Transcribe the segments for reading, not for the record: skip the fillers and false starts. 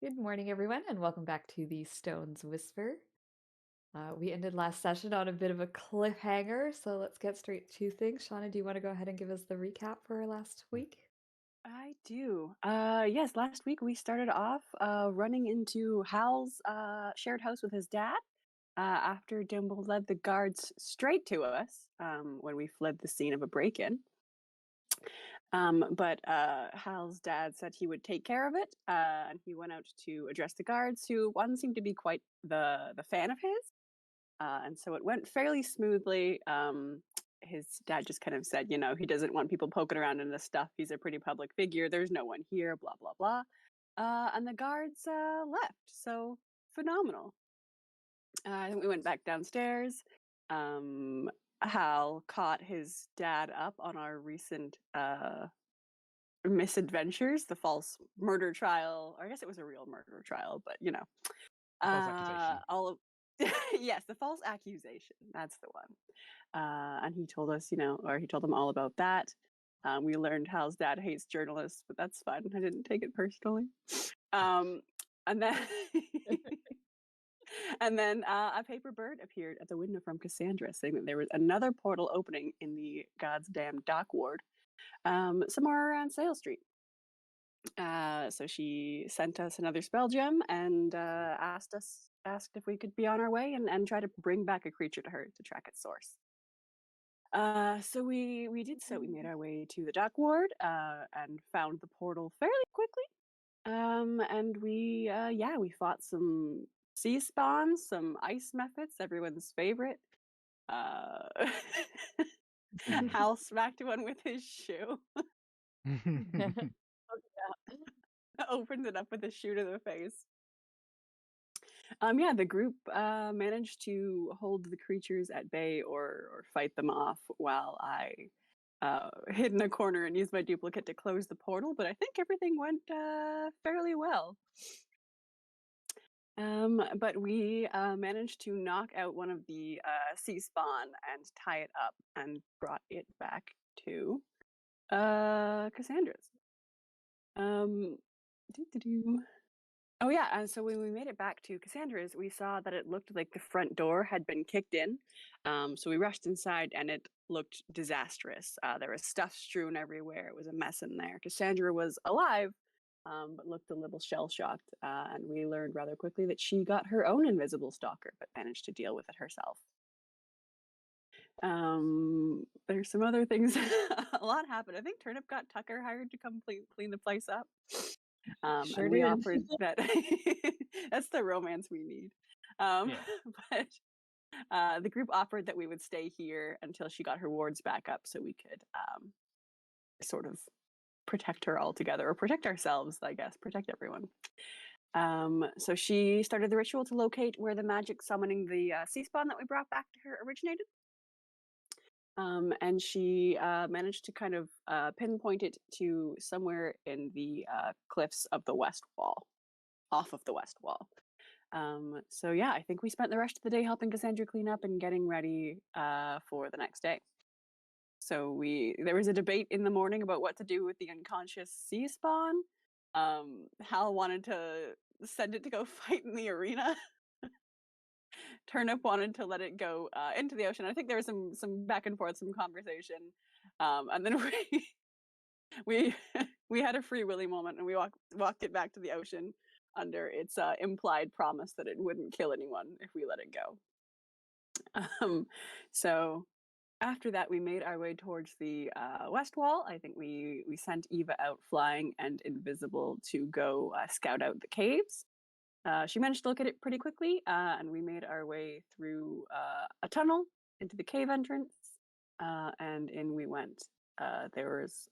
Good morning, everyone, and welcome back to the Stone's Whisper. We ended last session on a bit of a cliffhanger, so let's get straight to things. Shauna, do you want to go ahead and give us the recap for our last week? I do. Yes, last week we started off running into Hal's shared house with his dad after Dimble led the guards straight to us when we fled the scene of a break-in. But Hal's dad said he would take care of it, and he went out to address the guards, who one seemed to be quite the fan of his. And so it went fairly smoothly. His dad just kind of said, he doesn't want people poking around in this stuff. He's a pretty public figure. There's no one here, blah, blah, blah. And the guards left. So phenomenal. Then we went back downstairs. Hal caught his dad up on our recent misadventures, the false murder trial. Or I guess it was a real murder trial, but False accusation. all of yes, the false accusation. That's the one. And he told us, or he told them all about that. We learned Hal's dad hates journalists, but that's fun. I didn't take it personally. And then and then a paper bird appeared at the window from Cassandra, saying that there was another portal opening in the God's damn dock ward, somewhere around Sale Street. So she sent us another spell gem and asked if we could be on our way and try to bring back a creature to her to track its source. So we did so. We made our way to the dock ward and found the portal fairly quickly. And we fought some sea spawns, some ice methods, everyone's favorite. Hal smacked one with his shoe. Opened it up with a shoe to the face. The group managed to hold the creatures at bay or fight them off while I hid in a corner and used my duplicate to close the portal, but I think everything went fairly well. But we managed to knock out one of the sea spawn and tie it up and brought it back to Cassandra's. Oh yeah, and so when we made it back to Cassandra's, we saw that it looked like the front door had been kicked in. So we rushed inside and it looked disastrous. There was stuff strewn everywhere. It was a mess in there. Cassandra was alive, but looked a little shell-shocked. And we learned rather quickly that she got her own invisible stalker, but managed to deal with it herself. There's some other things. A lot happened. I think Turnip got Tucker hired to come clean the place up. Sure and we did. offered that. That's the romance we need. But the group offered that we would stay here until she got her wards back up, so we could sort of protect her altogether, or protect ourselves, I guess, protect everyone. So she started the ritual to locate where the magic summoning the sea spawn that we brought back to her originated. And she managed to kind of pinpoint it to somewhere in the cliffs of the west wall, off of the west wall. So yeah, I think we spent the rest of the day helping Cassandra clean up and getting ready for the next day. So there was a debate in the morning about what to do with the unconscious sea spawn. Hal wanted to send it to go fight in the arena. Turnip wanted to let it go into the ocean. I think there was some back and forth, some conversation, and then we had a Free Willy moment, and we walked it back to the ocean under its implied promise that it wouldn't kill anyone if we let it go. So after that, we made our way towards the west wall. I think we sent Eva out flying and invisible to go scout out the caves. She managed to look at it pretty quickly, and we made our way through a tunnel into the cave entrance, and in we went. There was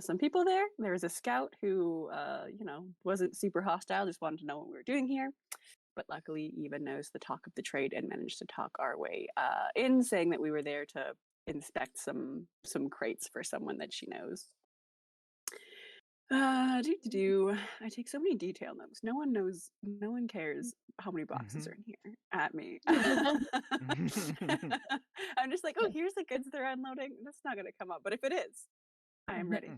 some people there. There was a scout who, wasn't super hostile, just wanted to know what we were doing here. But luckily, Eva knows the talk of the trade and managed to talk our way in, saying that we were there to inspect some crates for someone that she knows. I take so many detail notes. No one cares how many boxes are in here at me. I'm just like, oh, here's the goods they're unloading. That's not going to come up, but if it is, I am ready.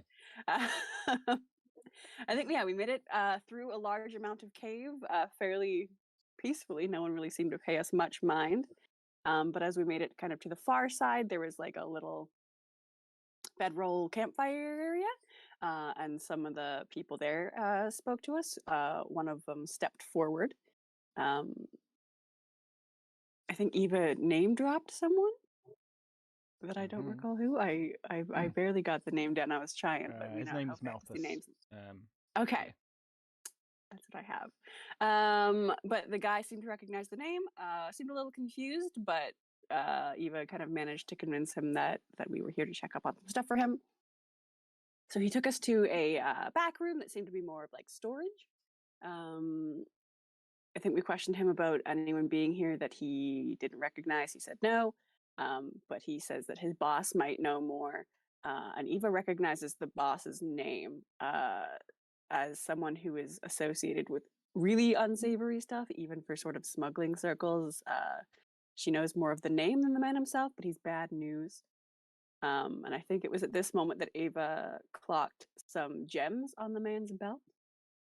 I think we made it through a large amount of cave fairly peacefully. No one really seemed to pay us much mind. But as we made it kind of to the far side, there was like a little bedroll campfire area, and some of the people there spoke to us. One of them stepped forward. Um, I think Eva name dropped someone that I don't recall who. I barely got the name down. I was trying, but you His know name's how fancy Malthus. names. Okay. Yeah. That's what I have. But the guy seemed to recognize the name, seemed a little confused, but Eva kind of managed to convince him that we were here to check up on some stuff for him. So he took us to a back room that seemed to be more of like storage. I think we questioned him about anyone being here that he didn't recognize. He said no, but he says that his boss might know more. And Eva recognizes the boss's name as someone who is associated with really unsavory stuff, even for sort of smuggling circles. She knows more of the name than the man himself, but he's bad news. And I think it was at this moment that Ava clocked some gems on the man's belt.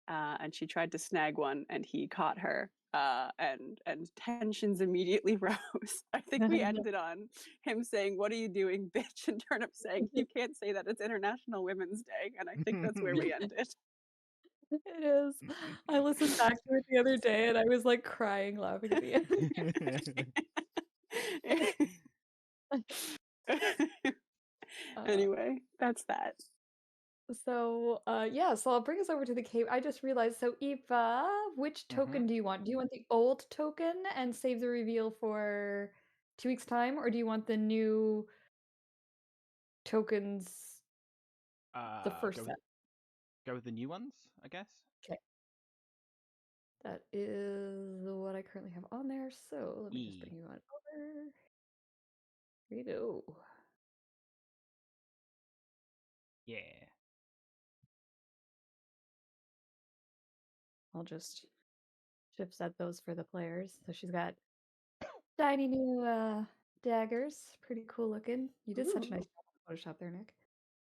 And she tried to snag one, and he caught her. And tensions immediately rose. I think we ended on him saying, "What are you doing, bitch?" and Turnip saying, "You can't say that. It's International Women's Day." And I think that's where we ended. It is. I listened back to it the other day, and I was like crying, laughing at the end. Anyway, that's that. So, so I'll bring us over to the cave. I just realized, so Eva, which token do you want? Do you want the old token and save the reveal for 2 weeks' time, or do you want the new tokens, the first set? Go with the new ones, I guess. Okay. That is what I currently have on there, so let me just bring you on over. Here you go. Yeah. I'll just shift set those for the players. So she's got shiny new daggers. Pretty cool looking. You did such a nice job on Photoshop there, Nick.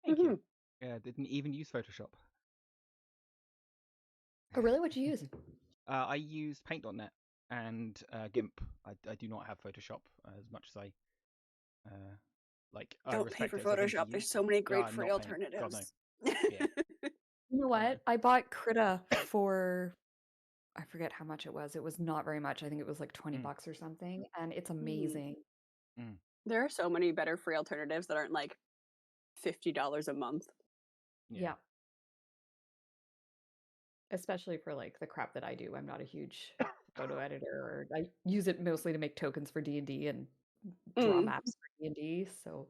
Thank you. Yeah, didn't even use Photoshop. Oh, really? What'd you use? I use Paint.net and GIMP. I do not have Photoshop as much as I like. Don't pay for Photoshop. There's so many great free alternatives. God, no. Yeah. You know what? I bought Krita for, I forget how much it was. It was not very much. I think it was like 20 bucks or something, and it's amazing. There are so many better free alternatives that aren't like $50 a month. Yeah. Especially for like the crap that I do. I'm not a huge photo editor. I use it mostly to make tokens for D&D and draw maps for D&D, so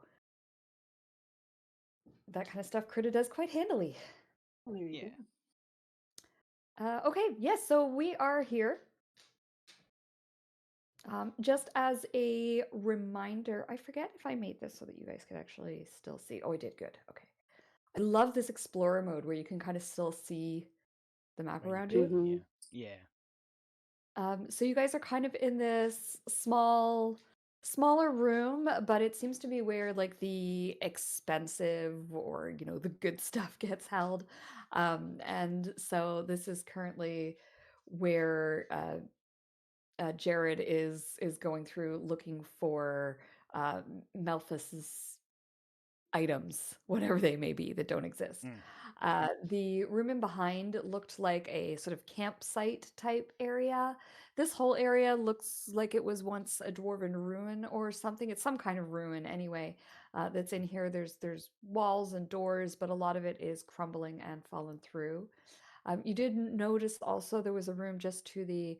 that kind of stuff Krita does quite handily. Yeah. Okay, yes, so we are here. Just as a reminder, I forget if I made this so that you guys could actually still see. Oh, I did. Good. Okay. I love this explorer mode where you can kind of still see the map around you. Yeah. So you guys are kind of in this smaller room, but it seems to be where like the expensive or the good stuff gets held. And so this is currently where Jared is going through looking for Malthus's items, whatever they may be that don't exist. The room in behind looked like a sort of campsite type area. This whole area looks like it was once a dwarven ruin or something. It's some kind of ruin anyway that's in here. There's walls and doors, but a lot of it is crumbling and fallen through. You did notice also there was a room just to the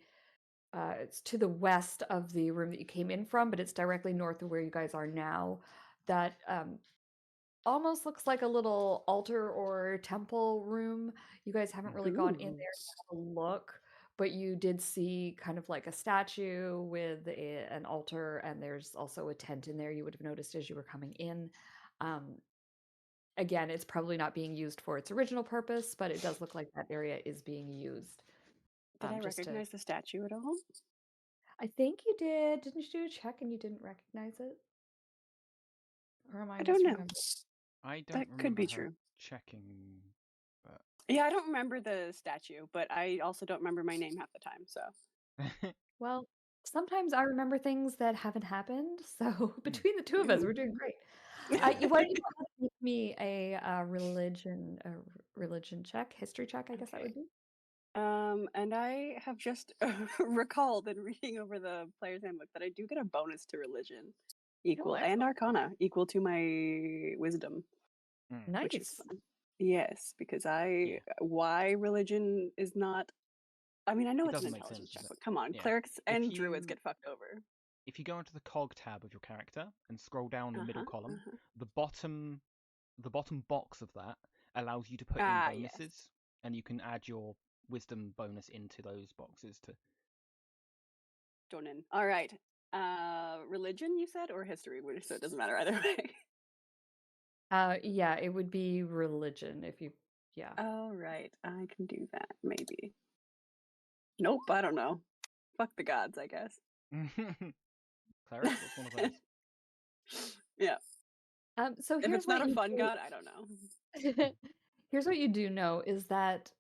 it's to the west of the room that you came in from, but it's directly north of where you guys are now. That almost looks like a little altar or temple room. You guys haven't really gone in there to have a look, but you did see kind of like a statue with an altar, and there's also a tent in there you would have noticed as you were coming in. Again, it's probably not being used for its original purpose, but it does look like that area is being used. Did I recognize the statue at all? I think you did. Didn't you do a check and you didn't recognize it? Or am I don't know. I don't that remember could be true. checking, but Yeah, I don't remember the statue, but I also don't remember my name half the time. So Well, sometimes I remember things that haven't happened, so between the two of us, we're doing great. Why don't you go ahead and give me a religion check, history check, I guess that Okay. would be. And I have just recalled in reading over the player's handbook that I do get a bonus to religion equal and excellent. arcana equal to my wisdom, which is Nice. fun. Yes, because why religion is not. I mean, I know It it's an doesn't make intelligence sense, check, does it? but come on, Yeah. clerics If and druids you get fucked over. if you go into the cog tab of your character and scroll down the middle column, Uh-huh. the bottom box of that allows you to put in Ah, bonuses, yes. and you can add your wisdom bonus into those boxes to. Join in. All right. Religion, you said, or history? So it doesn't matter either way. Yeah, it would be religion if you, yeah. All right, I can do that, maybe. Nope, I don't know. Fuck the gods, I guess. Cleric, what's one of those? Yeah. So If here's it's not what a you fun do. god, I don't know. Here's what you do know is that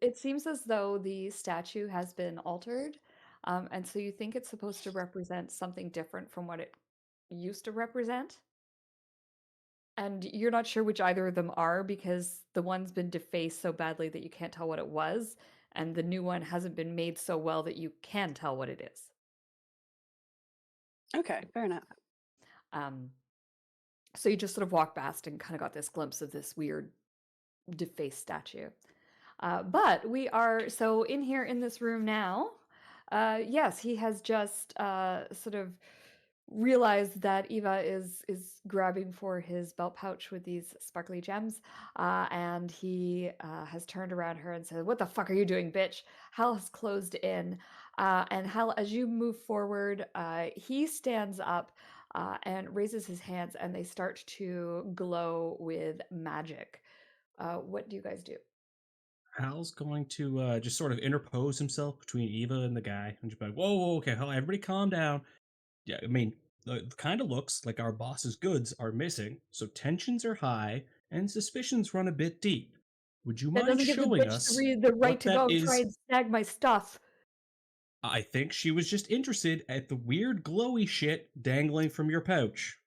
it seems as though the statue has been altered, and so you think it's supposed to represent something different from what it used to represent. And you're not sure which either of them are because the one's been defaced so badly that you can't tell what it was, and the new one hasn't been made so well that you can tell what it is. Okay, fair enough. So you just sort of walk past and kind of got this glimpse of this weird defaced statue. But we are so in here in this room now. Yes, he has just sort of realized that Eva is grabbing for his belt pouch with these sparkly gems, and he has turned around her and said, "What the fuck are you doing, bitch?" Hal has closed in, and Hal, as you move forward, he stands up. And raises his hands, and they start to glow with magic. What do you guys do? Hal's going to just sort of interpose himself between Eva and the guy and just be like, whoa, whoa, okay, everybody calm down. Yeah, I mean, it kind of looks like our boss's goods are missing, so tensions are high and suspicions run a bit deep. Would you That mind doesn't give the showing bitch us the right what to that go and try is? and snag my stuff. I think she was just interested at the weird glowy shit dangling from your pouch.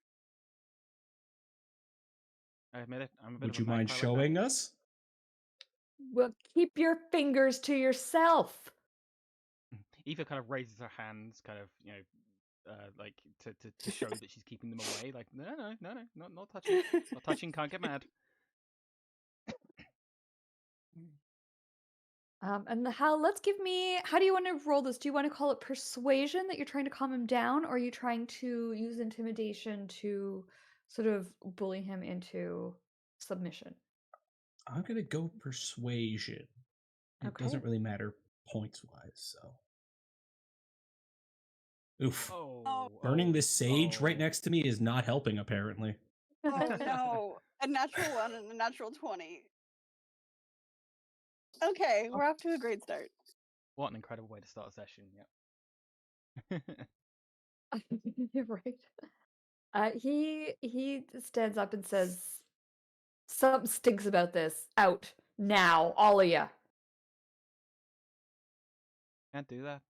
I admit it. I'm a bit Would of a you mind magpie like that. showing us? Well, keep your fingers to yourself. Eva kind of raises her hands, kind of, like to show that she's keeping them away. Like, no, not touching, not touching. Can't get mad. And let's give me. How do you want to roll this? Do you want to call it persuasion that you're trying to calm him down, or are you trying to use intimidation to sort of bully him into submission? I'm gonna go persuasion. It doesn't really matter points wise, so. Oof. Burning this sage right next to me is not helping, apparently. Oh no, a natural 1 and a natural 20. Okay, we're off to a great start. What an incredible way to start a session. Yep. You're right. He stands up and says, "Something stinks about this. Out now, all of you." Can't do that.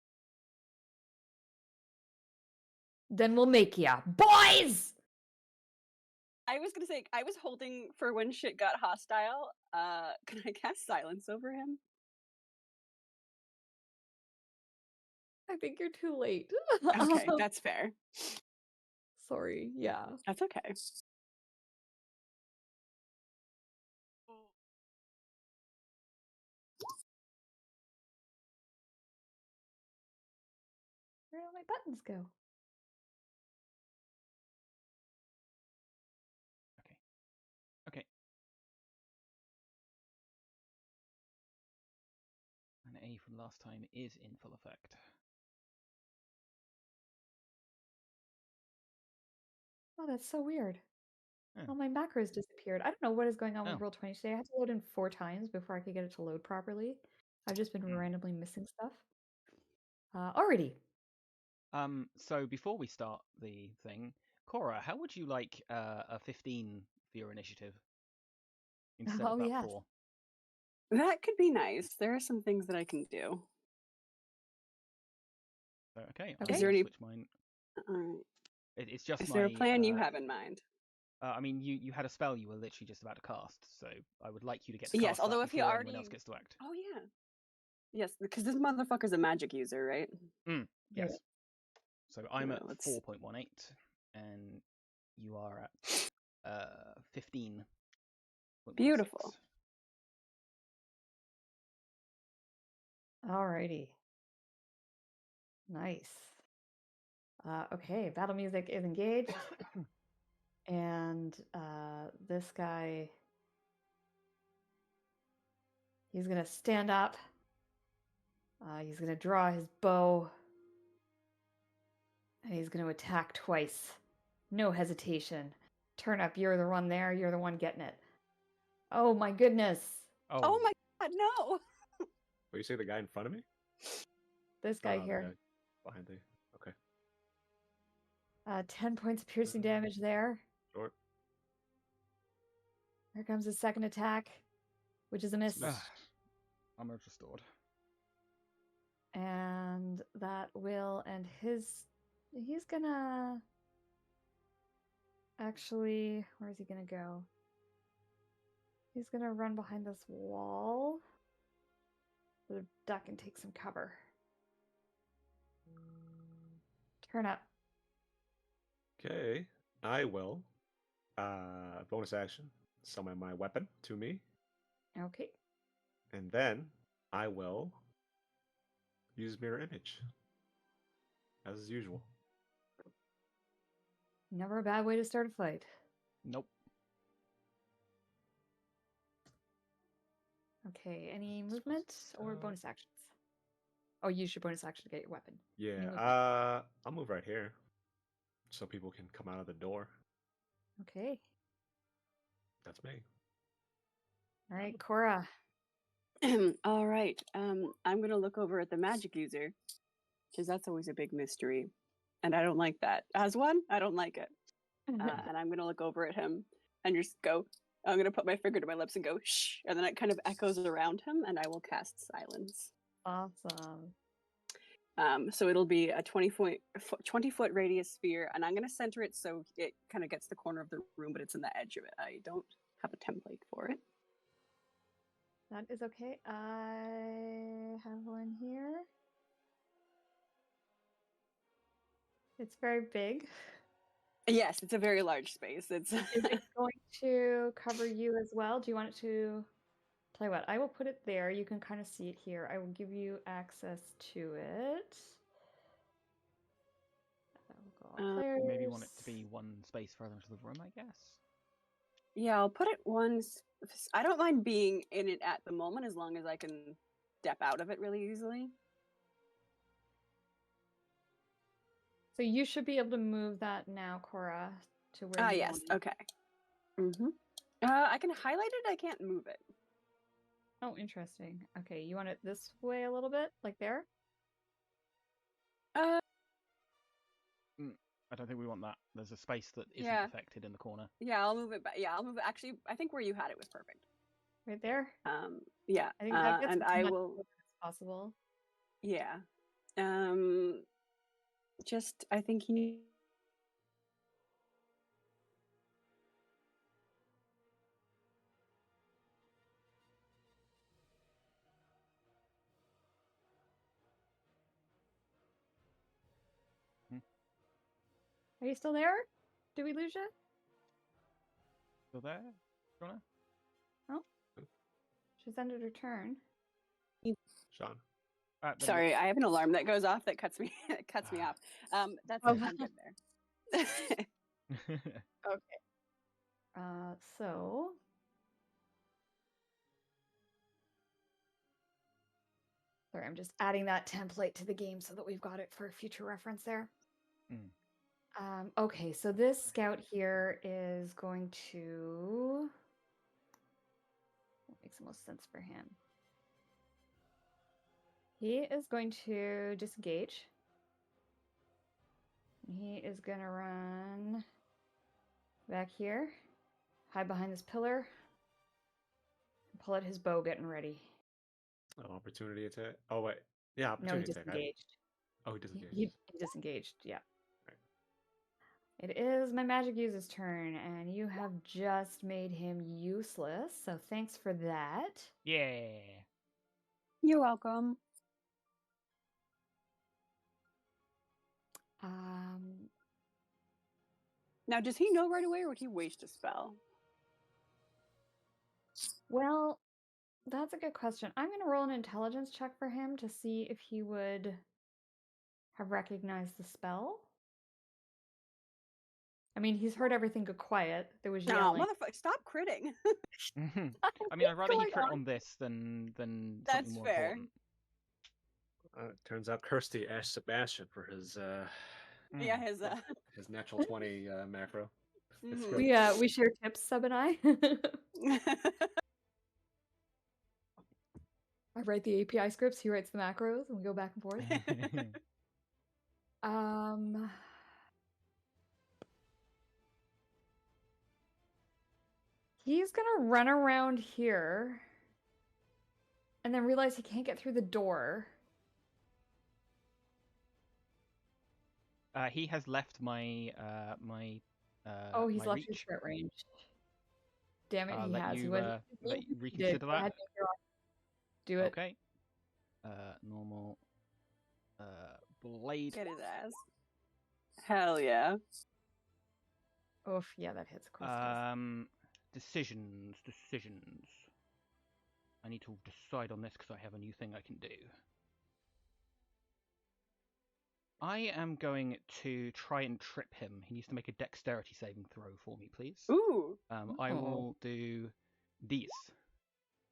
Then we'll make ya, boys. I was gonna say, I was holding for when shit got hostile. Can I cast silence over him? I think you're too late. Okay, that's fair. Sorry, yeah. That's okay. Where did all my buttons go? Okay. And A from last time is in full effect. Oh, that's so weird. Yeah. All my macros disappeared. I don't know what is going on with Oh. Roll20 today. I had to load in 4 times before I could get it to load properly. I've just been randomly missing stuff. Alrighty. So before we start the thing, Cora, how would you like a 15 for your initiative instead of that yes. 4? That could be nice. There are some things that I can do. So, okay, Okay. Is there I'll any? switch mine. Alright. It's just Is my. there a plan you have in mind? I mean, you had a spell you were literally just about to cast, so I would like you to get the Yes, cast although up if he before anyone already. else gets to act. Oh yeah. Yes, because this motherfucker's a magic user, right? Yes. So I'm at let's- 4.18, and you are at 15. Beautiful. Alrighty. Nice. Okay, battle music is engaged. And this guy, he's going to stand up. He's going to draw his bow. And he's going to attack twice. No hesitation. Turnip, you're the one there. You're the one getting it. Oh my goodness. Oh my god, no! What, you say the guy in front of me? This Oh, guy no, the here. guy behind the. Okay. 10 points of piercing damage there. Sure. Here comes his second attack, which is a miss. I'm restored. And that will end his. He's gonna. Actually, where's he gonna go? He's gonna run behind this wall. Sort of duck and take some cover. Turn up. Okay. I will. Bonus action. Summon my weapon to me. Okay. And then I will use mirror image. As usual. Never a bad way to start a fight. Nope. Okay, any movement or bonus actions? Oh, use your bonus action to get your weapon. Any Yeah. movement? I'll move right here. So people can come out of the door. Okay. That's me. All right, Cora. All right. I'm gonna look over at the magic user, because that's always a big mystery, and I don't like that. As one, I don't like it. And I'm gonna look over at him and just go. I'm gonna put my finger to my lips and go shh, and then it kind of echoes around him, and I will cast silence. Awesome. So it'll be a 20-foot radius sphere, and I'm gonna center it so it kind of gets the corner of the room, but it's in the edge of it. I don't have a template for it. That is okay. I have one here. It's very big. Yes, it's a very large space. It's Is it going to cover you as well? Do you want it to? Tell you what, I will put it there. You can kind of see it here. I will give you access to it. That will go all Maybe you want it to players. be one space further into the room, I guess. Yeah, I'll put it once. I don't mind being in it at the moment as long as I can step out of it really easily. So you should be able to move that now, Cora, to where you Yes. want it. Okay. I can highlight it. I can't move it. Oh, interesting. Okay, you want it this way a little bit, like there? I don't think we want that. There's a space that isn't Yeah. affected in the corner. Yeah, I'll move it back. Yeah, I'll move it. Actually, I think where you had it was perfect. Right there? Yeah. I think that gets and as I much will. as possible. Yeah. Just I think he needs. Are you still there? Did we lose you? Still there, Shauna? Oh. She's ended her turn. Sean. There we Sorry, go. I have an alarm that goes off that cuts me cuts me off. That's Oh. it. I'm good there. Okay. So sorry, I'm just adding that template to the game so that we've got it for future reference there. Okay, so this scout here is going to. What makes the most sense for him? He is going to disengage. He is going to run back here, hide behind this pillar, and pull out his bow, getting ready. Oh, opportunity attack. Oh wait, yeah, No, he opportunity attack. disengaged. Oh, he disengaged. He disengaged, yeah. Right. It is my magic user's turn, and you have just made him useless, so thanks for that. Yeah. You're welcome. Now, does he know right away, or would he waste a spell? Well, that's a good question. I'm going to roll an intelligence check for him to see if he would have recognized the spell. I mean, he's heard everything go quiet. There was No, yelling. motherfucker, stop critting. I mean, I'd rather he going crit on? on this than That's something more fair. important. Turns out Kirsty asked Sebastian for his Yeah, his his natural 20 macro. Mhm. We share tips, Sub and I. I write the API scripts, he writes the macros, and we go back and forth. He's gonna run around here and then realize he can't get through the door. He has left my Oh, he's my left your reach. threat range. Damn it, he Let has. you Let you you reconsider Go that. ahead, make your roll. Do it. Okay. Normal. Blade. Get his ass. Hell yeah. Oof, yeah, that hits. Of course it does. Decisions. I need to decide on this because I have a new thing I can do. I am going to try and trip him. He needs to make a dexterity saving throw for me, please. Ooh. I will do these.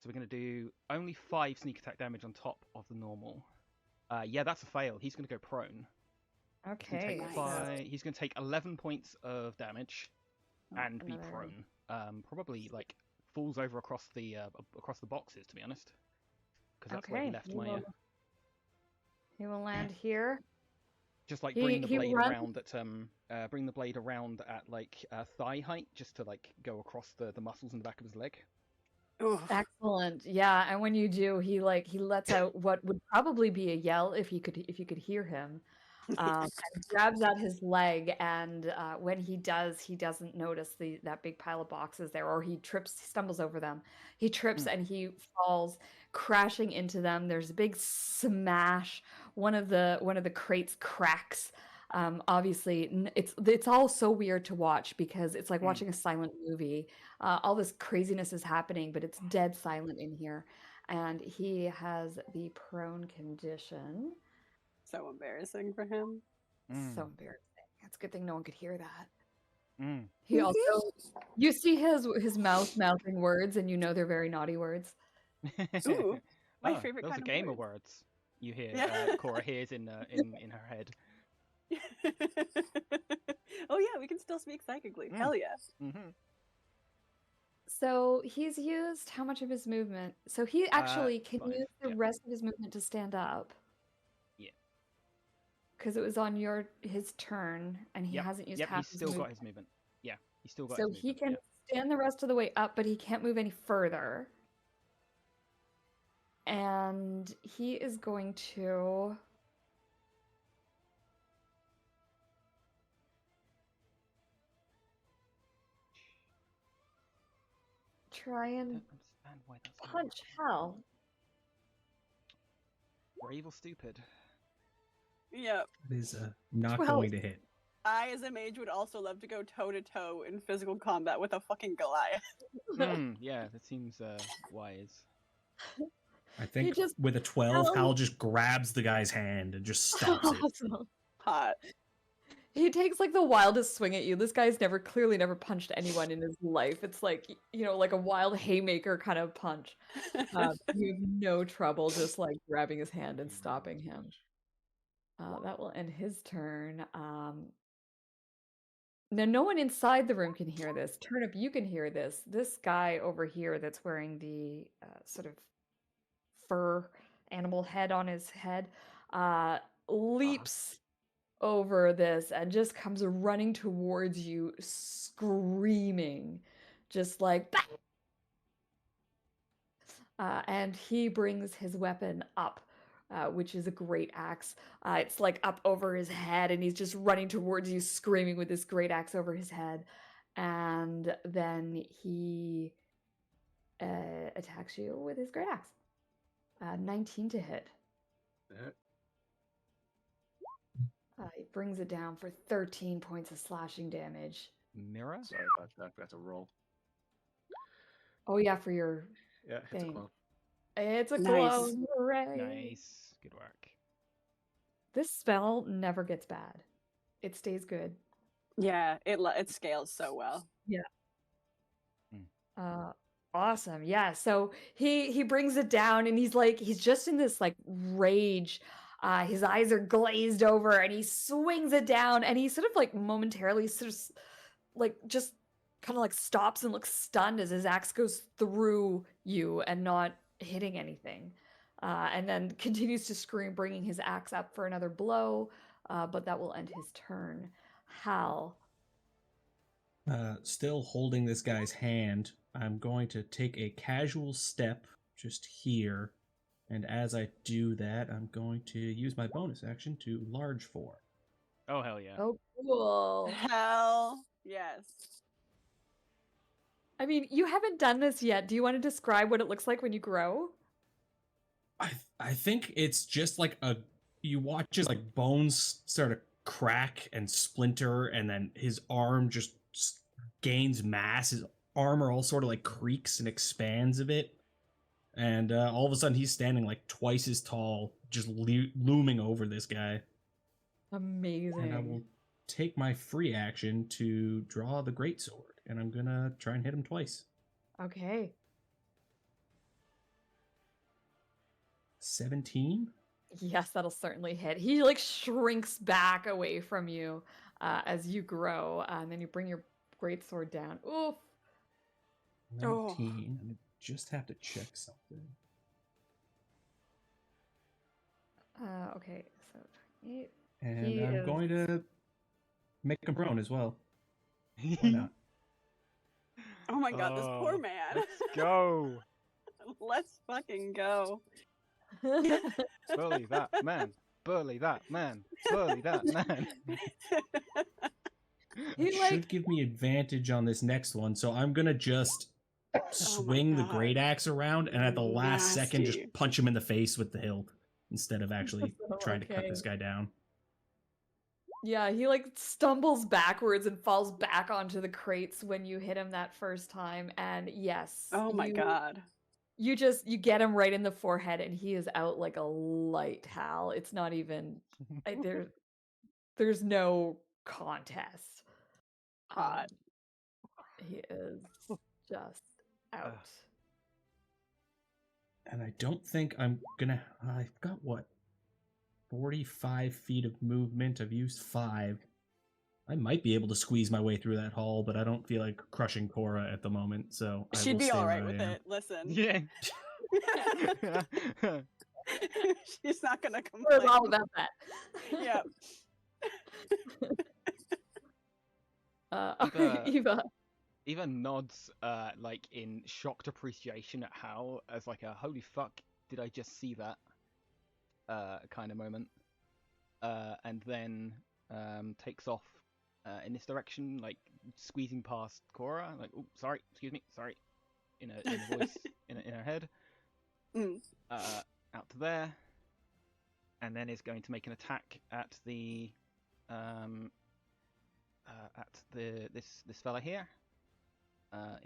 So we're going to do only 5 sneak attack damage on top of the normal. Yeah, that's a fail. He's going to go prone. Okay. He's going to take 11 points of damage and be another- prone. Probably like falls over across the boxes, to be honest, because that's where he left my. He will land here. Just like bring the blade around at like thigh height, just to like go across the muscles in the back of his leg. Oof. Excellent. Yeah, and when you do, he lets out what would probably be a yell if you could hear him. And grabs at his leg, and when he does, he doesn't notice that big pile of boxes there, or he stumbles over them. He trips and he falls, crashing into them. There's a big smash. One of the crates cracks. Obviously, it's all so weird to watch because it's like watching a silent movie. All this craziness is happening, but it's dead silent in here. And he has the prone condition. So embarrassing for him. So embarrassing. It's a good thing no one could hear that. Mm. He also, you see his mouth mouthing words, and you know they're very naughty words. Ooh, my favorite those kind are gamer of words. You hear Yeah. Cora hears in her head. Oh yeah, we can still speak psychically. Hell yeah. Mm-hmm. So he's used how much of his movement? So he actually can 5, use the yeah. rest of his movement to stand up. Yeah. Because it was on his turn, and he hasn't used half He's still his got his movement. Yeah, he's still got So his he movement. can stand the rest of the way up, but he can't move any further. And he is going to try I and don't understand why that's not punch Hal. brave or stupid. Yep. It is not 12. going to hit. I, as a mage, would also love to go toe to toe in physical combat with a fucking Goliath. Yeah, that seems wise. I think just- with a 12, Hal just grabs the guy's hand and just stops it. Awesome. Hot. He takes like the wildest swing at you. This guy's clearly never punched anyone in his life. It's like, like a wild haymaker kind of punch. You have no trouble just like grabbing his hand and stopping him. That will end his turn. Now, no one inside the room can hear this. Turnip, you can hear this. This guy over here that's wearing the sort of fur animal head on his head leaps over this and just comes running towards you, screaming, just like, bah! and he brings his weapon up, which is a great axe. It's like up over his head, and he's just running towards you, screaming with this great axe over his head. And then he attacks you with his great axe. 19 to hit. He brings it down for 13 points of slashing damage. Mirror? Sorry about that. That's a roll. Oh yeah, for your Yeah, it's a thing. clone. It's a Nice. clone. Hooray! Nice. Good work. This spell never gets bad. It stays good. Yeah, it scales so well. Awesome. Yeah. So he brings it down, and he's just in this like rage. His eyes are glazed over, and he swings it down, and he sort of like momentarily sort of like just kind of like stops and looks stunned as his axe goes through you and not hitting anything. And then continues to scream, bringing his axe up for another blow. But that will end his turn. Hal. Still holding this guy's hand, I'm going to take a casual step just here. And as I do that, I'm going to use my bonus action to large for. Oh, hell yeah. Oh, cool. Hell yes. I mean, you haven't done this yet. Do you want to describe what it looks like when you grow? I think it's just like you watch his like bones start to crack and splinter, and then his arm just gains mass. His armor all sort of like creaks and expands a bit, and all of a sudden he's standing like twice as tall, just looming over this guy. Amazing. And I will take my free action to draw the greatsword, and I'm gonna try and hit him twice. Okay. 17. Yes, that'll certainly hit. He like shrinks back away from you as you grow, and then you bring your greatsword down. Oof. 19. I just have to check something. Okay, so 28. And He I'm is- going to make him prone as well. Why not? Oh my god, this poor Oh, man. Let's go. Let's fucking go. Bully that man. Bully that man. Bully that man. He It like should give me advantage on this next one, so I'm gonna just swing the God. great axe around, and at the last second Nasty. just punch him in the face with the hilt instead of actually Oh, trying to cut okay. this guy down. Yeah, he like stumbles backwards and falls back onto the crates when you hit him that first time. And yes, Oh my god. you get him right in the forehead, and he is out like a light, Hal. It's not even there's no contest. Hot. He is just out. And I don't think I'm gonna. I've got what? 45 feet of movement. I've used 5. I might be able to squeeze my way through that hall, but I don't feel like crushing Cora at the moment, so I She'd will be stay alright where with I am. it. Listen. Yeah. She's not gonna We're complain. all about that. Yeah. Okay, Eva. Eva nods like in shocked appreciation at Hal as like a holy fuck, did I just see that kind of moment. And then takes off in this direction, like squeezing past Cora, like, oh, sorry, excuse me, sorry, in a voice in her head, Mm. out to there, and then is going to make an attack at the this fella here.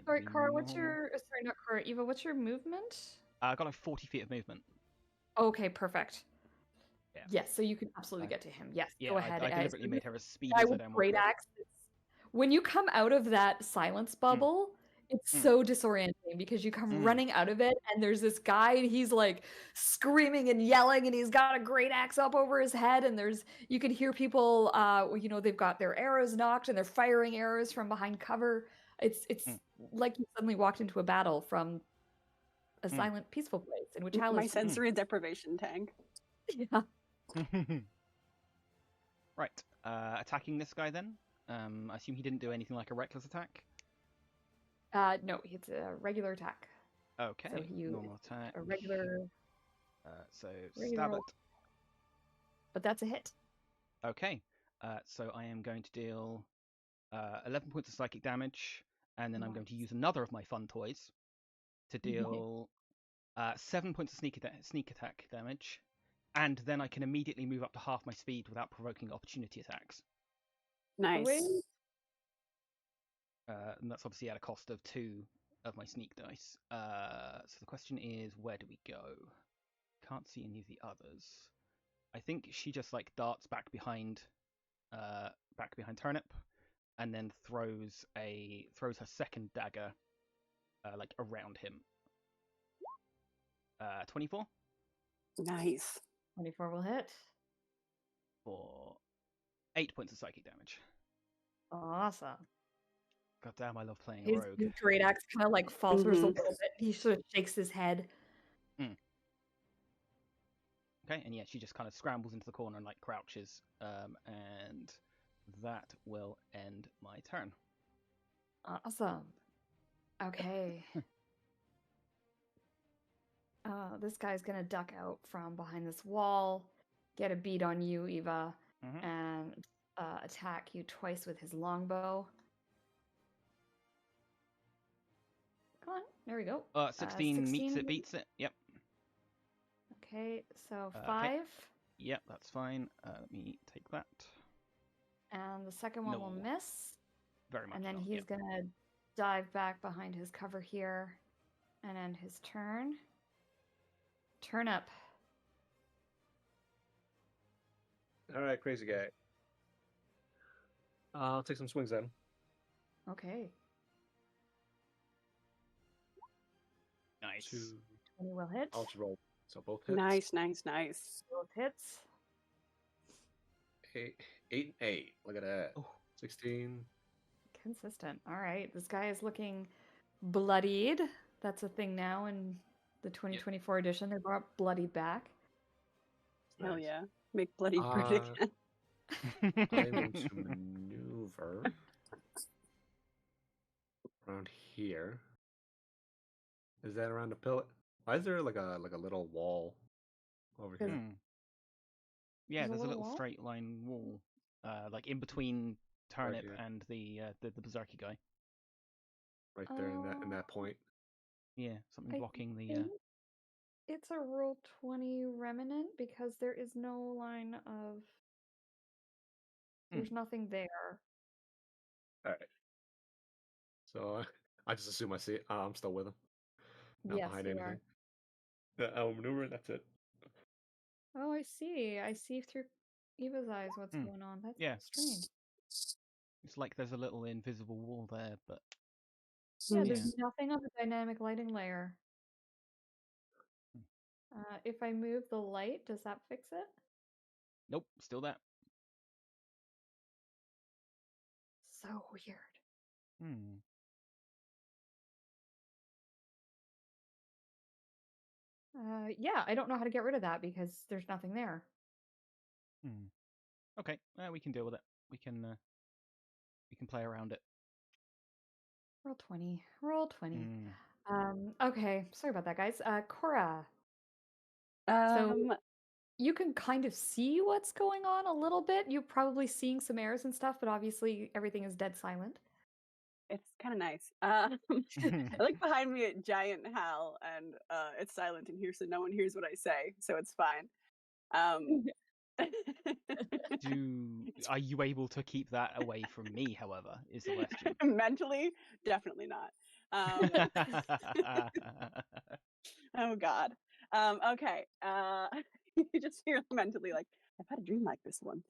Sorry, Cora, what's your sorry, not Cora, Eva, what's your movement? I got like 40 feet of movement. Okay, perfect. Yeah. Yes, so you can absolutely get to him. Yes, Yeah, go ahead. I so deliberately this made her as speedy guy as I with damn well great could. axe. When you come out of that silence bubble, it's so disorienting because you come running out of it, and there's this guy, and he's like screaming and yelling, and he's got a great axe up over his head, and you can hear people, they've got their arrows knocked, and they're firing arrows from behind cover. It's like you suddenly walked into a battle from a silent, peaceful place in which Hal My is. sensory deprivation tank. Yeah. Right, attacking this guy then. I assume he didn't do anything like a reckless attack. No, it's a regular attack. Okay, So you normal attack. a regular, So regular, stab it. but that's a hit. Okay, so I am going to deal 11 points of psychic damage, and then I'm going to use another of my fun toys to deal 7 points of sneak attack damage, and then I can immediately move up to half my speed without provoking opportunity attacks. Nice. Wait. And that's obviously at a cost of 2 of my sneak dice. So the question is, where do we go? Can't see any of the others. I think she just like darts back behind Turnip, and then throws her second dagger like around him. 24 Nice. 24 will hit. for 8 points of psychic damage. Awesome. God damn, I love playing a His rogue. great axe kind of like falters a Mhm. little bit. He sort of shakes his head. Okay, and yeah, she just kind of scrambles into the corner and like crouches, and that will end my turn. Awesome. Okay. This guy's gonna duck out from behind this wall, get a beat on you, Eva, Mhm. and attack you twice with his longbow. Come on, there we go. 16 meets 16. it, beats it. Yep. Okay, so Okay. 5. Yep, that's fine. Let me take that. And the second one will No. miss. Very much. And then not, he's yep. gonna dive back behind his cover here and end his turn. Turnip. All right, crazy guy. I'll take some swings then. Okay. Nice. 20 will hit. I'll just roll. So both hits. Nice, nice, nice. Both hits. 8 and 8. Look at that. Oh. 16. Consistent. All right. This guy is looking bloodied. That's a thing now in the 2024 edition. They brought bloodied back. Hell Nice. yeah. Make bloody great again. I'm going to maneuver around here. Is that around the pillar? Why is there like a little wall over here? Yeah, There's a there's a little little wall? straight line wall, like in between Turnip here. and the berserker guy. Right there in that point. Yeah, something I blocking the. think it's a roll 20 remnant because there is no line of. There's nothing there. All right. So I just assume I see it. I'm still with him. Not Yes, behind you anything. are. Yeah, I'll maneuver. That's it. Oh, I see. I see through Eva's eyes what's going on. That's Yeah. strange. It's like there's a little invisible wall there, but Yeah, there's nothing on the dynamic lighting layer. If I move the light, does that fix it? nope, still there. So weird. Yeah, I don't know how to get rid of that because there's nothing there. Okay, we can deal with it. We can play around it. Roll 20. Roll 20. Okay, sorry about that, guys. Cora. So you can kind of see what's going on a little bit. You're probably seeing some airs and stuff, but obviously everything is dead silent. It's kind of nice. I look behind me at giant Hal, and it's silent in here, so no one hears what I say, so it's fine. Are you able to keep that away from me, however, is the question. Mentally, definitely not. Oh God. Okay. You just hear mentally like, I've had a dream like this once.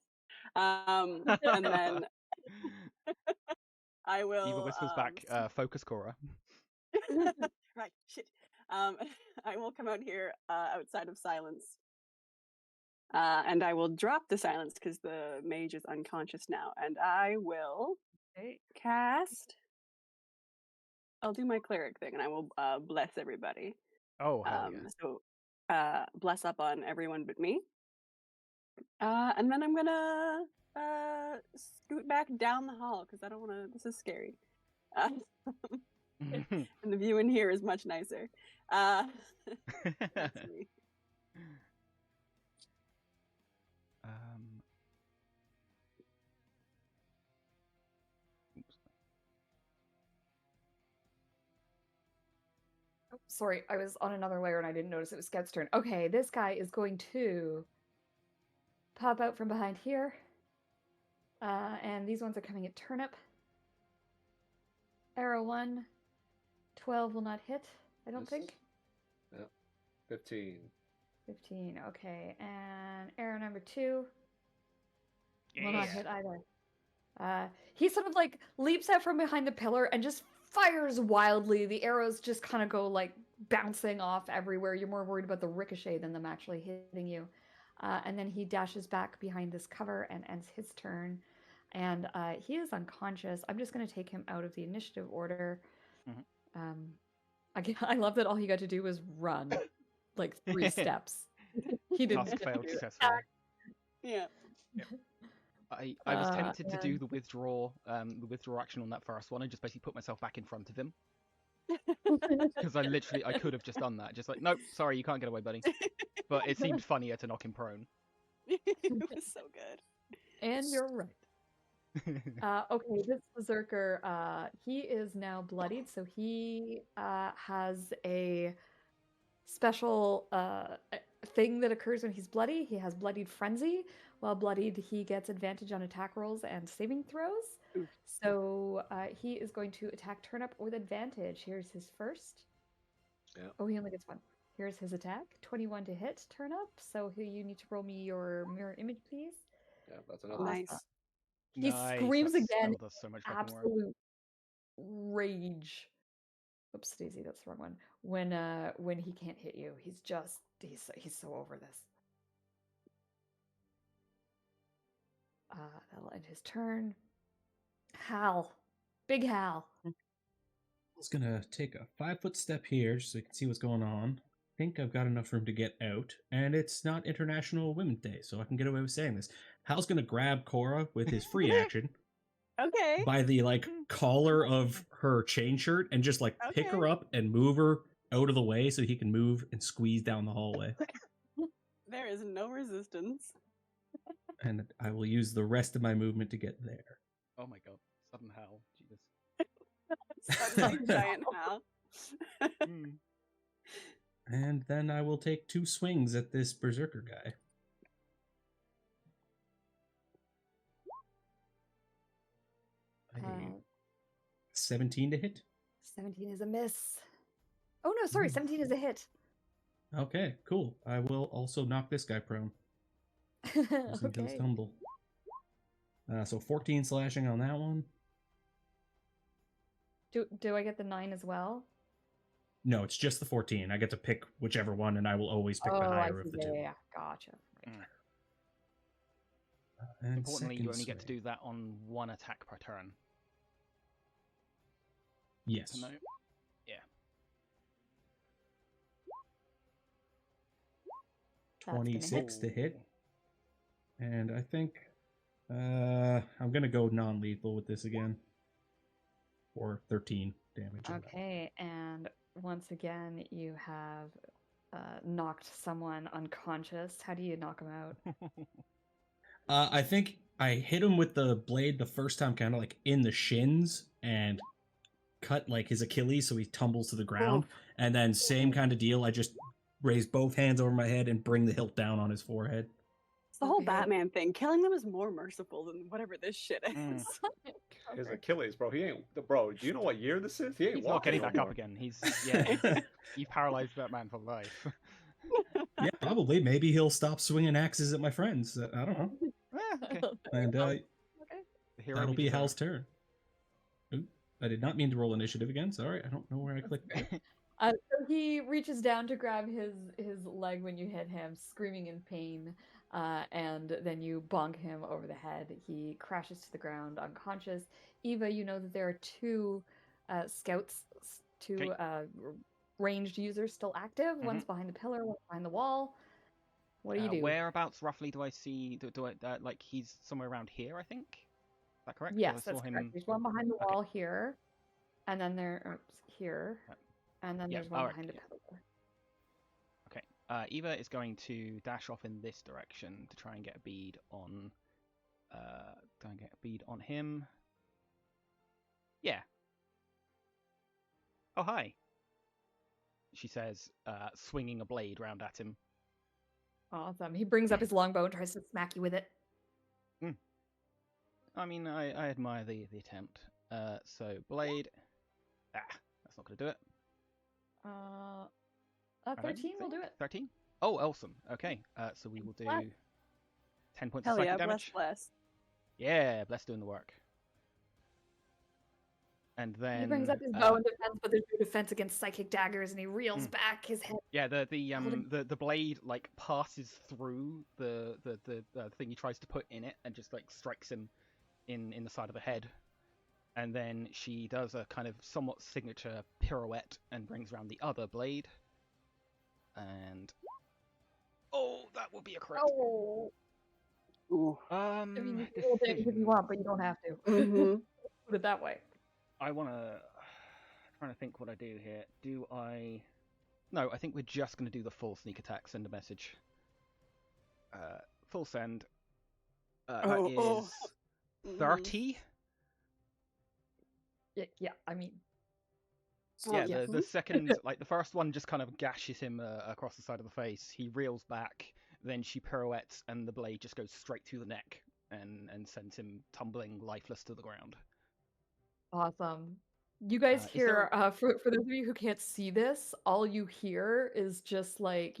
And then I will. Eva whispers back, focus, Cora. Right, shit. I will come out here outside of silence. And I will drop the silence because the mage is unconscious now. And I will cast. I'll do my cleric thing and I will bless everybody. Oh, hell yeah. So bless up on everyone but me. And then I'm gonna scoot back down the hall because I don't want to. This is scary. And the view in here is much nicer. That's me. Oops. Oh, sorry, I was on another layer and I didn't notice it was Scout's turn. Okay, this guy is going to pop out from behind here. And these ones are coming at Turnip. Arrow 1. 12 will not hit, I don't think. Yeah. 15. 15, okay. And arrow number 2 will not hit either. He sort of like leaps out from behind the pillar and just fires wildly. The arrows just kind of go like bouncing off everywhere. You're more worried about the ricochet than them actually hitting you. And then he dashes back behind this cover and ends his turn. And he is unconscious. I'm just going to take him out of the initiative order. Again, I love that all he got to do was run like 3 steps. He didn't Task failed do successfully. Yeah. I was tempted to do the withdraw action on that first one and just basically put myself back in front of him. Because I could have just done that. Just like, nope, sorry, you can't get away, buddy. But it seemed funnier to knock him prone. It was so good. And you're right. Okay, this berserker, he is now bloodied, so he has a special thing that occurs when he's bloody. He has bloodied frenzy. While bloodied, he gets advantage on attack rolls and saving throws. Oof. So he is going to attack Turnip with advantage. Here's his first. Yeah. Oh, he only gets 1. Here's his attack. 21 to hit Turnip. So you need to roll me your mirror image, please. Yeah, that's another. Nice. He Nice, screams that again. spell does so much fucking work. Absolute rage. Oops, Daisy, that's the wrong one. When he can't hit you, he's so over this. That'll end his turn. Hal, big Hal. I was gonna take a 5-foot step here just so you can see what's going on. I think I've got enough room to get out, and it's not International Women's Day, so I can get away with saying this. Hal's gonna grab Cora with his free action Okay. by the like collar of her chain shirt and just like pick her up and move her out of the way so he can move and squeeze down the hallway. There is no resistance. And I will use the rest of my movement to get there. Oh my god, sudden hell, Jesus. Suddenly giant Hal. And then I will take 2 swings at this berserker guy. Uh, 17 to hit. 17 is a miss. Oh no, sorry, 17 is a hit. Okay, cool. I will also knock this guy prone. Listen to his Okay. tumble. So 14 slashing on that one. Do I get the 9 as well? No, it's just the 14. I get to pick whichever one, and I will always pick the I higher see. of the 2. Yeah, gotcha. Right. And Importantly, you second only get to swing. do that on 1 attack per turn. Yes. No? Yeah. That's gonna 26 to hit. Ooh. And I think I'm going to go non-lethal with this again. For 13 damage. on that. Okay, and once again, you have knocked someone unconscious. How do you knock them out? I think I hit him with the blade the first time, kind of like in the shins, and cut like his Achilles so he tumbles to the ground. And then same kind of deal. I just raise both hands over my head and bring the hilt down on his forehead. It's the whole Okay. Batman thing. Killing them is more merciful than whatever this shit is. His Achilles, bro. He ain't. Bro, do you know what year this is? He ain't He's not walking getting back no up more. again. You've paralyzed that man for life. Yeah, probably. Maybe he'll stop swinging axes at my friends. I don't know. Okay. And Okay. The hero that'll we be deserve. Hal's turn. Oop, I did not mean to roll initiative again. Sorry, I don't know where I clicked. So he reaches down to grab his leg when you hit him, screaming in pain, and then you bonk him over the head. He crashes to the ground, unconscious. Eva, you know that there are 2 scouts, 2 ranged users still active. One's behind the pillar, one's behind the wall. What do you do? Whereabouts roughly do I see? Do I like he's somewhere around here? I think. Is that correct? Yes, I saw that's him. correct. There's one behind the wall here. And then here. And then Yeah, there's one alright, behind the yeah. pillar. Okay. Eva is going to dash off in this direction to try and get a bead on. Him. Yeah. Oh hi. She says, swinging a blade round at him. Awesome. He brings up his longbow and tries to smack you with it. I mean, I admire the attempt. So blade. That's not going to do it. 13 will do it. 13? Oh, awesome. Okay, so we will do Bless. 10 points Hell of psychic yeah, bless, damage. bless. Yeah, bless doing the work. And then He brings up his bow in defense, but there's no defense against psychic daggers, and he reels back his head. Yeah, the holding- blade like passes through the thing he tries to put in it and just like strikes him in the side of the head. And then she does a kind of somewhat signature pirouette and brings around the other blade. And that will be a crit. Oh. Ooh. I mean, you can roll damage if you want, but you don't have to. Mm-hmm. Put it that way. I want to... trying to think what I do here. Do I... No, I think we're just going to do the full sneak attack, send a message. Full send. That is 30? Yeah, I mean... Yeah, yes. the second, like the first one just kind of gashes him across the side of the face. He reels back, then she pirouettes, and the blade just goes straight through the neck and sends him tumbling lifeless to the ground. Awesome. You guys hear, for those of you who can't see this, all you hear is just like,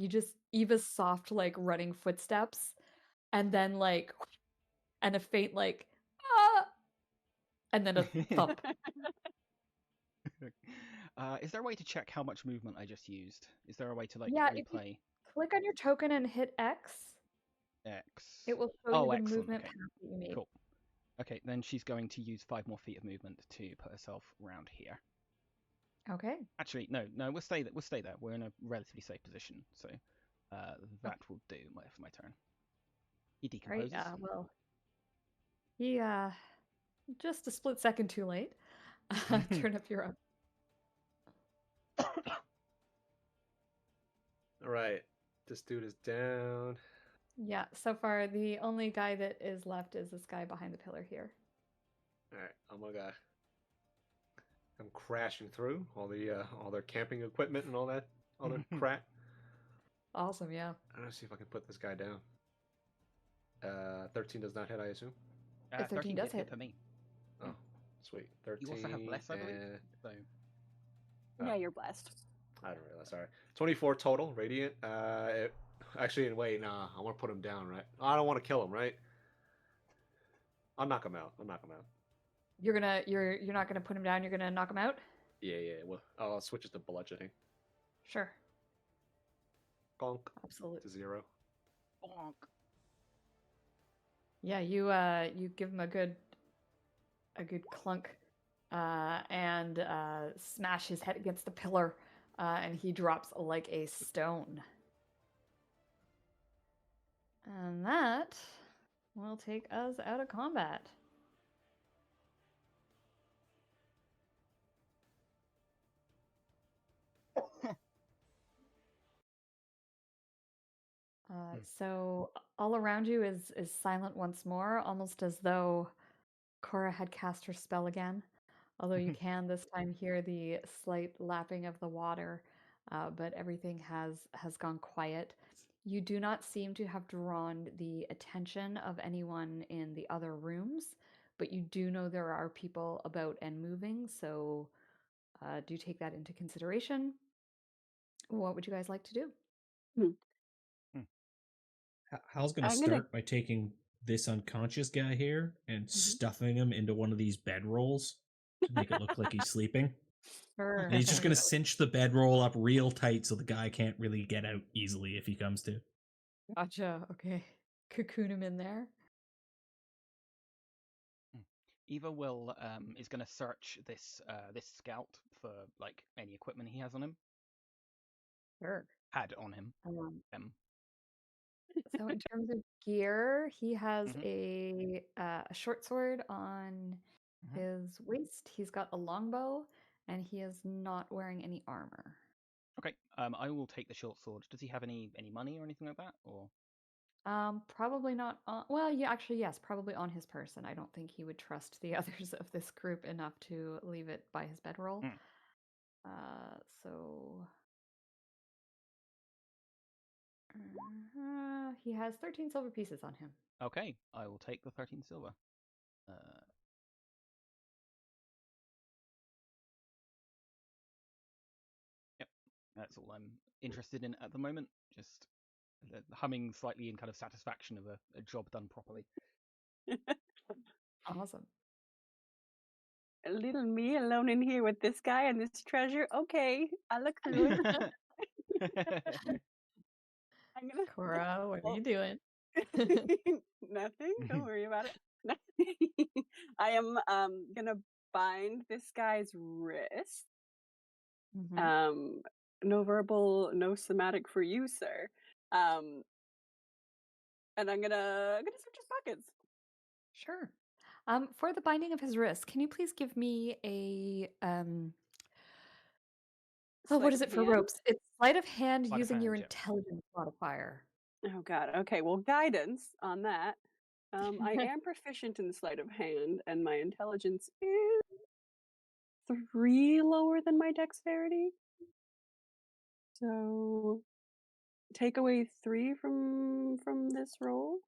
Eva's soft, like, running footsteps, and then, like, and a faint, like, ah! And then a thump. Is there a way to check how much movement I just used? Is there a way to, like, Yeah, if you replay click on your token and hit X, X? it will show you the excellent. movement Okay. path that you made. Cool. Okay, then she's going to use 5 more feet of movement to put herself around here. Okay. Actually, no, we'll stay there. We're in a relatively safe position, so that will do for my turn. He decomposes. Right, well, he, just a split second too late. Turnip, you're up. Alright, this dude is down. Yeah, so far the only guy that is left is this guy behind the pillar here. Alright, I'm gonna come crashing through all their camping equipment and all that other crap. Awesome, yeah. I'm gonna see if I can put this guy down. 13 does not hit, I assume. 13 does hit for me. Oh, sweet. 13. You also have bless, I believe. So Yeah, you're blessed. I didn't realize. Sorry. 24 total, radiant. Actually, wait, nah. I want to put him down, right? I don't want to kill him, right? I'll knock him out. You're not gonna put him down, you're gonna knock him out? Yeah. Well, I'll switch it to bludgeoning. Sure. Gonk Absolutely. to 0. bonk. Yeah, you give him a good clunk, and smash his head against the pillar, and he drops like a stone. And that will take us out of combat. So all around you is silent once more, almost as though Cora had cast her spell again. Although you can this time hear the slight lapping of the water, but everything has gone quiet. You do not seem to have drawn the attention of anyone in the other rooms, but you do know there are people about and moving, so do take that into consideration. What would you guys like to do? Hal's gonna start by taking this unconscious guy here and stuffing him into one of these bedrolls to make it look like he's sleeping. Sure. And he's just gonna cinch the bedroll up real tight so the guy can't really get out easily if he comes to. Gotcha. Okay. Cocoon him in there. Eva will is going to search this scout for like any equipment he has on him. Sure. Had on him. So in terms of gear, he has a short sword on his waist. He's got a longbow, and he is not wearing any armor. Okay. I will take the short sword. Does he have any money or anything like that? Or Probably not on, well, yeah, actually, yes, probably on his person. I don't think he would trust the others of this group enough to leave it by his bedroll. Mm. So he has 13 silver pieces on him. okay, I will take the 13 silver. Yep, that's all I'm interested in at the moment. Just humming slightly in kind of satisfaction of a job done properly. Awesome. A little me alone in here with this guy and this treasure. Okay, I look through it. I'm gonna. Cora, what are Oh. you doing? Nothing. Don't worry about it. I am gonna bind this guy's wrist. Mhm. No verbal, no somatic for you, sir. And I'm gonna search his pockets. Sure. For the binding of his wrist, can you please give me a oh, what Sleight is of it for hand? ropes? It's sleight of hand Sleight of using your hand, yeah. intelligence modifier. Oh God. Okay. Well, guidance on that. I am proficient in sleight of hand, and my intelligence is 3 lower than my dexterity. So take away 3 from this roll.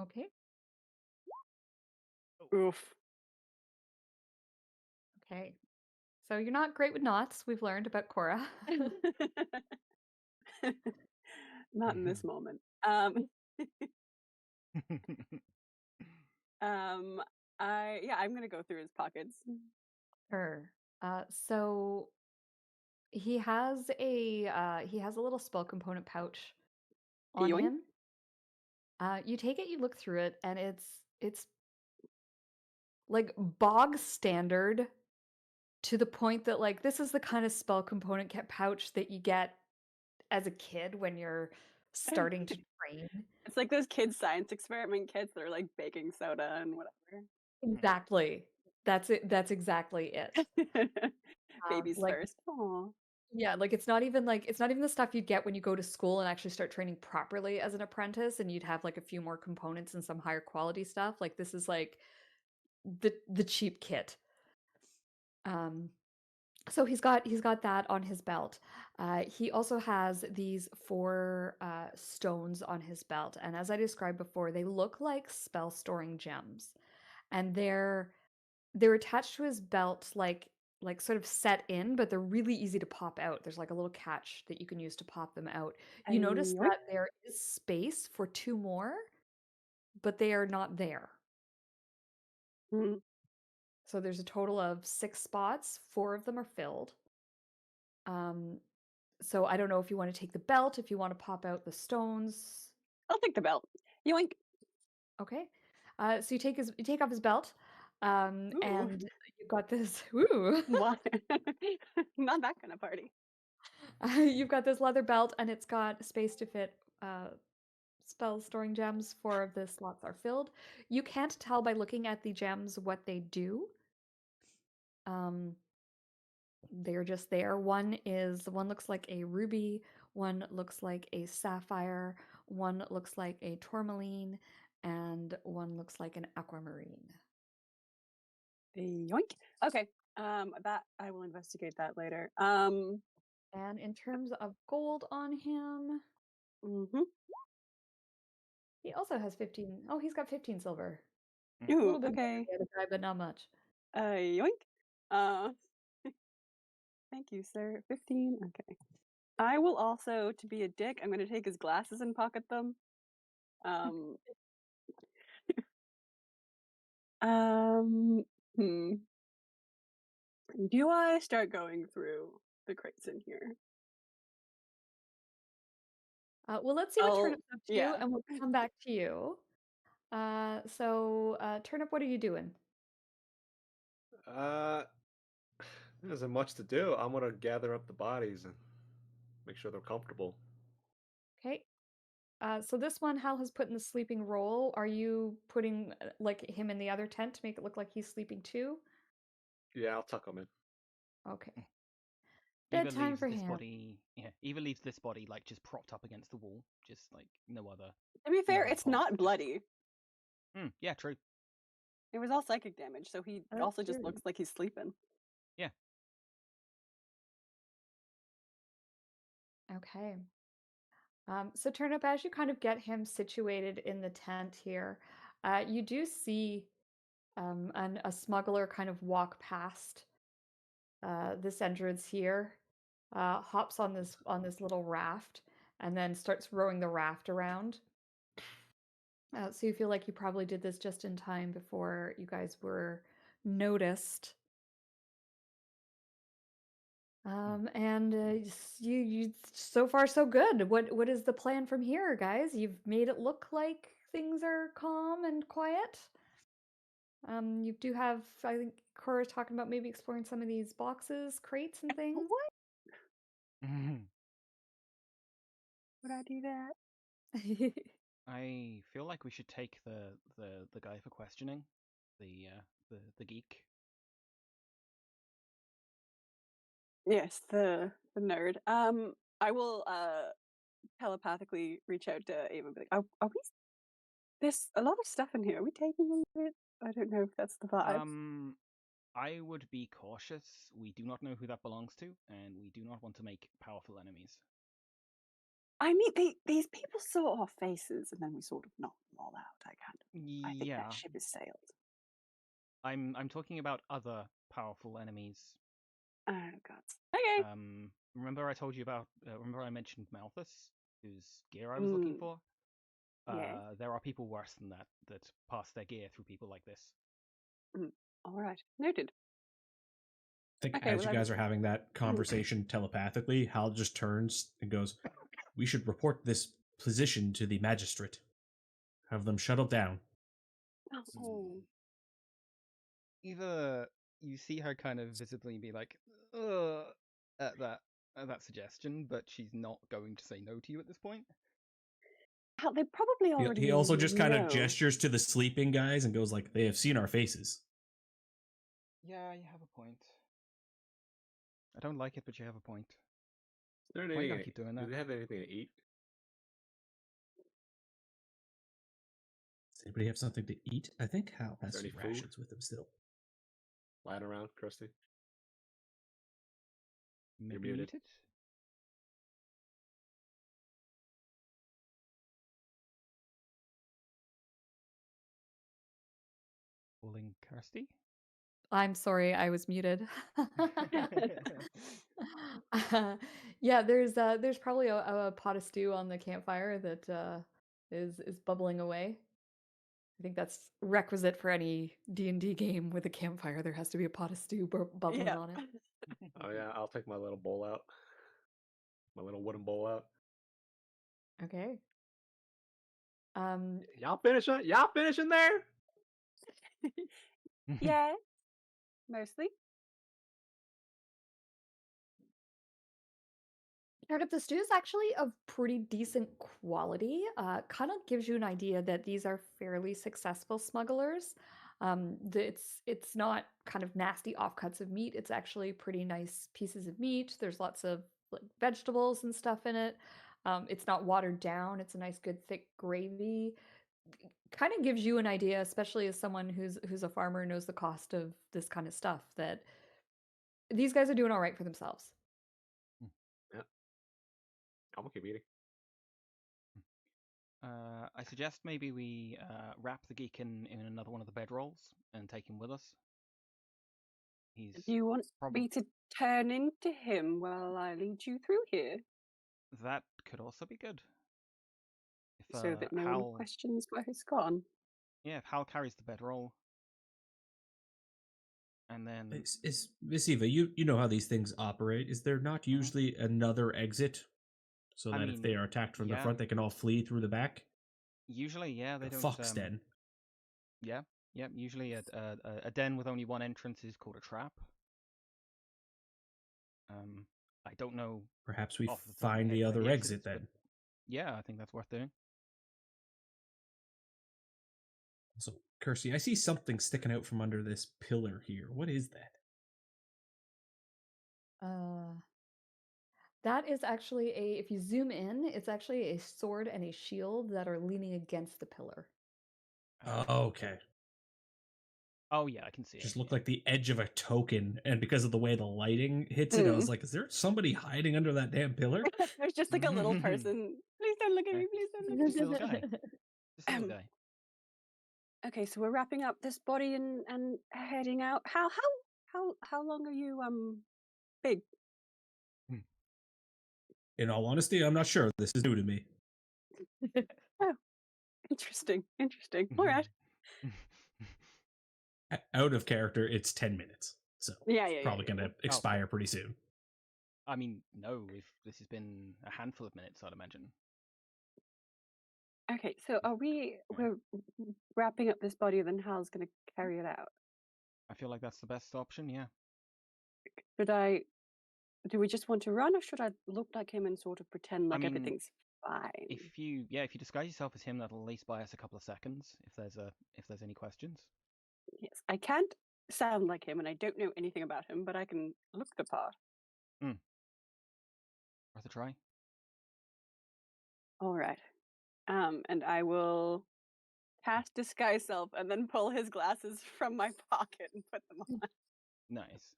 Okay. Oof. Okay. So you're not great with knots. We've learned about Cora. Not in this moment. I'm gonna go through his pockets. Sure. So he has a little spell component pouch on Yoink. him. You take it, you look through it, and it's like bog standard to the point that like this is the kind of spell component pouch that you get as a kid when you're starting to train. It's like those kids' science experiment kits that are like baking soda and whatever. Exactly. That's it. That's exactly it. Babies Like first. Aw. yeah, like it's not even the stuff you'd get when you go to school and actually start training properly as an apprentice and you'd have like a few more components and some higher quality stuff. Like this is like the cheap kit. So he's got that on his belt. He also has these 4 stones on his belt, and as I described before, they look like spell storing gems, and they're attached to his belt like sort of set in, but they're really easy to pop out. There's like a little catch that you can use to pop them out. You notice Yoink. that there is space for 2 more, but they are not there. Mm. So there's a total of 6 spots. 4 of them are filled. So I don't know if you want to take the belt, if you want to pop out the stones. I'll take the belt. Yoink. Okay. So you take off his belt, Ooh. and you've got this. Ooh. Why? Not that kind of party. You've got this leather belt, and it's got space to fit spell storing gems. 4 of the slots are filled. You can't tell by looking at the gems what they do. They're just there. One looks like a ruby, one looks like a sapphire, one looks like a tourmaline, and one looks like an aquamarine. Yoink. Okay. That I will investigate that later. And in terms of gold on him, he also has 15. Oh, he's got 15 silver. A Ooh, little bit more okay. than the other guy, but not much. Yoink. Thank you, sir. 15. Okay. I will also, to be a dick, I'm going to take his glasses and pocket them. Hmm. Do I start going through the crates in here? Well, let's see what Turnip's up to, yeah. and we'll come back to you. Turnip, what are you doing? There isn't much to do. I'm gonna gather up the bodies and make sure they're comfortable. Okay. So this one, Hal has put in the sleeping role. Are you putting like him in the other tent to make it look like he's sleeping too? Yeah, I'll tuck them in. Okay. Eva Bedtime leaves for this him. body. Yeah, Eva leaves this body like just propped up against the wall, just like no other. To be fair, other it's part, not just- bloody. Yeah, true. It was all psychic damage, so he That's also just true. looks like he's sleeping. Okay. So Turnip, as you kind of get him situated in the tent here, you do see a smuggler kind of walk past this entrance here, hops on this little raft, and then starts rowing the raft around. So you feel like you probably did this just in time before you guys were noticed. And you so far so good. What is the plan from here, guys? You've made it look like things are calm and quiet. You do have, I think Cora's talking about maybe exploring some of these boxes, crates, and things. What? Would I do that? I feel like we should take the guy for questioning, the geek. Yes, the nerd. I will telepathically reach out to Ava and be like, are we? There's a lot of stuff in here. Are we taking any of it? I don't know if that's the vibe. I would be cautious. We do not know who that belongs to, and we do not want to make powerful enemies. I mean, these people saw our faces, and then we sort of knocked them all out. I think Yeah, that ship has sailed. I'm talking about other powerful enemies. Oh god. Okay. Remember I told you about? Remember I mentioned Malthus, whose gear I was looking for? Yeah. There are people worse than that pass their gear through people like this. All right. Noted. I think Okay, as well, you I guys are will- having that conversation telepathically, Hal just turns and goes, "We should report this position to the magistrate. Have them shuttle down." Oh. Either you see her kind of visibly be like, "Ugh," at that suggestion, but she's not going to say no to you at this point. Hell, they probably already He also just kind of know. gestures to the sleeping guys and goes like, "They have seen our faces." Yeah, you have a point. I don't like it, but you have a point. Is there Why you anything gotta keep doing do that? they have anything to eat? Does anybody have something to eat? I think Hal has there some any food? rations with him still. Lying around, Kirsty? Maybe muted. eat it? Calling Kirsty? I'm sorry, I was muted. Yeah, there's probably a pot of stew on the campfire that is bubbling away. I think that's requisite for any D&D game with a campfire. There has to be a pot of stew bubbling Yeah. on it. Oh yeah, I'll take my little bowl out. My little wooden bowl out. Okay. Y'all finishing? Y'all finishing there? Yeah. Mostly. Turnip, the stew is actually of pretty decent quality. Kind of gives you an idea that these are fairly successful smugglers. It's not kind of nasty offcuts of meat. It's actually pretty nice pieces of meat. There's lots of like vegetables and stuff in it. It's not watered down. It's a nice, good, thick gravy. Kind of gives you an idea, especially as someone who's a farmer and knows the cost of this kind of stuff, that these guys are doing all right for themselves. I'm gonna keep eating. I suggest maybe we wrap the geek in another one of the bedrolls and take him with us. He's Do you want probably me to turn into him while I lead you through here, that could also be good. If so that no one Hal, questions where he's gone? yeah, if Hal carries the bedroll, and then Is Miss Eva, you know how these things operate. Is there not usually another exit so I that if they mean, are attacked from the yeah. front, they can all flee through the back? Usually, yeah, they The don't. fox den. Yeah. Usually, a den with only one entrance is called a trap. I don't know. Perhaps we off the top of my find head the where other exit exit is, but then. yeah, I think that's worth doing. So, Kirsty, I see something sticking out from under this pillar here. What is that? That is actually if you zoom in, it's actually a sword and a shield that are leaning against the pillar. Okay. Oh yeah, I can see Just it. looked Yeah. like the edge of a token, and because of the way the lighting hits it, I was like, is there somebody hiding under that damn pillar? There's just like a little person. Please don't look at me. Please don't look at Just a little guy. Just a little guy. Okay, so we're wrapping up this body and heading out. How long are you big? In all honesty, I'm not sure. This is new to me. Oh, interesting. All right. Out of character, it's 10 minutes. So Yeah. probably going to expire pretty soon. I mean, no, this has been a handful of minutes, I'd imagine. Okay, so we're wrapping up this body, then Hal's gonna carry it out. I feel like that's the best option, yeah. Do we just want to run, or should I look like him and sort of pretend like everything's fine? If you disguise yourself as him, that'll at least buy us a couple of seconds if there's any questions. Yes, I can't sound like him, and I don't know anything about him, but I can look the part. Worth a try. All right. And I will cast disguise self, and then pull his glasses from my pocket and put them on. Nice.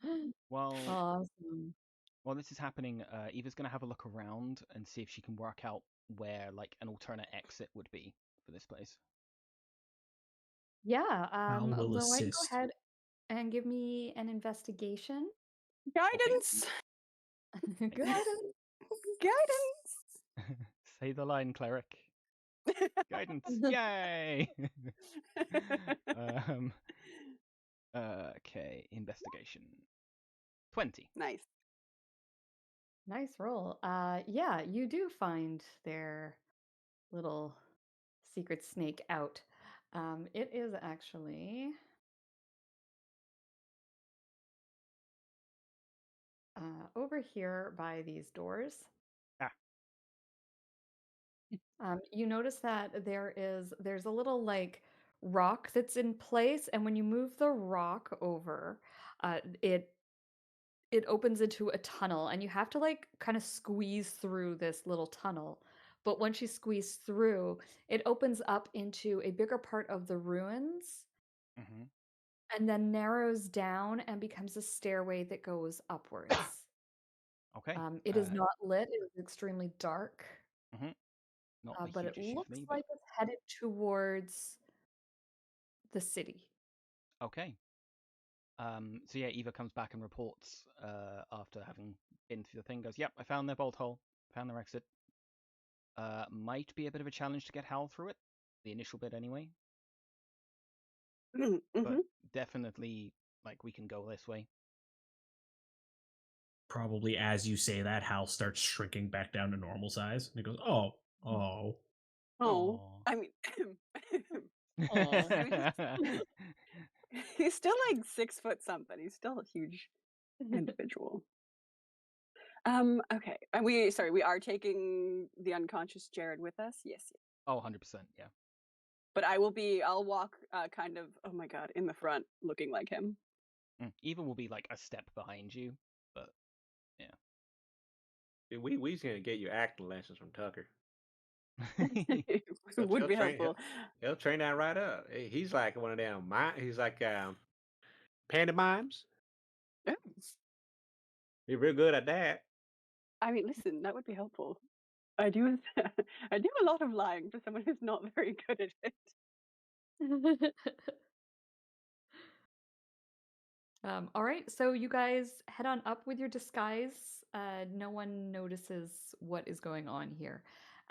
Well, Awesome. while this is happening, Eva's gonna have a look around and see if she can work out where like an alternate exit would be for this place. Yeah. Hal will Go assist. ahead and give me an investigation. Guidance. Guidance. Guidance. Say the line, cleric. Guidance. Yay! Okay, investigation. 20. Nice. Nice roll. Yeah, you do find their little secret snake out. It is actually over here by these doors. You notice that there's a little like rock that's in place, and when you move the rock over, it opens into a tunnel, and you have to like kind of squeeze through this little tunnel. But once you squeeze through, it opens up into a bigger part of the ruins, and then narrows down and becomes a stairway that goes upwards. Okay. It is not lit; it is extremely dark. Not a But huge it issue looks for me, like it's headed towards the city. Okay. So yeah, Eva comes back and reports after having been through the thing. Goes, yep, I found their bolt hole, found their exit. Might be a bit of a challenge to get Hal through it, the initial bit anyway. But definitely, like, we can go this way. Probably as you say that, Hal starts shrinking back down to normal size. And he goes, oh. I mean, he's still like 6 foot something. He's still a huge individual. Okay. And we are taking the unconscious Jared with us. Yes. Oh, 100%, yeah. But I'll walk kind of, oh my god, in the front, looking like him. Eva will be like a step behind you, but yeah. Dude, we's gonna get you acting lessons from Tucker. It would be helpful. He'll train that right up. He's like one of them. He's like pantomimes. Oh. He's real good at that. I mean, listen, that would be helpful. I do a lot of lying for someone who's not very good at it. All right, so you guys head on up with your disguise. No one notices what is going on here,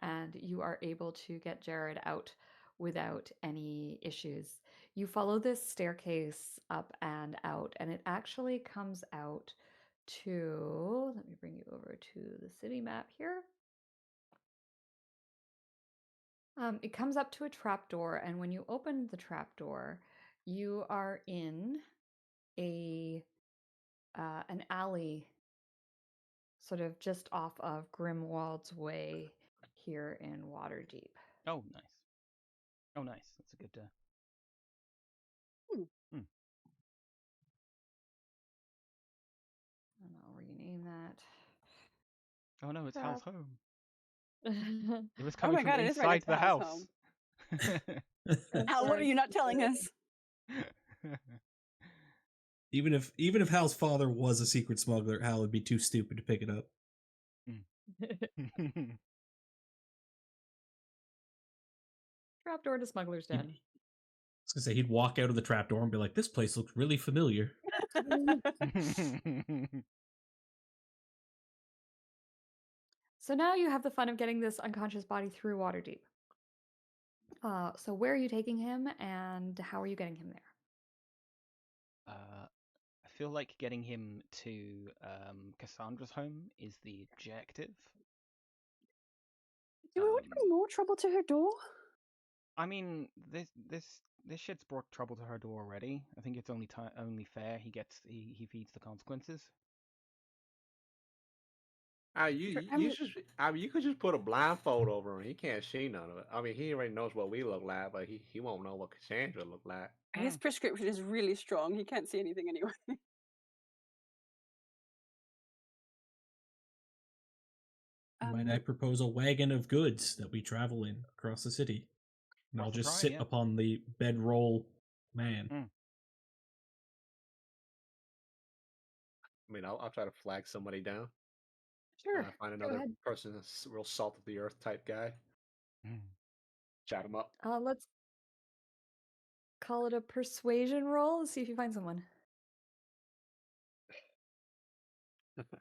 and you are able to get Jared out without any issues. You follow this staircase up and out, and it actually comes out to, let me bring you over to the city map here. It comes up to a trapdoor, and when you open the trapdoor, you are in an alley, sort of just off of Grimwald's Way here in Waterdeep. Oh, nice. Oh, nice. That's a good. And I'll rename Oh no, it's Hal's home. home. It was Oh coming my from god, it is right. inside It's the Hal's house. home. Hal, what are you not telling us? Even if Hal's father was a secret smuggler, Hal would be too stupid to pick it up. Trapdoor to Smuggler's He'd- Den. I was gonna say he'd walk out of the trapdoor and be like, "This place looks really familiar." So now you have the fun of getting this unconscious body through Waterdeep. So where are you taking him, and how are you getting him there? I feel like getting him to Cassandra's home is the objective. Do we want to bring more trouble to her door? I mean, this shit's brought trouble to her door already. I think it's only fair he feeds the consequences. You could just put a blindfold over him. He can't see none of it. I mean, he already knows what we look like, but he won't know what Cassandra look like. His prescription is really strong. He can't see anything anyway. Might I propose a wagon of goods that we travel in across the city? And I'll just sit upon the bedroll man. I mean, I'll try to flag somebody down. Sure. Find another person that's real salt of the earth type guy. Chat him up. Let's call it a persuasion roll. Let's see if you find someone.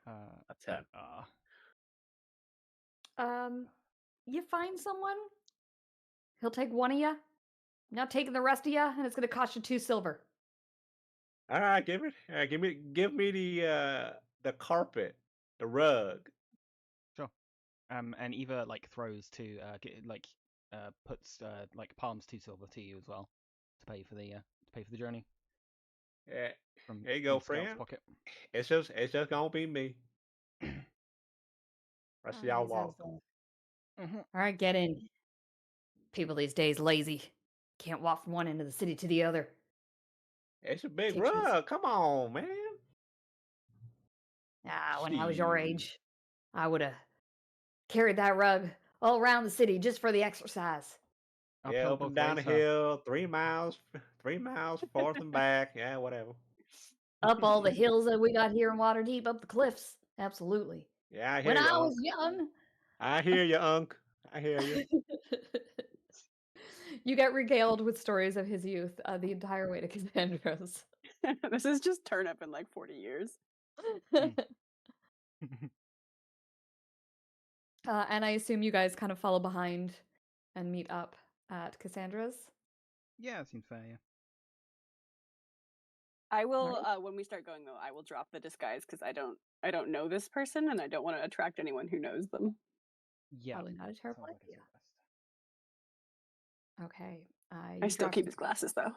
A 10. You find someone. He'll take one of you. Not taking the rest of you, and it's going to cost you 2 silver. All right, give me the carpet, the rug. Sure. And Eva throws to puts palms 2 silver to you as well to pay for the journey. Yeah. From there you go, friend. Pocket. It's just gonna be me. Rest of y'all walk. All right, get in. People these days lazy. Can't walk from one end of the city to the other. It's a big rug. Come on, man. When I was your age, I would have carried that rug all around the city just for the exercise. Yeah, up and down the hill, 3 miles, 3 miles forth and back. Yeah, whatever. Up all the hills that we got here in Waterdeep, up the cliffs. Absolutely. Yeah, I hear when you, I was young. I hear you, Unc. I hear you. You get regaled with stories of his youth the entire way to Cassandra's. This is just Turnip in 40 years. And I assume you guys kind of follow behind and meet up at Cassandra's? Yeah, it seems fair, yeah. I will, when we start going though, I will drop the disguise because I don't know this person and I don't want to attract anyone who knows them. Yeah. Probably not a terrible idea. Okay. I still keep his glasses though.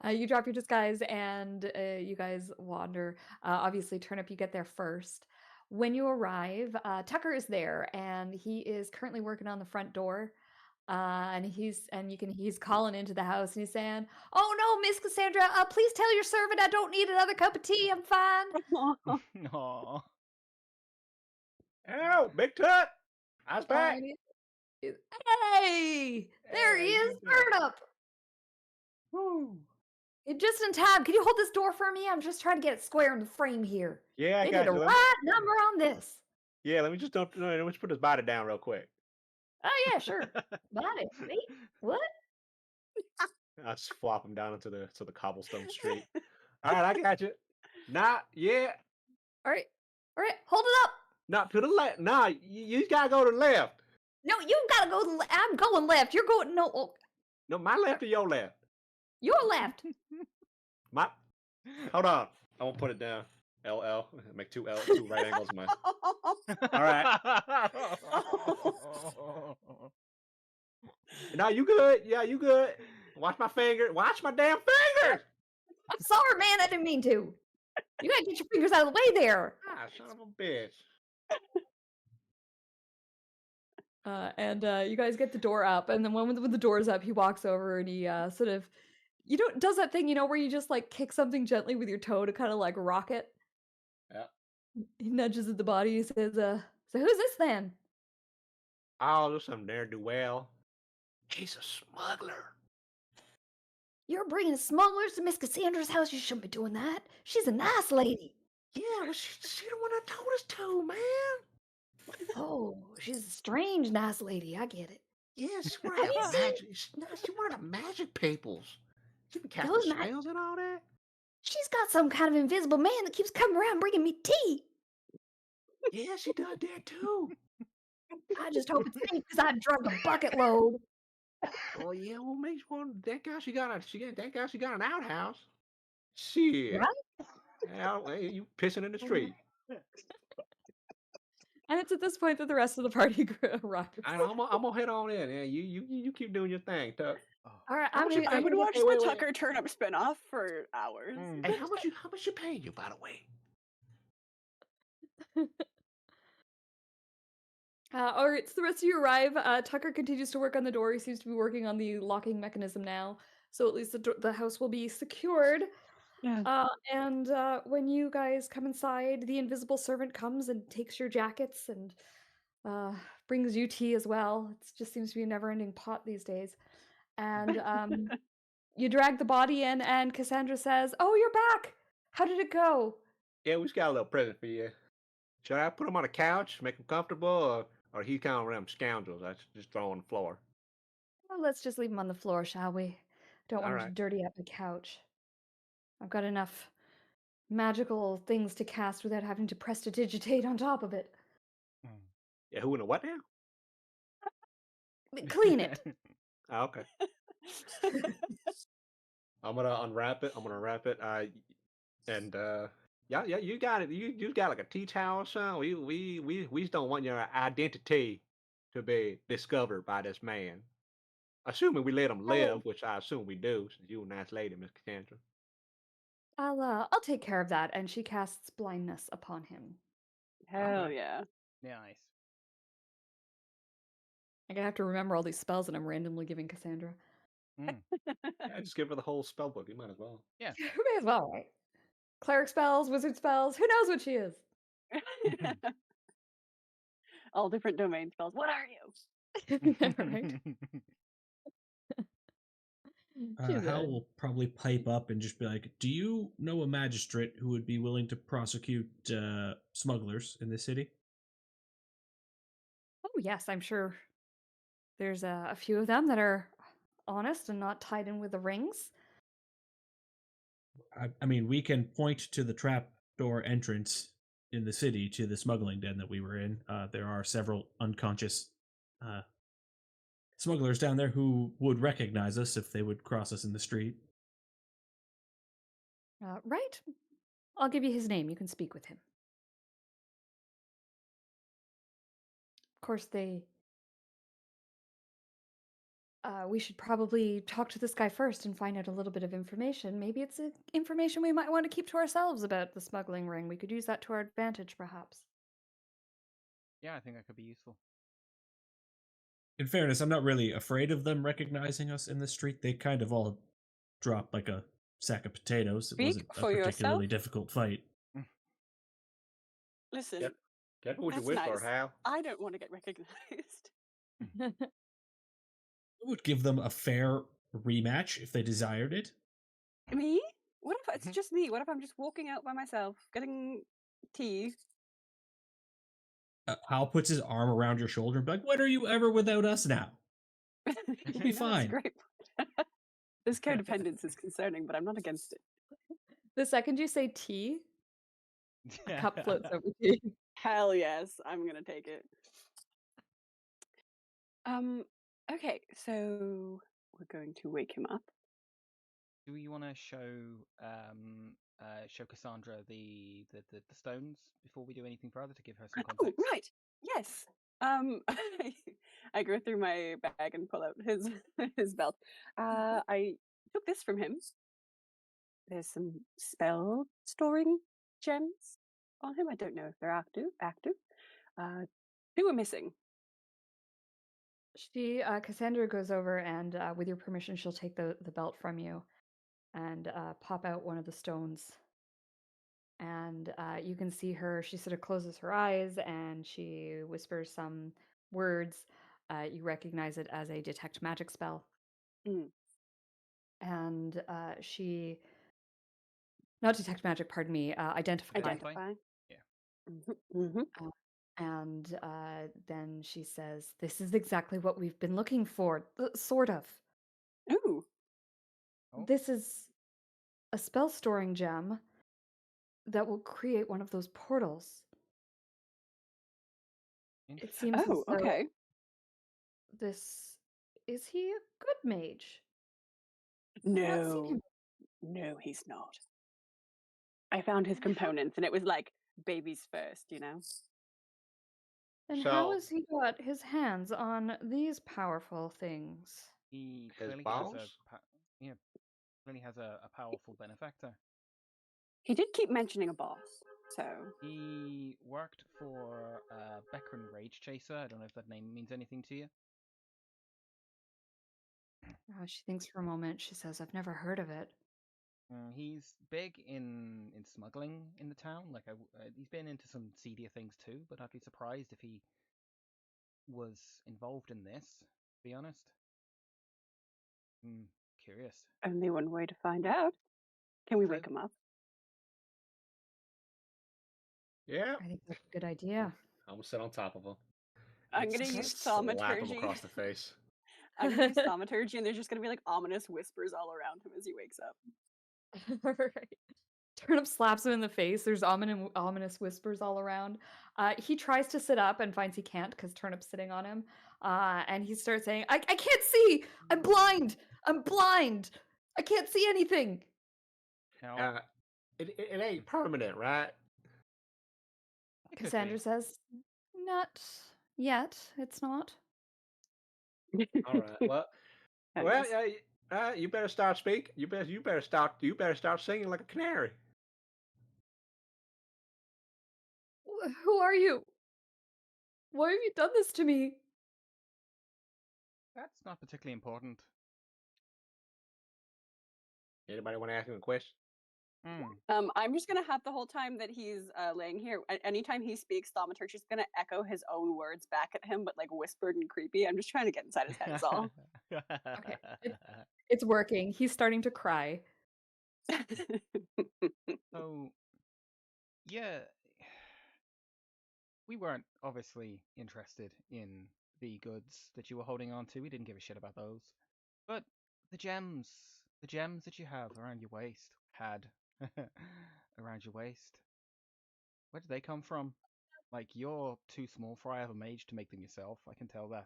You drop your disguise and you guys wander. Obviously, Turnip, you get there first. When you arrive, Tucker is there and he is currently working on the front door. And he's calling into the house and he's saying, "Oh no, Miss Cassandra, please tell your servant I don't need another cup of tea. I'm fine." Aww. Oh, Big Tut! I was back. Hey, there he is, Turnip. Woo. Just in time. Can you hold this door for me? I'm just trying to get it square in the frame here. Yeah, I got you. you. Right number on this. Yeah, let me just put his body down real quick. Oh yeah, sure. Body. Wait, what? I'll just flop him down into the cobblestone street. All right, I got you. Not yet. All right, hold it up. Not to the left. Nah, you gotta go to the left. No, you gotta go. I'm going left. You're going no. No, my left or your left? Your left. My. Hold on. I won't put it down. LL. Make 2 right angles. All right. No, you good. Yeah, you good. Watch my finger. Watch my damn fingers. I'm sorry, man. I didn't mean to. You gotta get your fingers out of the way there. Ah, son of a bitch. And you guys get the door up, and then when the door's up, he walks over and he sort of, does that thing, where you just kick something gently with your toe to kind of rock it. Yeah. He nudges at the body. He says, so who's this then? Oh, there's some ne'er-do-well. He's a smuggler. You're bringing smugglers to Miss Cassandra's house. You shouldn't be doing that. She's a nice lady. Yeah, well, she the one that told us to, man. Oh, she's a strange, nice lady. I get it. Yeah, she's one Have of you that seen magic. She's one of the magic peoples. She been casting those ma- spells and all that. She's got some kind of invisible man that keeps coming around bringing me tea. Yeah, she does that too. I just hope it's me because I drunk a bucket load. Oh yeah, well, makes one. That guy, she got an outhouse. Shit. Right? Hell, hey, you pissing in the street. And it's at this point that the rest of the party arrives. I'm gonna head on in. Yeah, you keep doing your thing, Tuck. All right, How I'm much you gonna, pay? I I'm would gonna watch Hey, the wait. Tucker Turnip spinoff for hours. Mm. Hey, how much you paying you, by the way? all right, so the rest of you arrive. Tucker continues to work on the door. He seems to be working on the locking mechanism now, so at least the house will be secured. Yeah. And when you guys come inside, the invisible servant comes and takes your jackets and brings you tea as well. It just seems to be a never-ending pot these days. And you drag the body in, and Cassandra says, "Oh, you're back! How did it go?" Yeah, we just got a little present for you. Should I put him on a couch, make him comfortable, or he kind of one of them scoundrels I just throw on the floor? Well, let's just leave him on the floor, shall we? Don't All want him to right. dirty up the couch. I've got enough magical things to cast without having to prestidigitate on top of it. Yeah, who in the what now? Clean it. Oh, okay. I'm gonna unwrap it. I'm gonna wrap it. And yeah, you got it. You got like a tea towel or something. We just don't want your identity to be discovered by this man. Assuming we let him live, which I assume we do, since you're a nice lady, Miss Cassandra. I'll take care of that. And she casts blindness upon him. Hell Okay. yeah. Nice. I'm gonna have to remember all these spells that I'm randomly giving Cassandra. Mm. Yeah, just give her the whole spell book. You might as well. Yeah. May as well, right? Cleric spells, wizard spells. Who knows what she is? All different domain spells. What are you? Right? She's Hal will probably pipe up and just be like, "Do you know a magistrate who would be willing to prosecute smugglers in the city?" Oh yes, I'm sure there's a few of them that are honest and not tied in with the rings. I mean, we can point to the trap door entrance in the city to the smuggling den that we were in. There are several unconscious smugglers down there who would recognize us if they would cross us in the street. Right? I'll give you his name. You can speak with him. Of course, we should probably talk to this guy first and find out a little bit of information. Maybe it's information we might want to keep to ourselves about the smuggling ring. We could use that to our advantage, perhaps. Yeah, I think that could be useful. In fairness, I'm not really afraid of them recognizing us in the street. They kind of all dropped like a sack of potatoes. It Speak wasn't a for particularly yourself. difficult fight. Listen, Yep. Careful what you that's wish nice. for, Hal. I don't want to get recognized. I would give them a fair rematch if they desired it. Me? What if it's just me? What if I'm just walking out by myself, getting tea? Hal puts his arm around your shoulder and be like, "When are you ever without us now?" We'll be fine. Great. This codependence is concerning, but I'm not against it. The second you say tea, a cup floats over to you. Hell yes, I'm gonna take it. Okay, so we're going to wake him up. Do you want to show Cassandra the stones before we do anything further to give her some Oh, context? right. Yes. I go through my bag and pull out his his belt. I took this from him. There's some spell storing gems on him. I don't know if they're active. Two are missing. Cassandra goes over and, with your permission, she'll take the belt from you and pop out one of the stones. and you can see her. She sort of closes her eyes and she whispers some words. You recognize it as a detect magic spell, Mm. and she not detect magic. Pardon me. Identify. Identify. Yeah. Mm-hmm. And then she says, "This is exactly what we've been looking for, sort of. Ooh. Oh, This is a spell storing gem that will create one of those portals. It seems as Oh, though okay. this is he a good mage? I've not seen him. No, he's not. I found his And how, components, and it was like babies first, you know. and how So has he got his hands on these powerful things? he his clearly has a balls. yeah, clearly has a powerful benefactor. He did keep mentioning a boss, so He worked for Becron Rage Chaser. I don't know if that name means anything to you. She thinks for a moment. She says, "I've never heard of it." He's big in smuggling in the town. Like he's been into some seedier things too, but I'd be surprised if he was involved in this. To be honest, curious. only one way to find out. Can we wake him up? Yeah. I think that's a good idea. I'm gonna sit on top of him. I'm and gonna use slap him thaumaturgy. across the face. I'm gonna use thaumaturgy, and there's just gonna be like ominous whispers all around him as he wakes up. Right. Turnip slaps him in the face. There's ominous whispers all around. He tries to sit up and finds he can't because Turnip's sitting on him. And he starts saying, I can't see! I'm blind! I'm blind! I can't see anything! Now, It ain't permanent, right? it could Cassandra be. says, Not yet. It's not. All right. Well, Nice. yeah. You better start speaking. You better start singing like a canary. Who are you? Why have you done this to me? That's not particularly important. Anybody want to ask him a question? I'm just gonna have the whole time that he's laying here. Anytime he speaks, thaumaturgy is gonna echo his own words back at him, but like whispered and creepy. I'm just trying to get inside his head. Is all. Okay. It's working. He's starting to cry. So, yeah, we weren't obviously interested in the goods that you were holding on to. We didn't give a shit about those. But the gems that you have around your waist, had around your waist, where did they come from? Like, you're too small for I have a mage to make them yourself. I can tell that.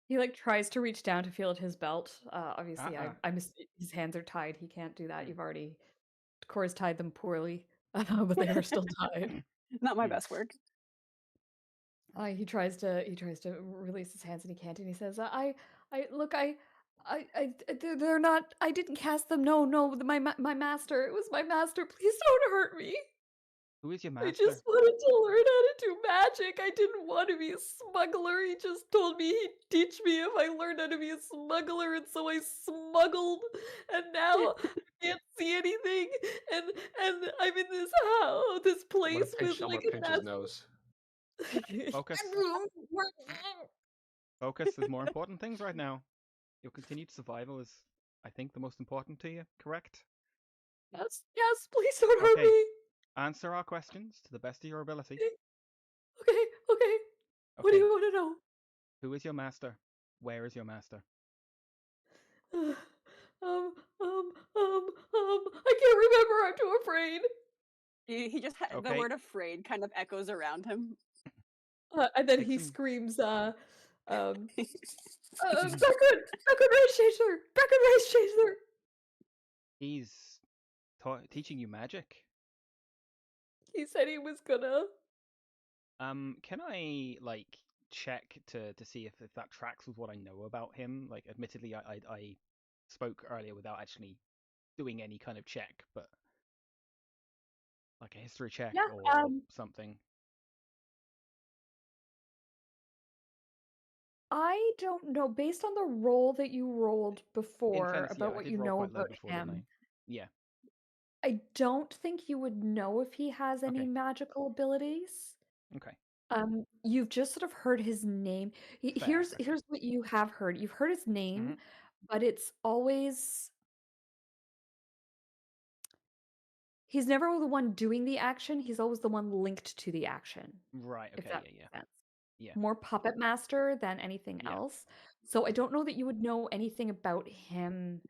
He like tries to reach down to feel at his belt. Obviously, Uh-uh. his hands are tied. He can't do that. Hmm. You've already, Cora's tied them poorly, but they are still tied. Not my best work. He tries to release his hands and he can't. And he says, look, they're not. I didn't cast them. No, my master. It was my master. Please don't hurt me. Who is your I master? just wanted to learn how to do magic. I didn't want to be a smuggler. He just told me he'd teach me if I learned how to be a smuggler, and so I smuggled. And now I can't see anything. And I'm in this house, this place with I'm like gonna a pinch his nose. Focus. Focus. There's more important things right now. Your continued survival is, I think, the most important to you, correct? Yes, please don't hurt Okay. me. Answer our questions to the best of your ability. Okay. What do Okay. you want to know? Who is your master? Where is your master? I can't remember. I'm too afraid. He just the Okay. word "afraid" kind of echoes around him. And then Take he some- screams, Beckward Race Chaser! Beckward Race Chaser! He's teaching you magic. He said he was gonna. Can I like check to see if that tracks with what I know about him? Like, admittedly, I spoke earlier without actually doing any kind of check, but like a history check Yeah, or something. I don't know. Based on the roll that you rolled In before fairness, yeah, about I what did you roll know quite low about before, didn't I? him, Yeah. I don't think you would know if he has any Okay. magical abilities. Okay. You've just sort of heard his name. Fair. Here's Okay. here's what you have heard. You've heard his name, Mhm. but it's always he's never the one doing the action. He's always the one linked to the action, Right. if Okay. that Yeah. makes Yeah. sense. Yeah. More puppet master than anything Yeah. else. So I don't know that you would know anything about him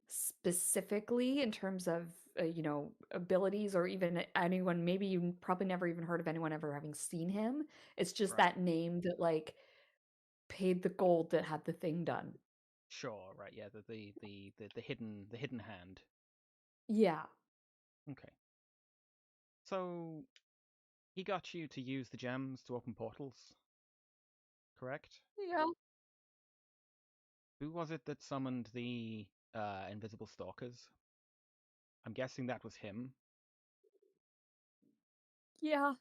specifically in terms of abilities or even anyone. Maybe you probably never even heard of anyone ever having seen him. It's just Right. that name that like paid the gold that had the thing done. Sure. Right. Yeah. The hidden hand. Yeah. Okay. So he got you to use the gems to open portals, correct? Yeah. Who was it that summoned the invisible stalkers? I'm guessing that was him. Yeah.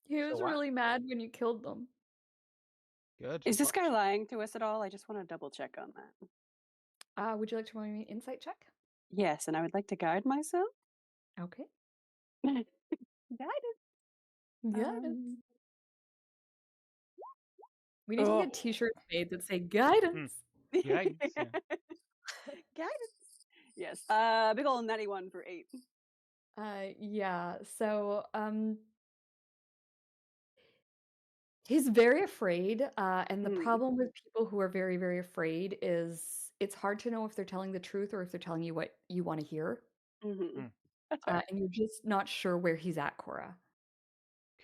He So was what? really mad when you killed them. Good. Is this What? guy lying to us at all? I just want to double check on that. Would you like to roll me an insight check? Yes, and I would like to guide myself. Okay. Guidance. Yeah. We need to Oh. get t-shirts made that say guidance. Guidance. Yeah. Guidance. Yes. Big ol' natty one for 8. Yeah. So, he's very afraid, and the problem with people who are very, very afraid is it's hard to know if they're telling the truth or if they're telling you what you want to hear. That's fair. And you're just not sure where he's at, Cora.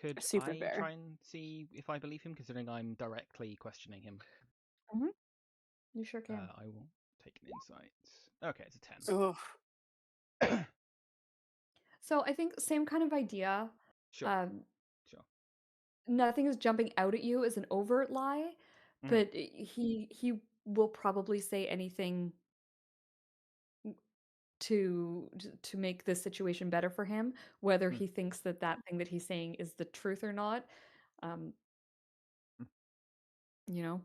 Could Super I fair. try and see if I believe him, considering I'm directly questioning him? You sure can. I will take an insight. Okay, it's a 10. Ugh. So I think same kind of idea. Sure. Sure. Nothing is jumping out at you as an overt lie, but he will probably say anything to make this situation better for him, whether he thinks that that thing that he's saying is the truth or not. You know.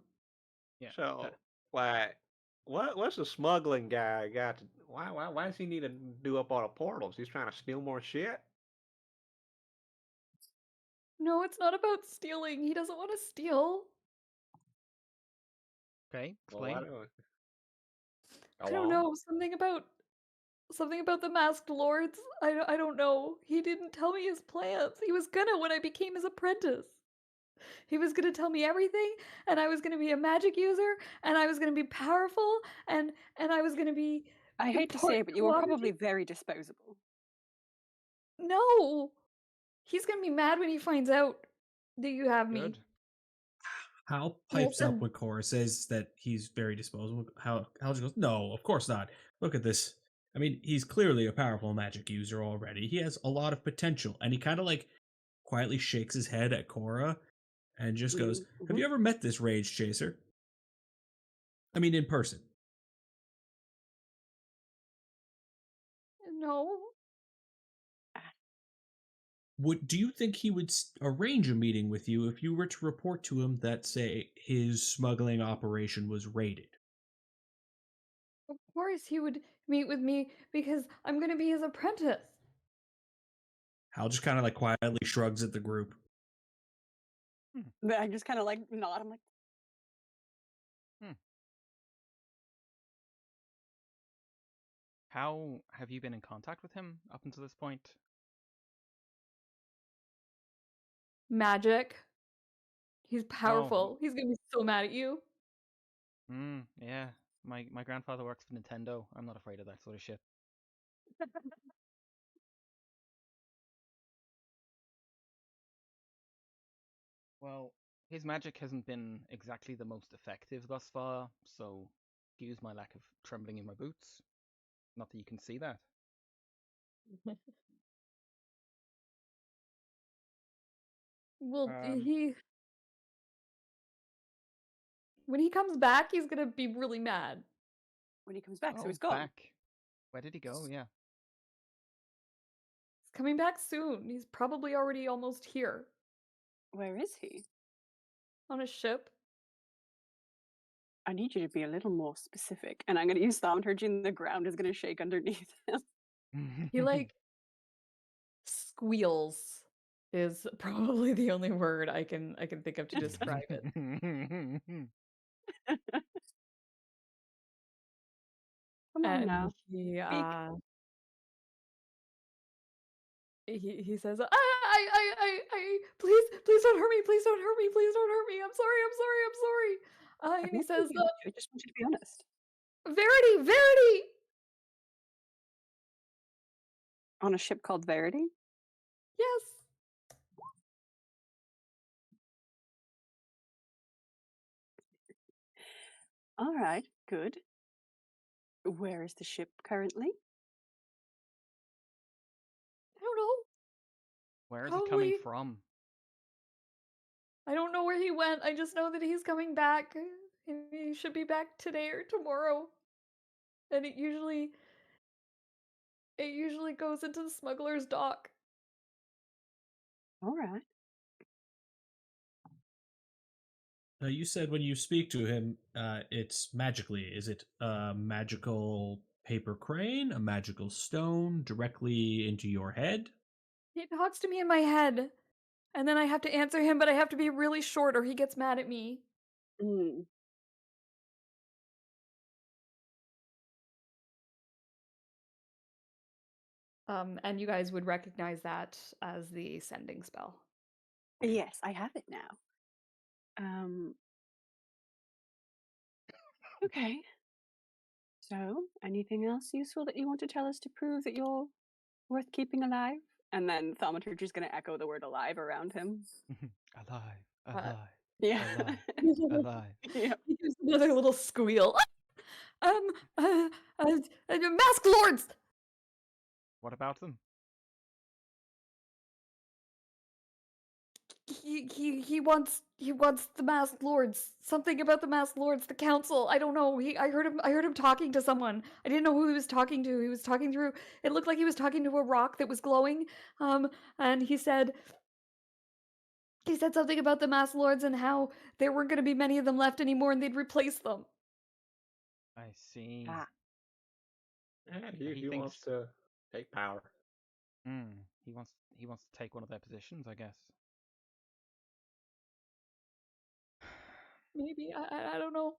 Yeah. So, like, what's the smuggling guy got to? Why does he need to do up all the portals? He's trying to steal more shit. No, it's not about stealing. He doesn't want to steal. Okay, Well, explain. I don't know. Something about the masked lords. I don't know. He didn't tell me his plans. He was gonna when I became his apprentice. He was gonna tell me everything, and I was gonna be a magic user, and I was gonna be powerful, and I was gonna be. I hate to say it, but you were probably very disposable. No, he's gonna be mad when he finds out that you have me. Good. Hal pipes up when Cora says that he's very disposable. Hal just goes, "No, of course not. Look at this. I mean, he's clearly a powerful magic user already. He has a lot of potential." And he kind of like quietly shakes his head at Cora and just goes, "Have you ever met this rage chaser? I mean, in person?" No. Do you think he would arrange a meeting with you if you were to report to him that, say, his smuggling operation was raided? Of course he would meet with me because I'm gonna be his apprentice. Hal just kind of like quietly shrugs at the group. I just kind of like nod. I'm like, How have you been in contact with him up until this point? Magic. He's powerful. He's gonna be so mad at you. Yeah. My grandfather works for Nintendo. I'm not afraid of that sort of shit. Well, his magic hasn't been exactly the most effective thus far, so excuse my lack of trembling in my boots. Not that you can see that. Well, when he comes back, he's gonna be really mad. When he comes back, so he's gone. Back. Where did he go? Yeah. He's coming back soon. He's probably already almost here. Where is he? On a ship. I need you to be a little more specific. And I'm going to use thaumaturgy, and the ground is going to shake underneath him. He like squeals is probably the only word I can think of to describe it. Come on And now. he Speak. he says, please don't hurt me, please don't hurt me, please don't hurt me. I'm sorry, I'm sorry, I'm sorry. And he says, I just want you to be honest. Verity, Verity. On a ship called Verity? Yes. All right, good. Where is the ship currently? I don't know. Where is it coming Probably. from? I don't know where he went. I just know that he's coming back. And he should be back today or tomorrow. And it usually goes into the smuggler's dock. All right. You said when you speak to him, it's magically. Is it a magical paper crane, a magical stone directly into your head? He talks to me in my head. And then I have to answer him, but I have to be really short or he gets mad at me. Mm. And you guys would recognize that as the sending spell. Yes, I have it now. Okay. So, anything else useful that you want to tell us to prove that you're worth keeping alive? And then Thaumaturgy's going to echo the word alive around him. Alive, Uh, alive, Yeah. alive, alive. Yeah. He gives another little squeal. Masked lords. What about them? He wants the masked lords. Something about the masked lords. The council. I don't know. I heard him talking to someone. I didn't know who he was talking to. He was talking through. It looked like he was talking to a rock that was glowing. And he said something about the masked lords and how there weren't going to be many of them left anymore, and they'd replace them. I see. Ah. Yeah, He he wants thinks- to take power. He wants to take one of their positions, I guess. Maybe I don't know.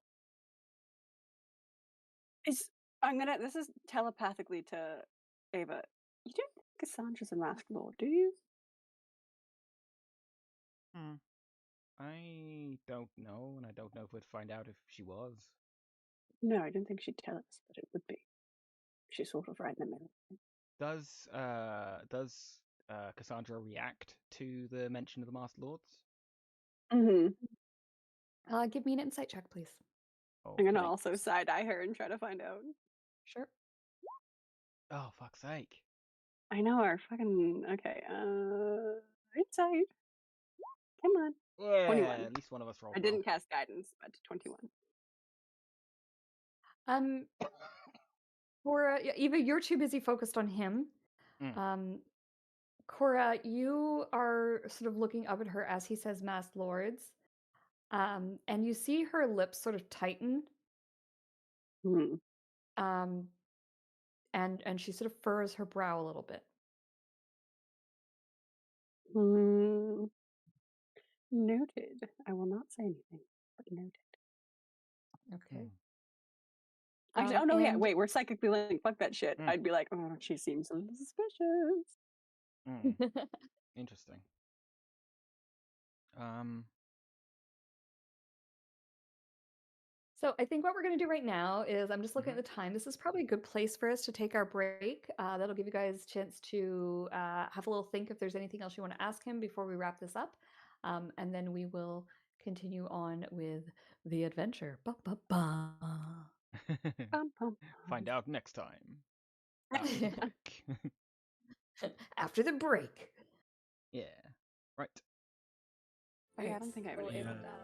This is telepathically to Ava. You don't think Cassandra's a masked lord, do you? I don't know, and I don't know if we'd find out if she was. No, I don't think she'd tell us, but it would be. She's sort of right in the middle. Does Cassandra react to the mention of the Masked Lords? Mm-hmm. Give me an insight check, please. I'm gonna Okay. also side-eye her and try to find out. Sure. Oh, fuck's sake. I know our fucking okay. Insight. Come on. Yeah, 21. at least one of us rolled I didn't cast guidance, but 21. Cora, Eva, you're too busy focused on him. Cora, you are sort of looking up at her as he says masked lords. And you see her lips sort of tighten. Hmm. And she sort of furrows her brow a little bit. Noted. I will not say anything, but noted. Okay. Actually, oh no, yeah, and- wait, we're psychically linked. Fuck that shit. I'd be like, oh, she seems a little suspicious. Interesting. So I think what we're going to do right now is I'm just looking at the time. This is probably a good place for us to take our break. That'll give you guys a chance to have a little think if there's anything else you want to ask him before we wrap this up. And then we will continue on with the adventure. Ba-ba-ba. Find out next time. After the break. After the break. Yeah. Right. Yeah, I don't think I would label that.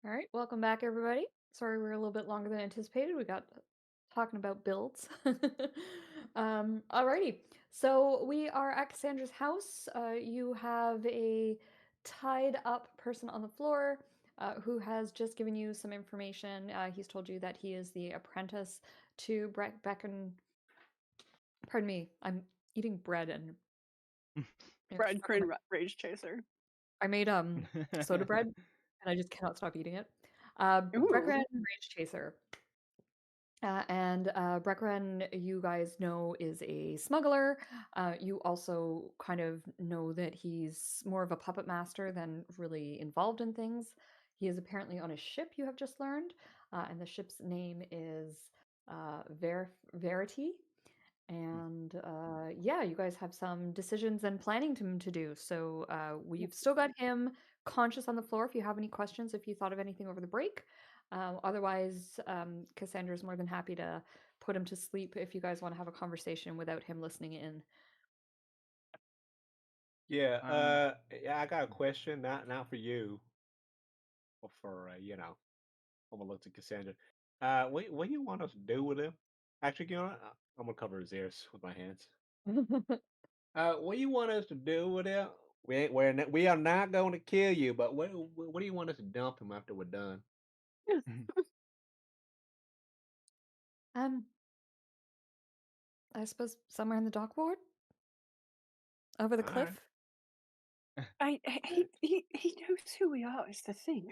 All right, welcome back, everybody. Sorry we're a little bit longer than anticipated. We got talking about builds. Alrighty, so we are at Cassandra's house. You have a tied up person on the floor who has just given you some information. He's told you that he is the apprentice to Beckon. Pardon me, I'm eating bread and Bread Crane Rage Chaser. I made soda bread and I just cannot stop eating it. Ooh. Brekren Rage Chaser. And Brekren, you guys know, is a smuggler. You also kind of know that he's more of a puppet master than really involved in things. He is apparently on a ship, you have just learned, and the ship's name is Verity. And yeah, you guys have some decisions and planning to do. So we've still got him conscious on the floor if you have any questions, if you thought of anything over the break. Otherwise, Cassandra is more than happy to put him to sleep if you guys want to have a conversation without him listening in. Yeah, yeah, I got a question, not for you, but for I'm gonna look to Cassandra. What do you want us to do with him? Actually, you know what? I'm gonna cover his ears with my hands. What do you want us to do with him? We are not going to kill you, but what do you want us to dump him after we're done? I suppose somewhere in the dock ward? Over the All cliff? right. He knows who we are. Is the thing.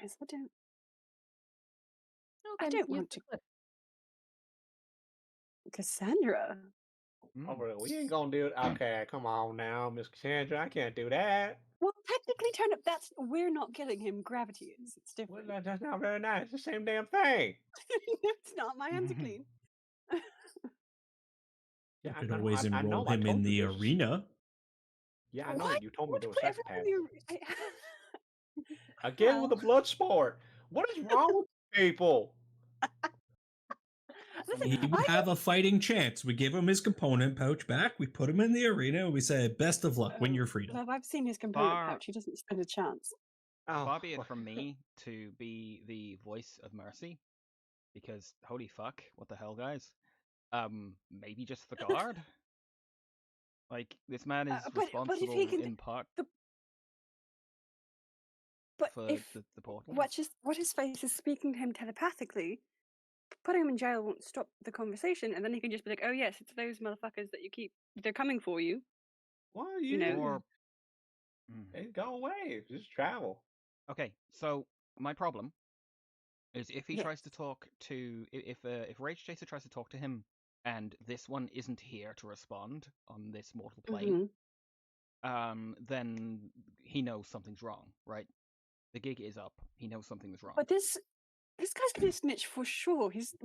I don't want to. Cassandra. We ain't gonna do it. Okay, come on now, Miss Cassandra. I can't do that. Well, technically, Turnip. We're not killing him. Gravity is. It's Well, different. that's not very nice. It's the same damn thing. It's not. My hands are clean. You Yeah, could always enroll I him told in you the this. arena. Yeah, I know. What? You told me What there was put sex everyone pad. in Again with the blood sport. What is wrong with people? Listen, He would have a fighting chance. We give him his component pouch back. We put him in the arena. And we say, "Best of luck. Win your freedom." Well, I've seen his component pouch. He doesn't stand a chance. Far be it from me to be the voice of mercy, because holy fuck, what the hell, guys? Maybe just the guard. Like, this man is responsible in part for the portal. What his face is speaking to him telepathically, putting him in jail won't stop the conversation, and then he can just be like, "Oh yes, it's those motherfuckers that you keep. They're coming for you." Well, you know. Or they go away. Just travel. Okay, so my problem is if he tries to talk to if Rage Chaser tries to talk to him, and this one isn't here to respond on this mortal plane, then he knows something's wrong, right? The gig is up. He knows something was wrong. But this guy's gonna snitch for sure. He's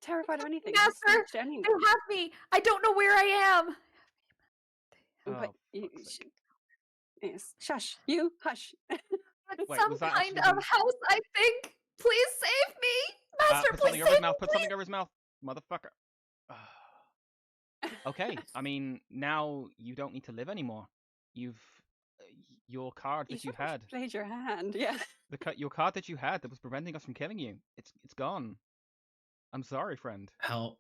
terrified of anything. Master, you have me. I don't know where I am. But yes, shush. You hush. Wait, some kind of house, I think. Please save me, Master. Please save me. Put something over his mouth, motherfucker. Okay, I mean, now you don't need to live anymore. Your card that you had. Played your hand, yeah. Your card that you had that was preventing us from killing you. It's gone. I'm sorry, friend. Hal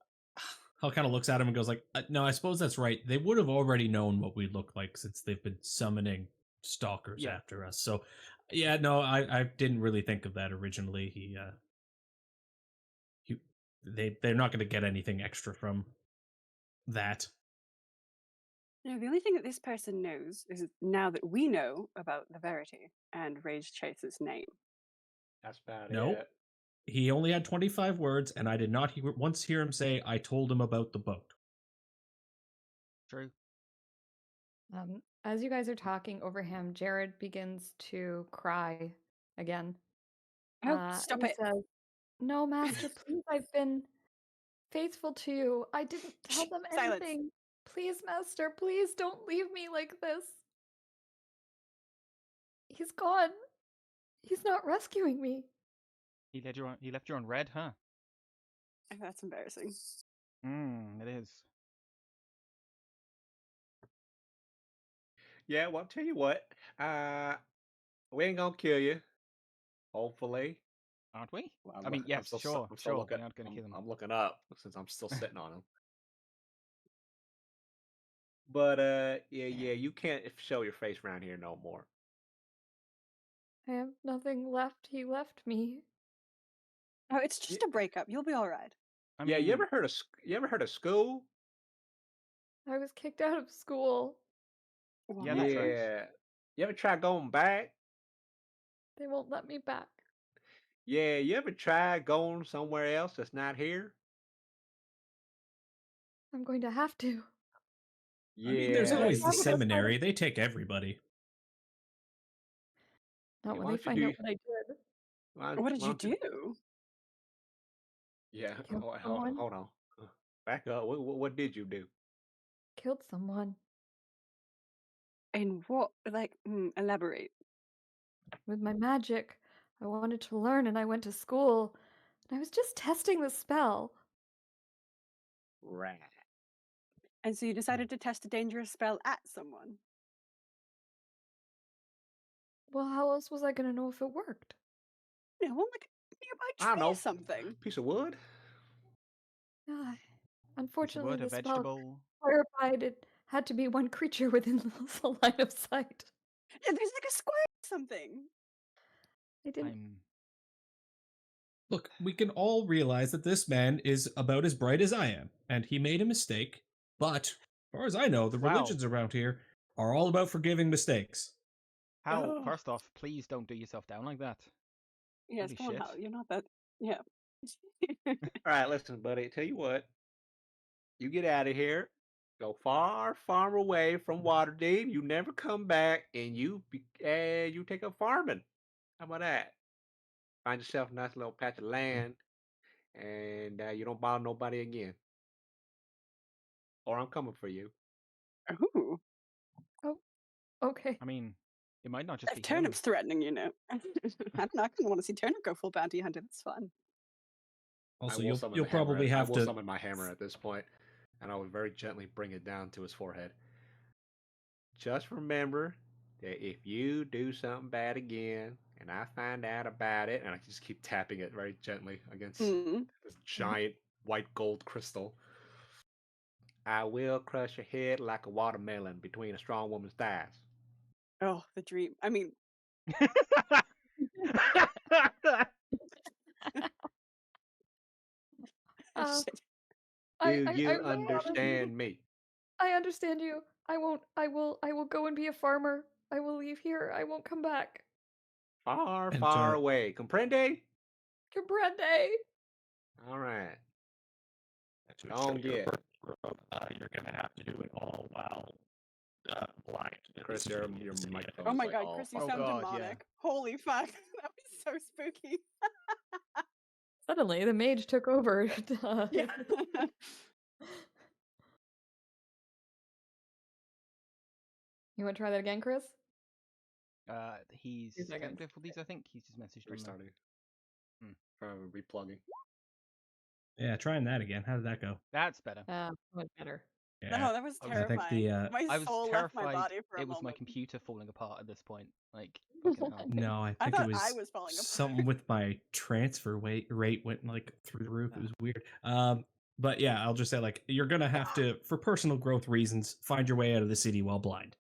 kind of looks at him and goes like, "No, I suppose that's right. They would have already known what we look like since they've been summoning stalkers after us. So, yeah, no, I didn't really think of that originally. They're not going to get anything extra from that." No, the only thing that this person knows is now that we know about the Verity and Rage Chaser's name. That's about Nope. it. He only had 25 words, and I did not once hear him say, "I told him about the boat." True. As you guys are talking over him, Jared begins to cry again. Oh, stop it. Says, "No, Master, please, I've been faithful to you. I didn't tell them anything. Please, Master, please don't leave me like this. He's gone. He's not rescuing me." He left you on red, huh? That's embarrassing. It is. Yeah, well, I'll tell you what. We ain't gonna kill you. Hopefully. Aren't we? Well, I mean, yes, I'm sure. looking. We aren't going to kill him. I'm looking up since I'm still sitting on him. But yeah, you can't show your face around here no more. I have nothing left. He left me. Oh, it's just a breakup. You'll be all right. I Yeah, mean, you ever heard of school? I was kicked out of school. Yeah, that's right. Yeah. You ever try going back? They won't let me back. Yeah, you ever try going somewhere else that's not here? I'm going to have to. I mean, there's Yeah. always the Probably that's seminary. They take everybody. Not Yeah, when why they don't you find do? out what I did. What did why you don't you? do? Yeah. Killed someone. Hold on. Back up. What did you do? Killed someone. And what? Like, elaborate. With my magic. I wanted to learn and I went to school. And I was just testing the spell. Right. And so you decided to test a dangerous spell at someone. Well, how else was I going to know if it worked? You know, like a nearby I don't tree or know. something. Piece of wood. Ah, It's a unfortunately, word, a the spell vegetable. clarified it had to be one creature within the line of sight. Yeah, there's like a square or something. I didn't. I'm. Look, we can all realize that this man is about as bright as I am, and he made a mistake. But, as far as I know, the Wow. religions around here are all about forgiving mistakes. Hal, Oh. first off, please don't do yourself down like that. Yes, Holy come on, shit. Hal. You're not that. Yeah. All right, listen, buddy. Tell you what. You get out of here. Go far, far away from Waterdeep. You never come back, and you take up farming. How about that? Find yourself a nice little patch of land, and you don't bother nobody again. Or I'm coming for you. Ooh. Okay. I mean, it might not just If be him. Turnip's threatening, you know. I don't know. I kind of want to see Turnip go full bounty hunter. That's fun. Also, I will summon you'll the hammer probably I have will to. summon my hammer at this point, and I will very gently bring it down to his forehead. Just remember that if you do something bad again, and I find out about it, and I just keep tapping it very gently against this giant white gold crystal, I will crush your head like a watermelon between a strong woman's thighs. Oh, the dream. I mean, shit. Do you really understand me? I understand you. I won't. I will go and be a farmer. I will leave here. I won't come back. Far, And, far away. Comprende? Comprende? All right. To Don't show your get. work, you're gonna have to do it all while blind. Chris, your microphone Oh is my like god, all Chris, you Oh sound god, yeah. demonic. Holy fuck. That was so spooky. Suddenly, the mage took over. Yeah. You want to try that again, Chris? He's 2 seconds. technical difficulties, I think. He's just messaged on restarting. Replugging. yeah, trying that again. How did that go? That's better. Much better. Yeah, No, that was I think terrifying. My I was soul left my terrified body for a it was my moment. computer falling apart at this point. Like, fucking hell. no, I I think thought it was, I was falling apart. something with my transfer rate went like through the roof. It was weird. But yeah, I'll just say like you're gonna have to, for personal growth reasons, find your way out of the city while blind.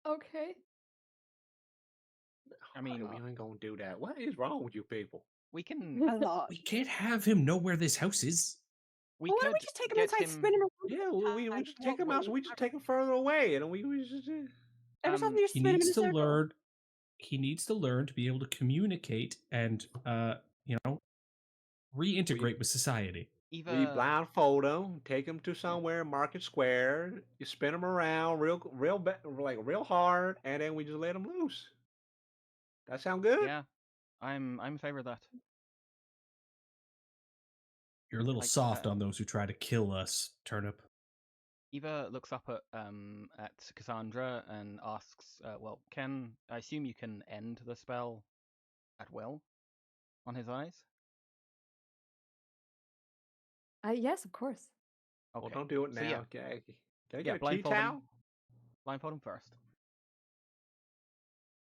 Okay. I mean, we ain't gonna do that. What is wrong with you people? we can. A lot. We can't have him know where this house is. We Well, why could don't we just take him get inside, spin him around? Yeah, we times, just take him out. won't So we just take him further away, and we just. Every time you just He spin him in needs a to circle. learn. He needs to learn to be able to communicate and reintegrate with society. We either blindfold him, take him to somewhere, Market Square. You spin him around real hard, and then we just let him loose. That sound good? yeah, I'm in favor of that. You're a little Like, soft on those who try to kill us, Turnip. Eva looks up at Cassandra and asks, "Well, I assume you can end the spell at will on his eyes?" Yes, of course. Okay. Well, don't do it now. So, yeah. Okay. Can I Yeah, get a tea blindfold towel? him. Blindfold him first.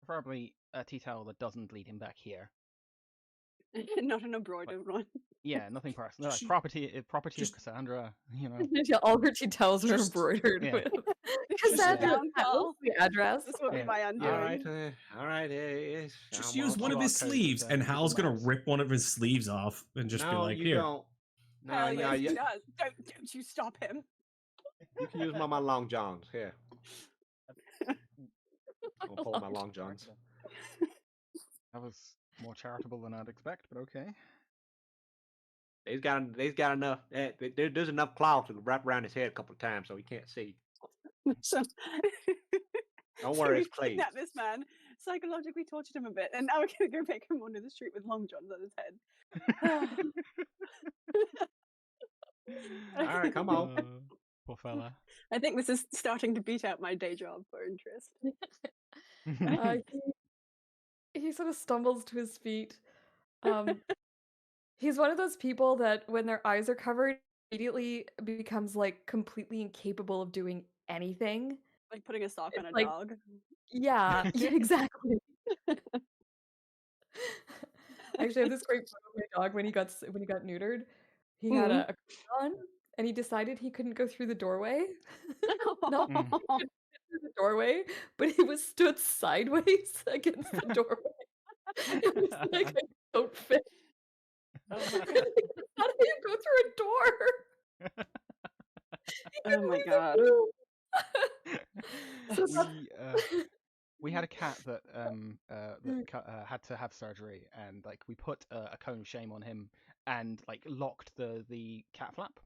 Preferably a tea towel that doesn't lead him back here. Not an embroidered one. Yeah, nothing personal. Like She- property of just- Cassandra. You know. Yeah, all her tea towels are Just- embroidered Yeah. with Just Cassandra. down What's call. the address? This will be Yeah. my Yeah. undoing. All right. Just I'm use on one of QR his code with sleeves, and Google Hal's gonna Maps. rip one of his sleeves off and just be No, like, you "Here." don't. No, Hell no, yes, he you does. Don't you stop him. you can use my long johns. Here, I'll pull my long johns. That was more charitable than I'd expect, but okay. They've got enough. There's enough cloth to wrap around his head a couple of times so he can't see. So, Don't so worry, we've it's clean. kidnapped this man, psychologically tortured him a bit, and now we're gonna go make him wander the street with long johns on his head. All right, come on. Poor fella. I think this is starting to beat out my day job for interest. He sort of stumbles to his feet. He's one of those people that when their eyes are covered, immediately becomes like completely incapable of doing anything. Like putting a sock on a It's like- dog. Yeah, exactly. Actually, I have this great photo of my dog when he got neutered. He had a coat on, and he decided he couldn't go through the doorway. No, he couldn't get through the doorway, but he was stood sideways against the doorway. It was like a coat fit. How do you go through a door? He Oh couldn't my leave the God. room. So that's- We had a cat that had to have surgery, and like we put a cone of shame on him and like locked the cat flap.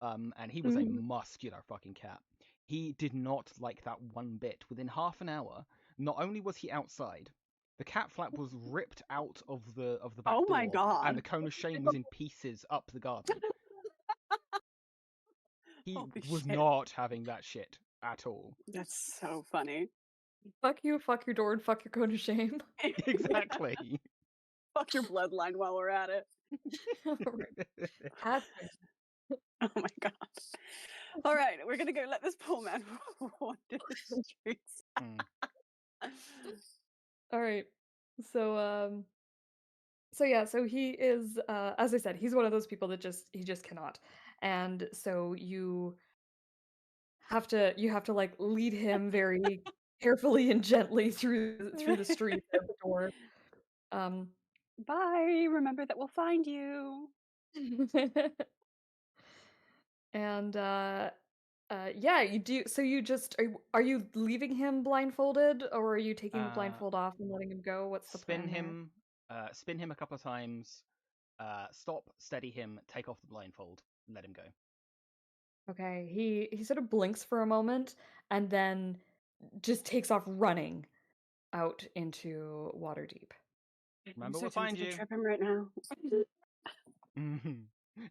And he was a muscular fucking cat. He did not like that one bit. Within half an hour, not only was he outside, the cat flap was ripped out of the back Oh door, my God. and the cone of shame was in pieces up the garden. He Holy was shit. not having that shit at all. That's so funny. Fuck you, fuck your door, and fuck your cone of shame. Exactly. Fuck your bloodline while we're at it. Had Oh my God. All right, we're gonna go let this poor man wander the streets. All right. So so he is as I said, he's one of those people that he just cannot. And so you have to like lead him very carefully and gently through the street at the door. Bye. Remember that we'll find you. And yeah, you do. So you just are you leaving him blindfolded, or are you taking the blindfold off and letting him go? What's the plan there? Spin him a couple of times, stop, steady him, take off the blindfold, let him go. Okay, he sort of blinks for a moment and then just takes off running out into Waterdeep. Remember, I'm we'll so find tempted to you. trip him right now.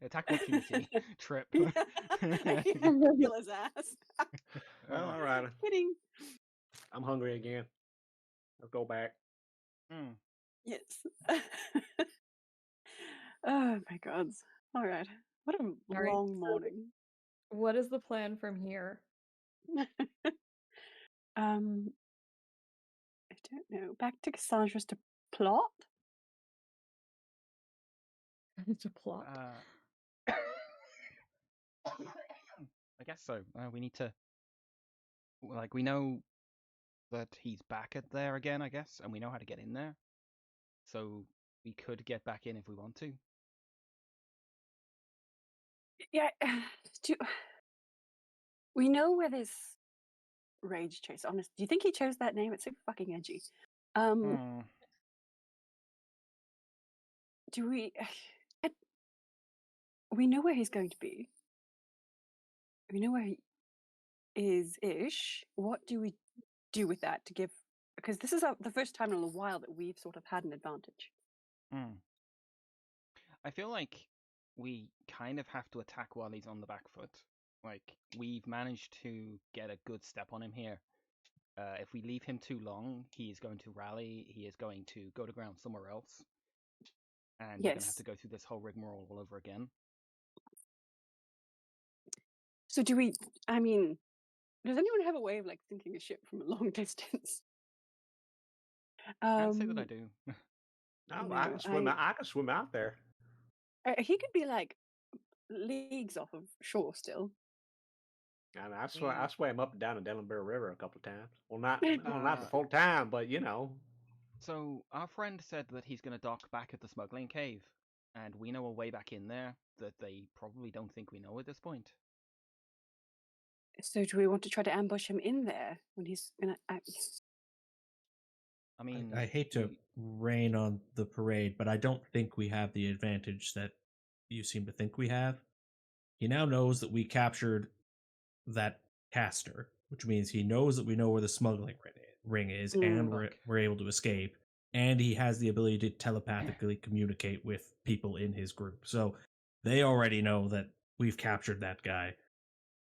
Attack opportunity. Trip. Kill his ass. Well, all right. Kidding. I'm hungry again. Let's go back. Yes. Oh my God. All right. What a All right, long so- morning. What is the plan from here? I don't know. Back to Cassandra's to plot? To plot. I guess so. We need to, like, we know that he's back at there again, I guess, and we know how to get in there. So we could get back in if we want to. Yeah. We know where this rage chase. Honest, do you think he chose that name? It's so fucking edgy. Do we? We know where he's going to be. We know where he is ish. What do we do with that to give? Because this is the first time in a while that we've sort of had an advantage. I feel like we kind of have to attack while he's on the back foot. Like, we've managed to get a good step on him here. If we leave him too long, he is going to rally. He is going to go to ground somewhere else. And we're going to have to go through this whole rigmarole all over again. So do we, I mean, does anyone have a way of like sinking a ship from a long distance? Can't say that I do. No, I No, can swim. I can swim out there. he could be like leagues off of shore still. And I mean- swam up and down the Delaware River a couple of times. Well, not the full time, but you know. So our friend said that he's going to dock back at the smuggling cave, and we know a way back in there that they probably don't think we know at this point. So do we want to try to ambush him in there when he's gonna? I mean, I hate to rain on the parade, but I don't think we have the advantage that you seem to think we have. He now knows that we captured that caster, which means he knows that we know where the smuggling ring is, and Look. we're able to escape. And he has the ability to telepathically communicate with people in his group. So they already know that we've captured that guy.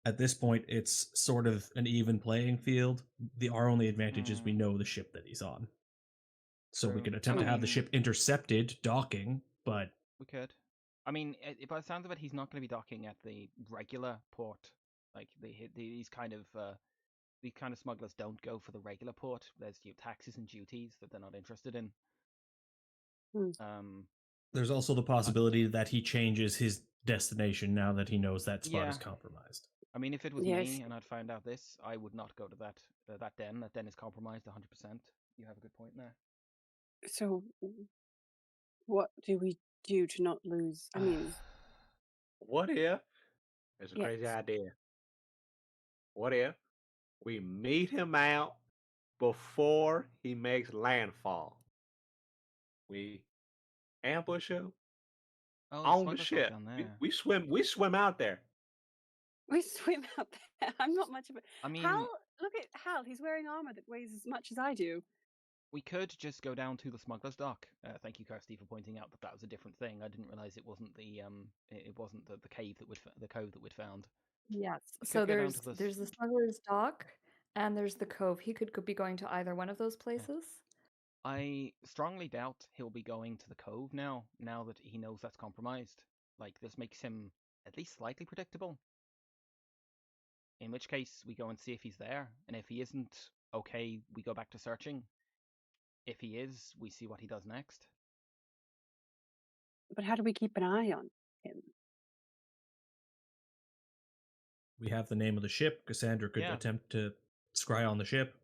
At this point, it's sort of an even playing field. Our only advantage is we know the ship that he's on. So we True. could attempt I to have the mean- ship intercepted, docking, but We could. I mean, by the sounds of it, he's not going to be docking at the regular port. Like these kind of smugglers don't go for the regular port. There's taxes and duties that they're not interested in. Hmm. there's also the possibility that he changes his destination now that he knows that spot is Yeah. compromised. I mean, if it was Yes. me and I'd found out this, I would not go to that den. That den is compromised 100%. You have a good point there. So, what do we do to not lose? I mean, What if? It's a crazy Yes. idea. What if we meet him out before he makes landfall? We ambush him Oh, on the smuggler's dock ship. down there. We swim out there. we swim out there. I'm not much of a. I mean, Hal, look at Hal. He's wearing armor that weighs as much as I do. we could just go down to the smuggler's dock. Thank you, Kirsty, for pointing out that was a different thing. I didn't realize it wasn't the cave that the cove that we'd found. Yes. We So could go down there's to the there's the smuggler's dock and there's the cove. He could be going to either one of those places. I strongly doubt he'll be going to the cove now that he knows that's compromised. Like, this makes him at least slightly predictable. In which case, we go and see if he's there, and if he isn't, okay, we go back to searching. If he is, we see what he does next. But how do we keep an eye on him? We have the name of the ship. Cassandra could Yeah. attempt to scry on the ship.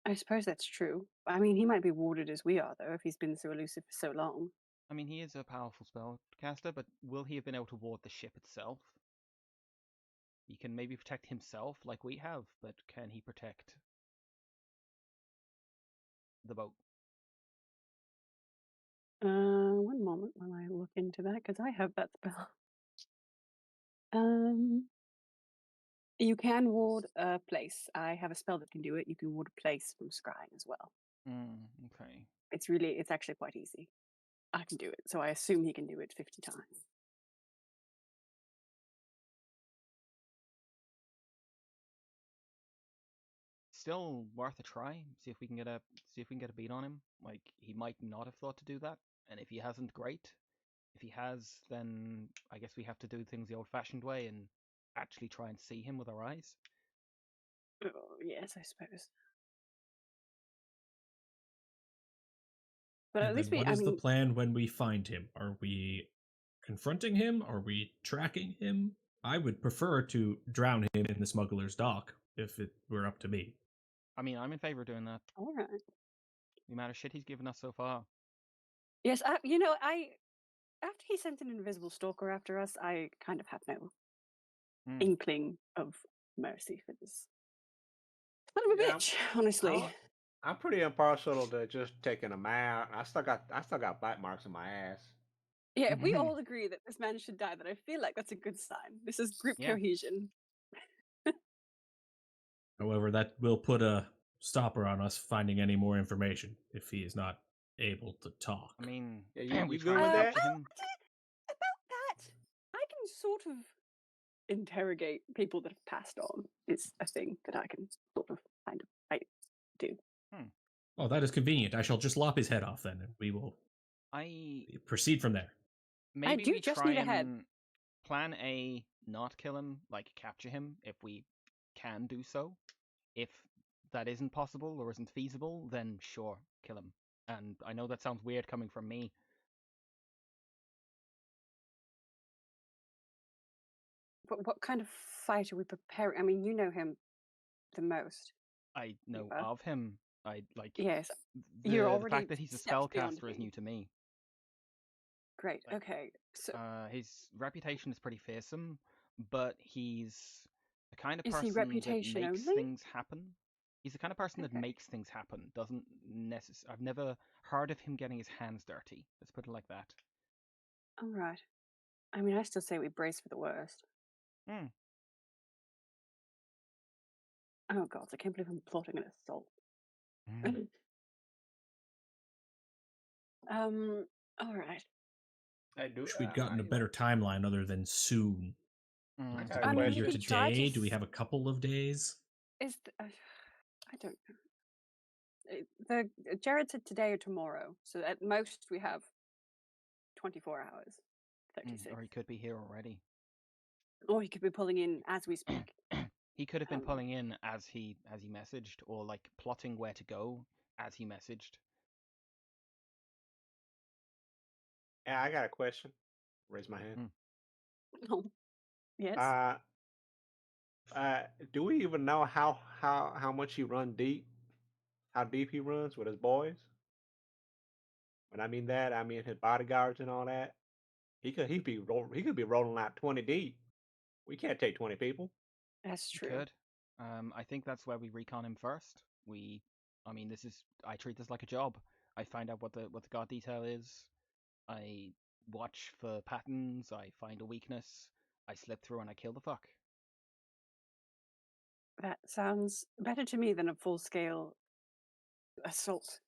I suppose that's true. I mean, he might be warded as we are, though, if he's been so elusive for so long. I mean, he is a powerful spellcaster, but will he have been able to ward the ship itself? He can maybe protect himself like we have, but can he protect the boat? One moment while I look into that, because I have that spell. You can ward a place. I have a spell that can do it. You can ward a place from scrying as well. Okay. It's actually quite easy. I can do it, so I assume he can do it 50 times. Still worth a try. See if we can get a beat on him. Like, he might not have thought to do that, and if he hasn't, great. If he has, then I guess we have to do things the old-fashioned way and actually try and see him with our eyes. Oh, yes, I suppose. But And at least then what is the plan when we find him? Are we confronting him? Are we tracking him? I would prefer to drown him in the smuggler's dock if it were up to me. I mean, I'm in favor of doing that. All right. The amount of shit he's given us so far. Yes, after he sent an invisible stalker after us, I kind of have no inkling of mercy for this son of a bitch, honestly. I'm pretty impartial to just taking him out. I still got bite marks on my ass. Yeah, if we all agree that this man should die, then I feel like that's a good sign. This is group cohesion. However, that will put a stopper on us finding any more information if he is not able to talk. I mean, you good with that? About that, I can sort of interrogate people that have passed on. Is a thing that I can sort of kind of do. Oh, that is convenient. I shall just lop his head off then, and we will proceed from there. Maybe we just try need a head. and plan A, not kill him, like capture him if we can do so. If that isn't possible or isn't feasible, then sure, kill him. And I know that sounds weird coming from me. But what kind of fight are we preparing? I mean, you know him the most. I know Eva. of him. I like Yes, the you're fact already that he's a steps beyond spellcaster is me. new to me. Great. Like, Okay. So his reputation is pretty fearsome, but he's the kind of is he person that reputation makes only? things happen. He's the kind of person that Okay. makes things happen. Doesn't I've never heard of him getting his hands dirty. Let's put it like that. All right. I mean, I still say we brace for the worst. Hmm. Oh God, I can't believe I'm plotting an assault. All right. I do. Wish we'd gotten a better timeline other than soon. Mm. I Like, got are a we mean, you here question. could try today? to Do we have a couple of days? Is I don't know. Jared said today or tomorrow, so at most we have 24 hours, 36. Or he could be here already. Or he could be pulling in as we speak. He could have been Um, pulling in as he messaged, or like plotting where to go as he messaged. Yeah, I got a question. Raise my hand. Oh, yes. Do we even know how much he run deep? How deep he runs with his boys? When I mean that, I mean his bodyguards and all that. He could be rolling out 20 deep. We can't take 20 people. That's He true. could. I think that's where we recon him first. I treat this like a job. I find out what the god detail is. I watch for patterns. I find a weakness. I slip through and I kill the fuck. That sounds better to me than a full-scale assault.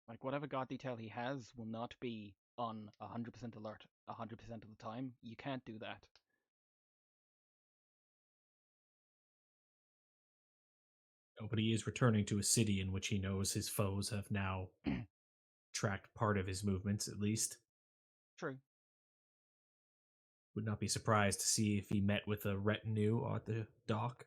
Like whatever god detail he has will not be on 100% alert 100% of the time. You can't do that. Oh, but he is returning to a city in which he knows his foes have now tracked part of his movements, at least. True. Would not be surprised to see if he met with a retinue at the dock.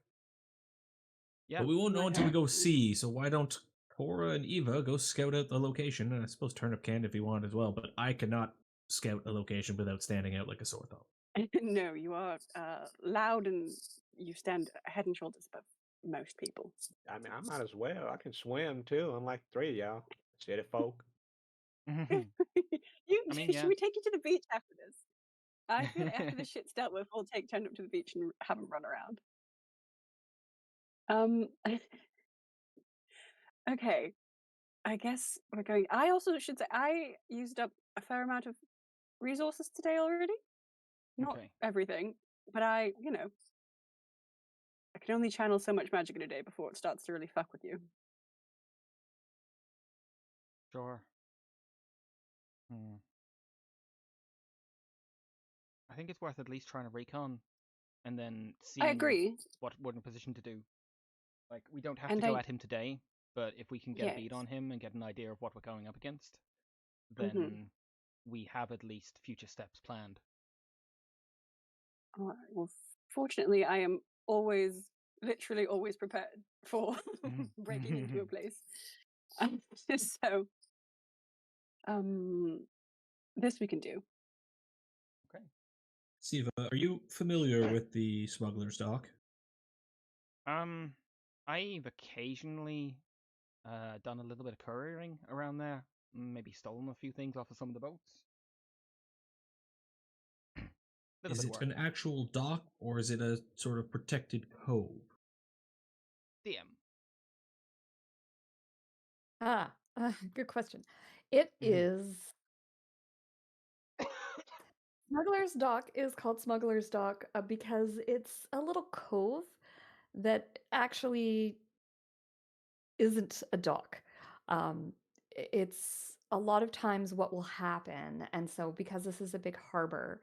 Yeah. But we won't know until we go see, so why don't Cora and Eva go scout out the location? And I suppose Turnip can if he wanted as well, but I cannot scout a location without standing out like a sore thumb. No, you are loud and you stand head and shoulders above most people. I mean, I might as well. I can swim too, unlike 3 of y'all. City folk. Mhm. I mean, Should yeah. we take you to the beach after this? I feel after the shit's dealt with, we'll take Turnip to the beach and have him run around. Okay. I guess we're going. I also should say I used up a fair amount of resources today already. Not Okay. everything, but I can only channel so much magic in a day before it starts to really fuck with you. Sure. I think it's worth at least trying to recon and then I seeing agree. what we're in a position to do. Like, we don't have And to go I- at him today, but if we can get a beat Yes. on him and get an idea of what we're going up against, Mhm. then we have at least future steps planned. All right. Well, fortunately, I am literally always prepared for breaking into a place. So, this we can do. Okay. Siva, are you familiar with the smuggler's dock? I've occasionally done a little bit of couriering around there. Maybe stolen a few things off of some of the boats. Is it an actual dock or is it a sort of protected cove? DM. Good question. It is Smuggler's Dock is called Smuggler's Dock because it's a little cove that actually isn't a dock. It's a lot of times what will happen, and so because this is a big harbor,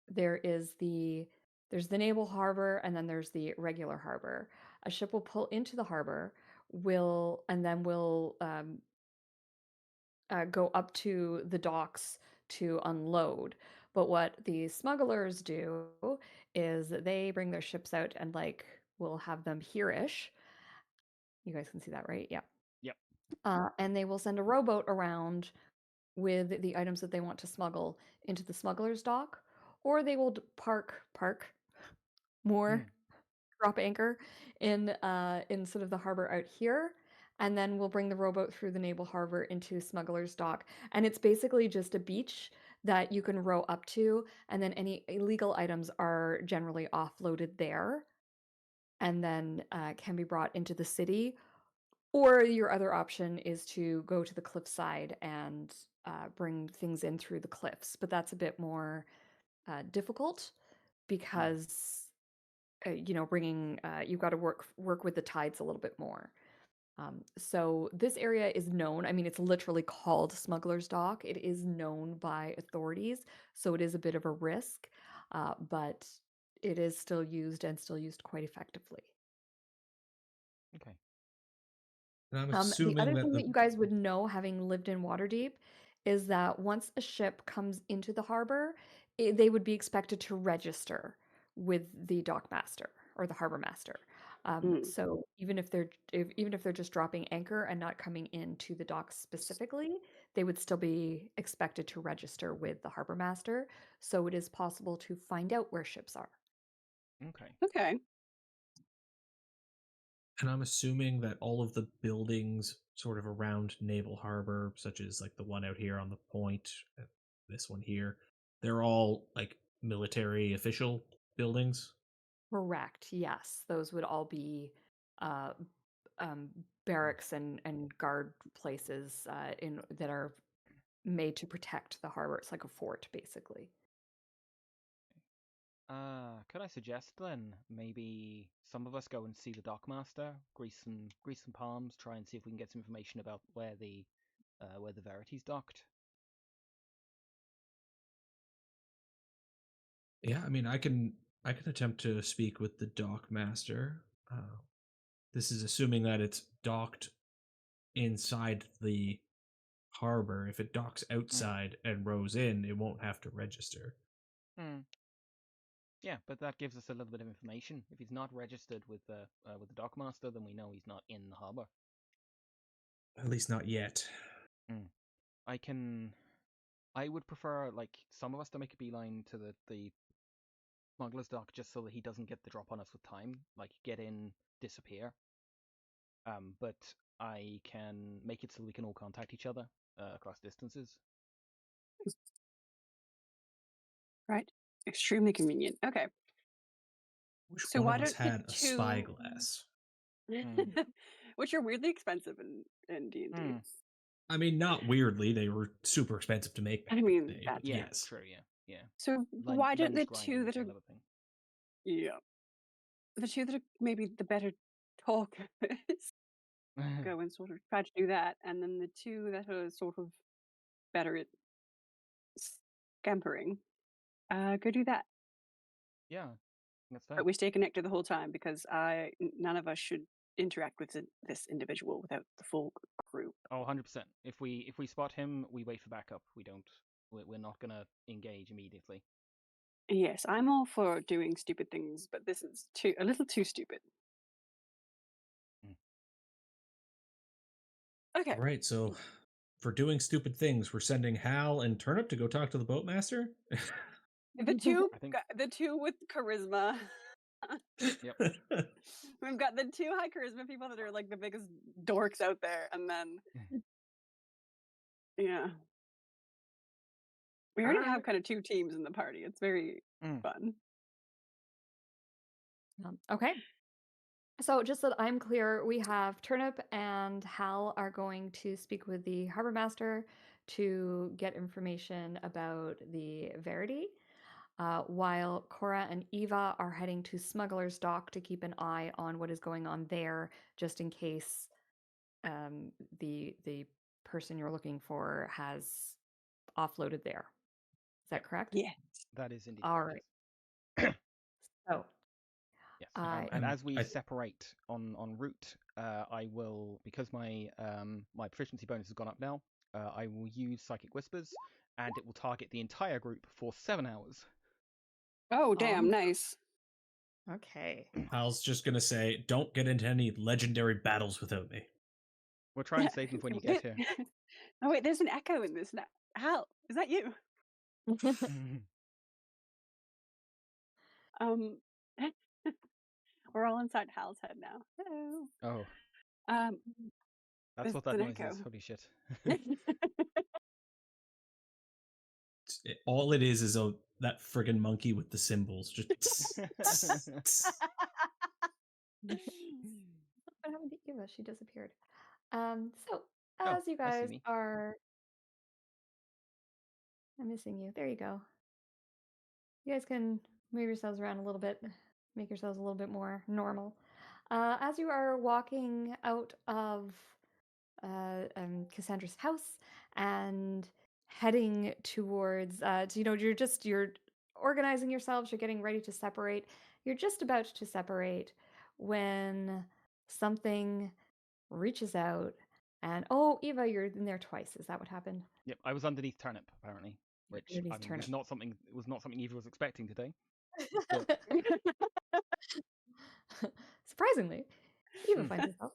there's the naval harbor and then there's the regular harbor. A ship will pull into the harbor, will go up to the docks to unload. But what the smugglers do is they bring their ships out and like we'll have them here-ish. You guys can see that, right? Yeah. Yep. And they will send a rowboat around with the items that they want to smuggle into the smuggler's dock, or they will park more, drop anchor in sort of the harbor out here, and then we'll bring the rowboat through the naval harbor into smuggler's dock. And it's basically just a beach that you can row up to, and then any illegal items are generally offloaded there, and then can be brought into the city. Or your other option is to go to the cliffside and bring things in through the cliffs, but that's a bit more difficult because bringing you've got to work with the tides a little bit more. So this area is known. I mean, it's literally called Smuggler's Dock. It is known by authorities, so it is a bit of a risk, but it is still used and still used quite effectively. Okay. And I'm The assuming other that thing the that you guys would know, having lived in Waterdeep, is that once a ship comes into the harbor, they would be expected to register with the dockmaster or the harbor master. So even if they're just dropping anchor and not coming into the docks specifically, they would still be expected to register with the harbor master. So it is possible to find out where ships are. Okay. Okay. And I'm assuming that all of the buildings sort of around Naval Harbor, such as like the one out here on the point, this one here, they're all like military official buildings. Correct. Yes, those would all be uh, barracks and guard places in that are made to protect the harbor. It's like a fort, basically. Could I suggest then maybe some of us go and see the dockmaster, grease some palms, try and see if we can get some information about where the Verity's docked. Yeah, I mean, I can attempt to speak with the dockmaster. This is assuming that it's docked inside the harbor. If it docks outside and rows in, it won't have to register. Yeah, but that gives us a little bit of information. If he's not registered with the dockmaster, then we know he's not in the harbor. At least not yet. I would prefer like some of us to make a beeline to the smuggler's dock just so that he doesn't get the drop on us with time, like get in, disappear. But I can make it so we can all contact each other across distances. Right. Extremely convenient. Okay. Wish So one why of us don't the had a spyglass. which are weirdly expensive in D&D. I mean, not weirdly, they were super expensive to make back I in mean, the day, that's but Yeah, yes. true. Yeah. So why don't the Lens grinding two is that are another thing. the two that are maybe the better talkers go and sort of try to do that, and then the two that are sort of better at scampering, go do that. Yeah, that's fair. But we stay connected the whole time because none of us should interact with this individual without the full crew. Oh, 100%. If we spot him, we wait for backup. We're not gonna engage immediately. Yes, I'm all for doing stupid things, but this is a little too stupid. Okay. All right, so for doing stupid things, we're sending Hal and Turnip to go talk to the boatmaster. The two I think- the two with charisma. Yep. We've got the two high charisma people that are like the biggest dorks out there, and then yeah. We already have kind of two teams in the party. It's very fun. Okay. So just so that I'm clear, we have Turnip and Hal are going to speak with the harbor master to get information about the Verity, while Cora and Eva are heading to Smuggler's Dock to keep an eye on what is going on there, just in case the person you're looking for has offloaded there. Is that correct? Yeah. That is indeed. All right. So yes. And as we separate en route, I will, because my my proficiency bonus has gone up now, I will use Psychic Whispers and it will target the entire group for 7 hours. Oh, damn, nice. Okay. Hal's just gonna say, "Don't get into any legendary battles without me." We'll try and save them for when you get here. Oh, wait, there's an echo in this now. Hal, is that you? We're all inside Hal's head now. Hello. Oh, Um, that's there's what that an noise echo. is. Holy shit. All it is that friggin' monkey with the cymbals. Just What happened to Eva? She disappeared. So Oh, as you I see guys me. are, I'm missing you. There you go. You guys can move yourselves around a little bit, make yourselves a little bit more normal. As you are walking out of Cassandra's house and heading towards, you're organizing yourselves, you're getting ready to separate. You're just about to separate when something reaches out and, oh, Eva, you're in there twice. Is that what happened? Yep, I was underneath Turnip apparently, which Underneath I mean, Turnip. was not something Eva was expecting today. Surprisingly, Eva finds herself.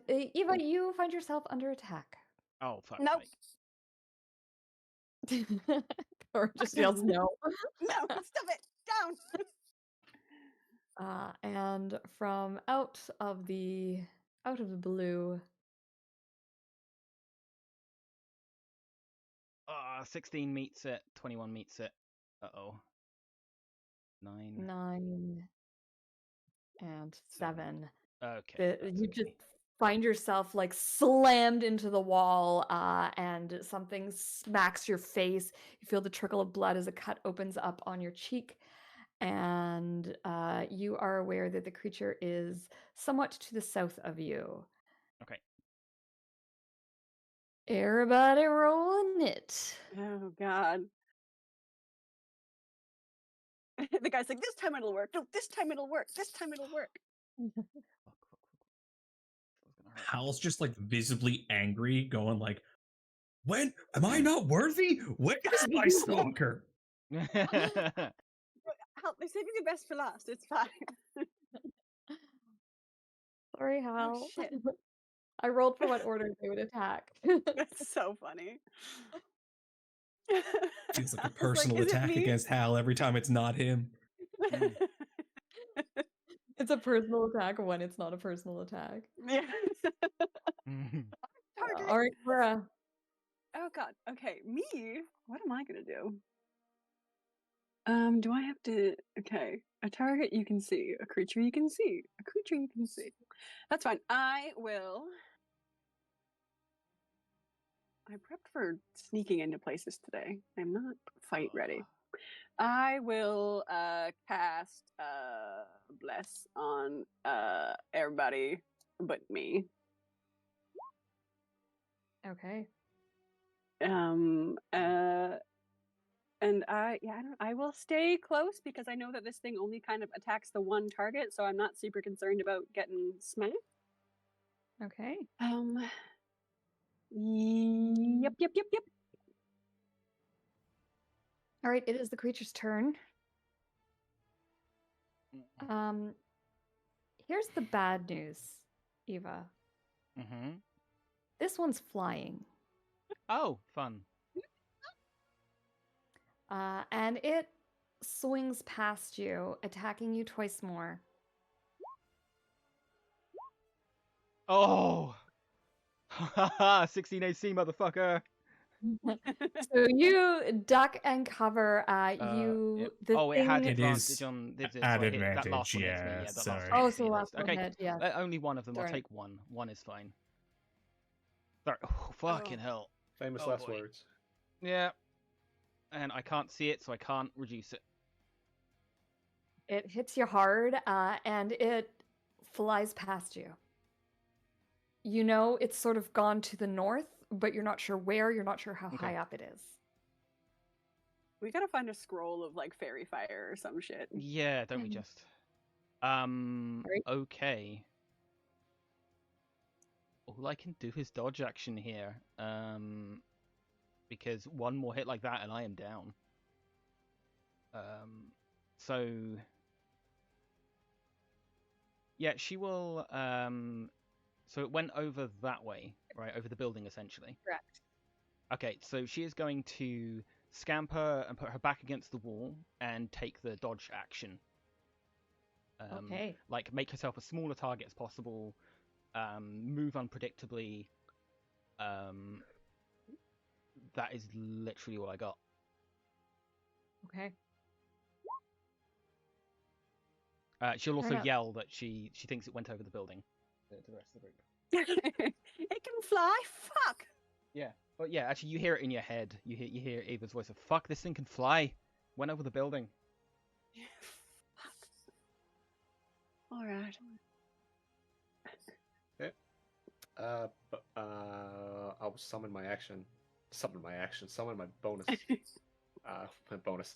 Eva, you find yourself under attack. Oh, fuck's Nope. sake. Or just yells no. No, stop it. Down. And from out of the blue, 16 meets it, 21 meets it. Uh-oh. 9. 9 and 7. Okay. You just find yourself like slammed into the wall, and something smacks your face. You feel the trickle of blood as a cut opens up on your cheek, and you are aware that the creature is somewhat to the south of you. Okay. Everybody rolling it. Oh, God. The guy's like, this time it'll work. No, this time it'll work. This time it'll work. Fuck. Hal's just like visibly angry, going like, "When am I not worthy? When is my stalker?" Help, they saved you the best for last. It's fine. Sorry, Oh, Hal. shit. I rolled for what order they would attack. That's so funny. Feels like a I was personal "Is it attack me?" against Hal every time it's not him. It's a personal attack when it's not a personal attack. Yeah. Target. All right, Cora. Oh, God. Okay, me? What am I gonna do? Do I have to? Okay, a target you can see, a creature you can see, a creature you can see. That's fine. I will. I prepped for sneaking into places today. I'm not fight ready. I will cast bless on everybody but me. Okay. And I will stay close because I know that this thing only kind of attacks the one target, so I'm not super concerned about getting smacked. Okay. Yep. All right, it is the creature's turn. Here's the bad news, Eva. Mm-hmm. This one's flying. Oh, fun. And it swings past you, attacking you twice more. Oh! 16 AC, motherfucker! So you duck and cover. Yep. The Oh, it thing. had It advantage is on this. at That last advantage, one hits me. yeah, Yeah, that sorry. last one Oh, hits so me the at last least. one Okay, hit, yeah. only one of them. Darn I'll it. take one. One is fine. Sorry. Oh, fucking hell. Famous Oh, last boy. words. Yeah. And I can't see it, so I can't reduce it. It hits you hard, and it flies past you. You know it's sort of gone to the north, but you're not sure where. You're not sure how Okay. high up it is. We gotta find a scroll of like fairy fire or some shit. Yeah, don't we just? Okay. All I can do is dodge action here. because one more hit like that and I am down. So yeah, she will. So it went over that way, right, over the building essentially. Correct. Okay, so she is going to scamper and put her back against the wall and take the dodge action. Okay. Like make herself a smaller target as possible, move unpredictably. That is literally all I got. Okay. She'll also Turnip. yell that she thinks it went over the building to the rest of the group. It can fly. Fuck. Yeah, but yeah, actually, you hear it in your head. You hear Ava's voice of "Fuck, this thing can fly." Went over the building. Fuck. All right. I'll summon my action. Summon my bonus. My bonus.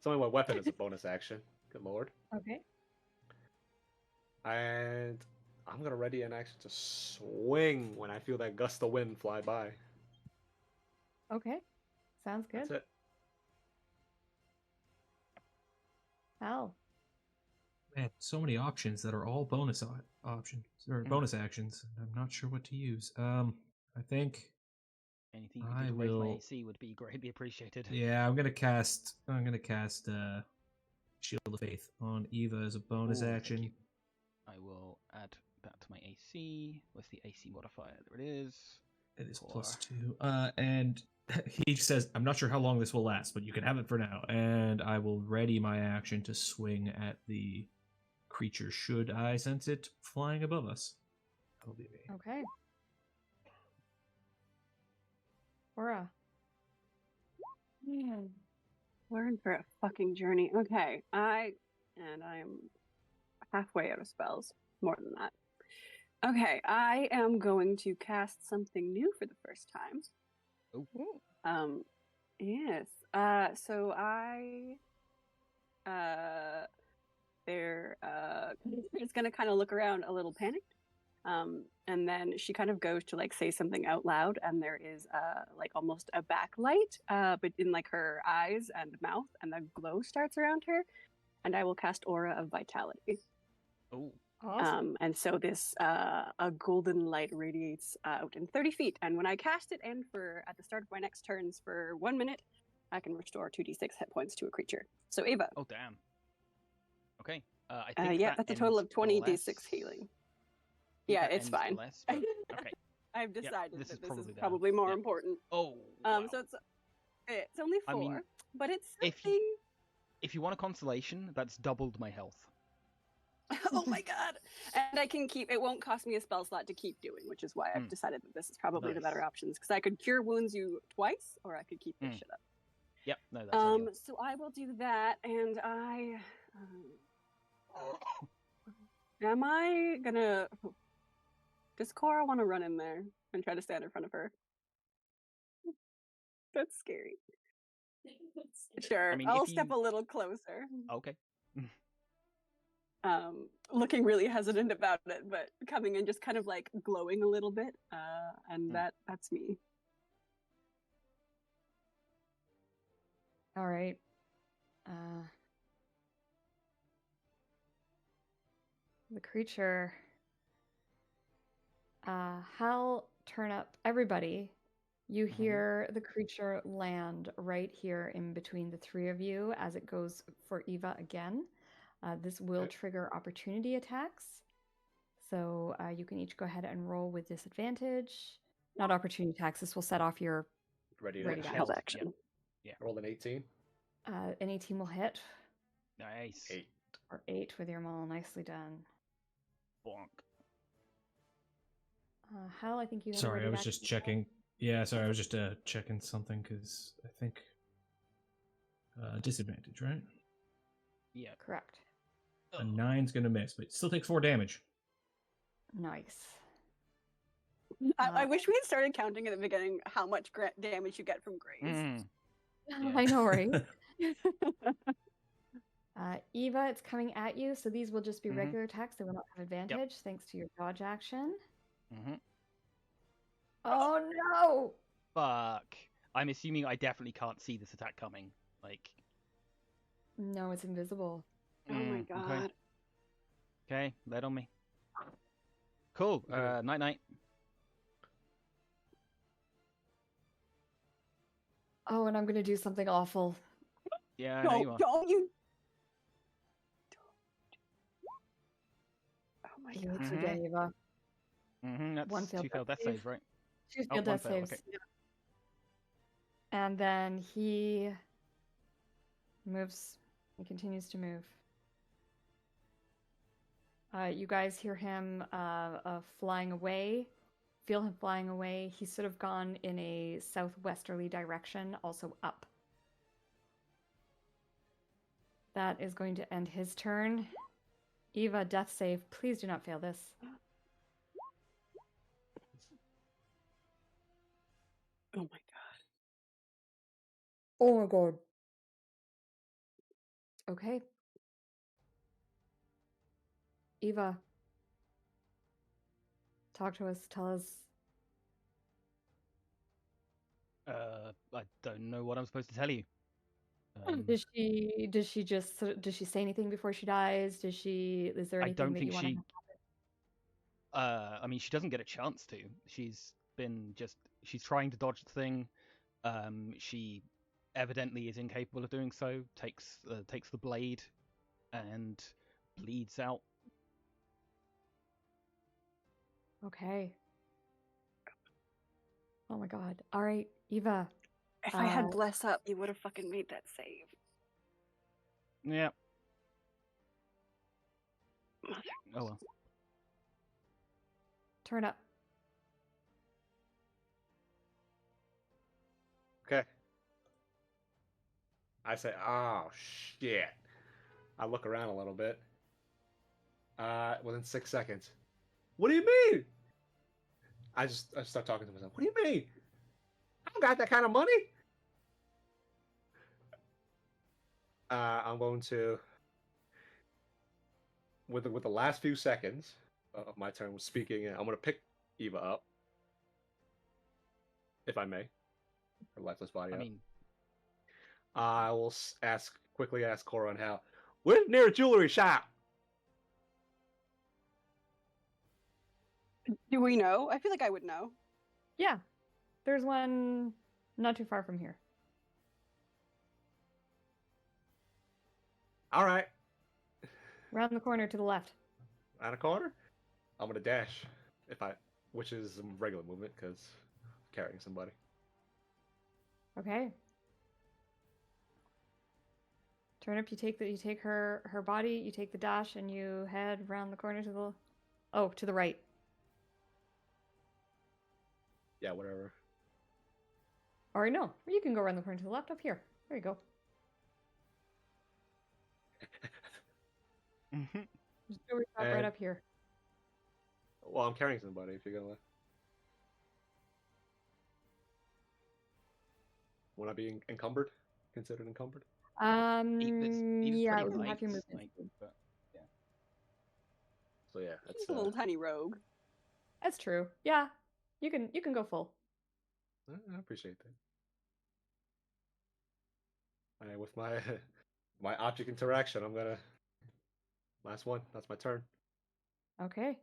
Summon my weapon as a bonus action. Good lord. Okay. And I'm gonna ready an action to swing when I feel that gust of wind fly by. Okay. Sounds good. That's it. Hal. Man, so many options that are all bonus options or bonus actions. I'm not sure what to use. I think Anything you could I do to raise my will- AC would be greatly appreciated. yeah, I'm gonna cast Shield of Faith on Eva as a bonus Ooh, thank action. you. I will add that to my AC. What's the AC modifier? There it is. It is Four. +2. And he says, I'm not sure how long this will last, but you can have it for now. And I will ready my action to swing at the creature should I sense it flying above us. That'll be me. Okay. Cora. We're in for a fucking journey. Okay, I'm halfway out of spells. More than that. Okay, I am going to cast something new for the first time. Oh. Yes. So I it's gonna kind of look around a little panicked. And then she kind of goes to like say something out loud, and there is like almost a backlight but in like her eyes and mouth, and the glow starts around her, and I will cast Aura of Vitality. Oh. Awesome. And so this a golden light radiates out in 30 feet, and when I cast it and for at the start of my next turns for 1 minute, I can restore 2d6 hit points to a creature. So Ava. Oh damn. Okay. I think yeah, that's a total of ends 20 less. d6 healing. I think Yeah, that it's ends fine. less, but- okay. I've decided this that is this is probably down. probably more Yeah. important. Oh. Wow. So it's only 4, I mean, but it's if something. if you want a consolation, that's doubled my health. Oh my god! And I can keep. It won't cost me a spell slot to keep doing, which is why I've decided that this is probably the better Nice. options, because I could cure wounds you twice, or I could keep this shit up. Yep. No, that's ideal. So I will do that, and am I gonna? Does Cora want to run in there and try to stand in front of her? That's scary. Sure, I mean, I'll if step you- a little closer. Okay. Looking really hesitant about it, but coming in just kind of like glowing a little bit, and that's me. All right. The creature. Hal, Turnip, everybody. You hear the creature land right here in between the three of you as it goes for Eva again. This will trigger opportunity attacks. So you can each go ahead and roll with disadvantage. Not opportunity attacks. This will set off your Ready Ready to to Held Held, action. Yeah. roll an 18. any team will hit. Nice. 8. Or 8 with your maul. Nicely done. Bonk. Hal, I think you have a Sorry, I ready was action just as well. checking. Yeah, sorry, I was just checking something because I think disadvantage, right? Yeah. Correct. A 9's gonna miss, but it still takes 4 damage. Nice. I wish we had started counting at the beginning how much damage you get from graze. Yeah. I know, right? Eva, it's coming at you, so these will just be regular attacks. They will not have advantage thanks to your dodge action. Mm-hmm. Oh no! Fuck. I'm assuming I definitely can't see this attack coming. Like, No, it's invisible. Oh my okay. god. Okay, let on me. Cool. Okay. Night night. Oh, and I'm gonna do something awful. Yeah, I know you are. Don't you? Oh my You god. hits again, Eva. That's One failed two failed death death save. saves, right? Two Oh, failed one death fail, saves. okay. Yeah. And then he moves. He continues to move. You guys hear him flying away. Feel him flying away. He's sort of gone in a southwesterly direction, also up. That is going to end his turn. Eva, death save. Please do not fail this. Oh my god. Oh my god. Okay. Eva. Talk to us. Tell us. I don't know what I'm supposed to tell you. Does she say anything before she dies? Is there I anything don't that think you want she. to I mean, she doesn't get a chance to. She's trying to dodge the thing. She evidently is incapable of doing so. Takes the blade, and bleeds out. Okay. Oh my god. All right, Eva. If I had bless up, you would have fucking made that save. Yeah. Oh well. Turnip. Okay. I say, oh shit. I look around a little bit. Within 6 seconds. What do you mean? I start talking to myself. What do you mean? I don't got that kind of money. I'm going to, with the last few seconds of my turn speaking, I'm going to pick Eva up, if I may, her lifeless body I up. mean, I will quickly ask Cora and Hal, where's the nearest jewelry shop? Do we know? I feel like I would know. Yeah. There's one not too far from here. All right. Round the corner to the left. Around a corner? I'm going to dash, which is regular movement because I'm carrying somebody. Okay. Turnip, you take her body, you take the dash, and you head round the corner to the right. Yeah, whatever. Or no, you can go around the corner to the left up here. There you go. Just go right up here. Well, I'm carrying somebody if you're gonna. Will I be encumbered? Considered encumbered? Eva's Yeah, pretty we light, have your movement. like, but yeah. So yeah, that's She's a little tiny rogue. That's true. Yeah, you can go full. I appreciate that. With my my object interaction, I'm gonna last one. That's my turn. Okay.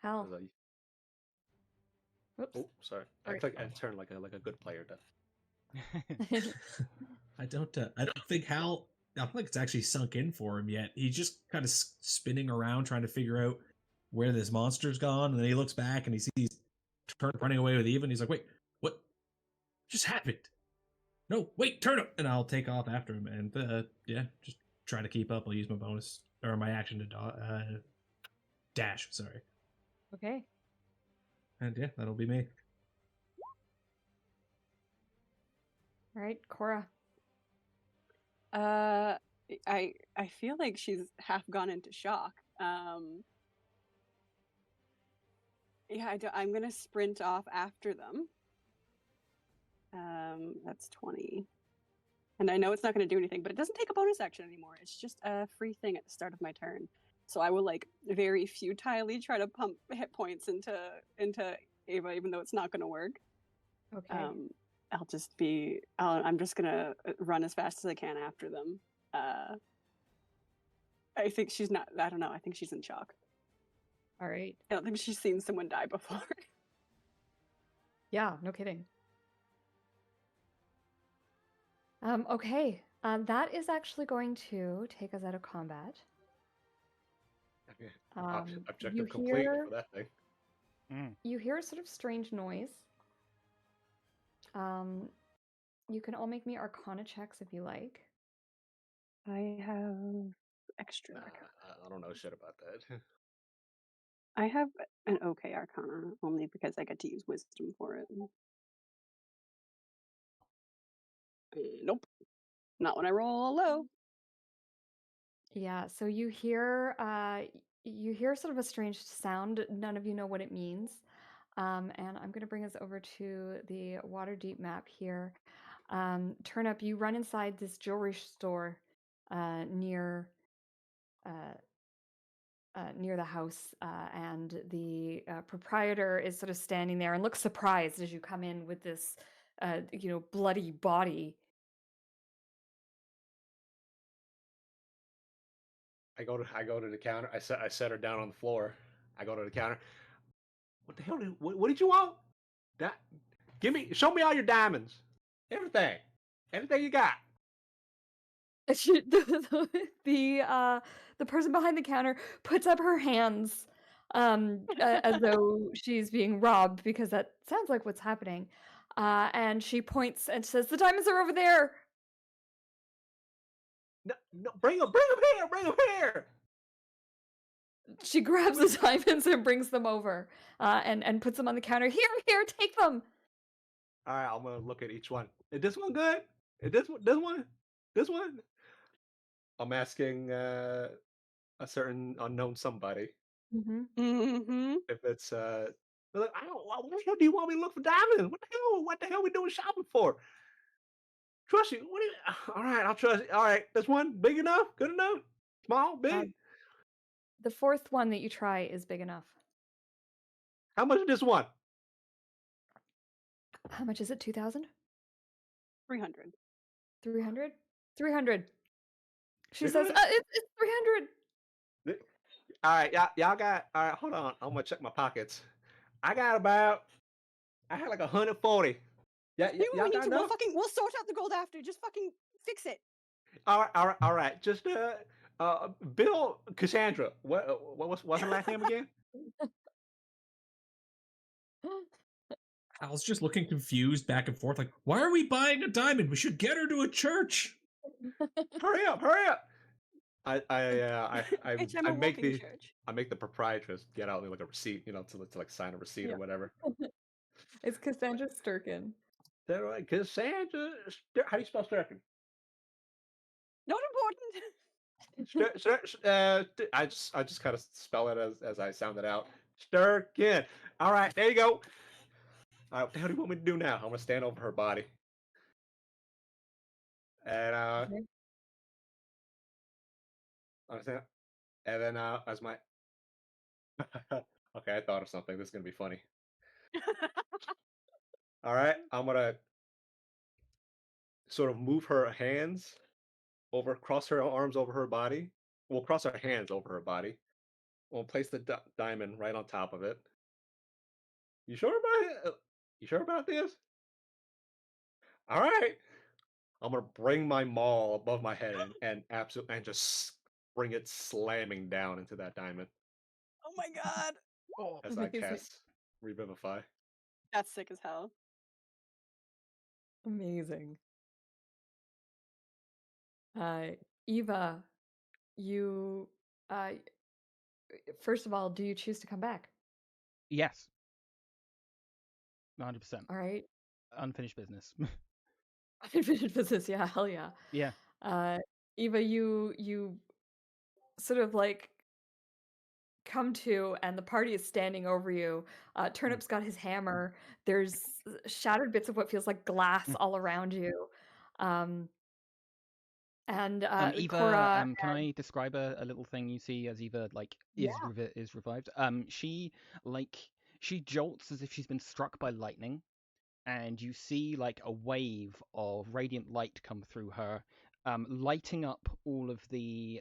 Hal. Oops. Oh, sorry. I Sorry. click and turn like a good player does. I don't think Hal. I don't think it's actually sunk in for him yet. He's just kind of spinning around trying to figure out where this monster's gone, and then he looks back and he sees Turnip running away with Eva, and he's like, "Wait, what just happened? No, wait, Turnip!" And I'll take off after him, and yeah, just try to keep up. I'll use my bonus or my action to dash. Sorry. Okay. And yeah, that'll be me. All right, Cora. I feel like she's half gone into shock. Yeah, I'm gonna sprint off after them. That's 20. And I know it's not gonna do anything, but it doesn't take a bonus action anymore. It's just a free thing at the start of my turn. So I will very futilely try to pump hit points into Ava, even though it's not gonna work. Okay. I'll just be. I'm just gonna run as fast as I can after them. I think she's not. I don't know. I think she's in shock. All right. I don't think she's seen someone die before. Yeah, no kidding. Okay. That is actually going to take us out of combat. Objective You complete hear for that thing. you hear a sort of strange noise. You can all make me Arcana checks if you like. I have extra. I don't know shit about that. I have an okay Arcana only because I get to use Wisdom for it. Nope, not when I roll low. Yeah, so you hear sort of a strange sound. None of you know what it means. And I'm going to bring us over to the Waterdeep map here. Turnip, you run inside this jewelry store near the house, and the proprietor is sort of standing there and looks surprised as you come in with this, bloody body. I go to the counter. I set her down on the floor. I go to the counter. What the hell? What did you want? That show me all your diamonds. Everything. Anything you got. The person behind the counter puts up her hands as though she's being robbed, because that sounds like what's happening. And she points and says, "The diamonds are over there." No, bring them here. She grabs the diamonds and brings them over, and puts them on the counter. Here, take them. All right, I'm gonna look at each one. Is this one good? Is this one? I'm asking a certain unknown somebody Mm-hmm. if it's they're like, I don't. What the hell do you want me to look for diamonds? What the hell we doing shopping for? Trust you. What? All right, I'll trust you. All right, this one big enough? Good enough? Small? Big? The fourth one that you try is big enough. How much is this one? How much is it? 2,000? 300. 300? 300. She 300? says, it's 300. All right, y'all got. All right, hold on. I'm gonna check my pockets. I had like 140. Yeah, We y'all need got to. enough? We'll sort out the gold after. Just fucking fix it. All right. Just Bill Cassandra. What's her last name again? I was just looking confused back and forth, like, why are we buying a diamond? We should get her to a church. Hurry up! I make the proprietress get out like a receipt, to like sign a receipt or whatever. It's Cassandra Sturkin. They're like, Cassandra. How do you spell Sturkin? Not important. I just kind of spell it as I sound it out. Sturkin. All right, there you go. All right, what the hell do you want me to do now? I'm gonna stand over her body. And understand? And then as my okay, I thought of something. This is gonna be funny. All right, I'm gonna sort of move her hands over, cross her arms over her body. We'll cross our hands over her body. We'll place the diamond right on top of it. You sure about it? You sure about this? All right. I'm gonna bring my maul above my head and just bring it slamming down into that diamond. Oh my god. As I cast Revivify. That's sick as hell. Amazing. Eva, you first of all, do you choose to come back? Yes. 100%. All right. Unfinished business. Unfinished business, yeah, hell yeah. Yeah. Eva, you sort of like come to, and the party is standing over you. Turnip's got his hammer. There's shattered bits of what feels like glass all around you. And Eva, Cora, can I describe a little thing you see as Eva is revived? She jolts as if she's been struck by lightning, and you see like a wave of radiant light come through her, lighting up all of the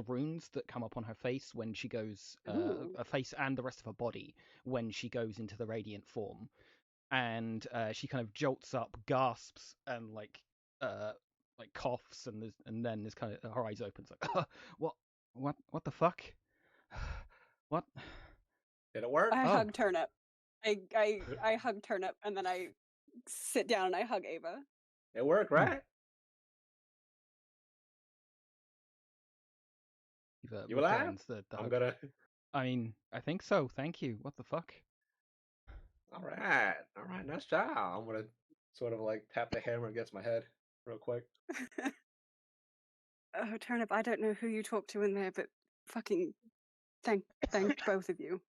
runes that come up on her face when she goes, Ooh. her face and the rest of her body when she goes into the radiant form, and she kind of jolts up, gasps, and like coughs, and then there's kind of her eyes opens like, what the fuck, what? Did it work? I Oh. hug Turnip. I hug Turnip, and then I sit down and I hug Ava. It worked, right? Eva You alive? returns the I'm hug. gonna. I mean, I think so. Thank you. What the fuck? All right, nice job. I'm gonna sort of like tap the hammer against my head real quick. Oh, Turnip, I don't know who you talked to in there, but fucking thank both of you.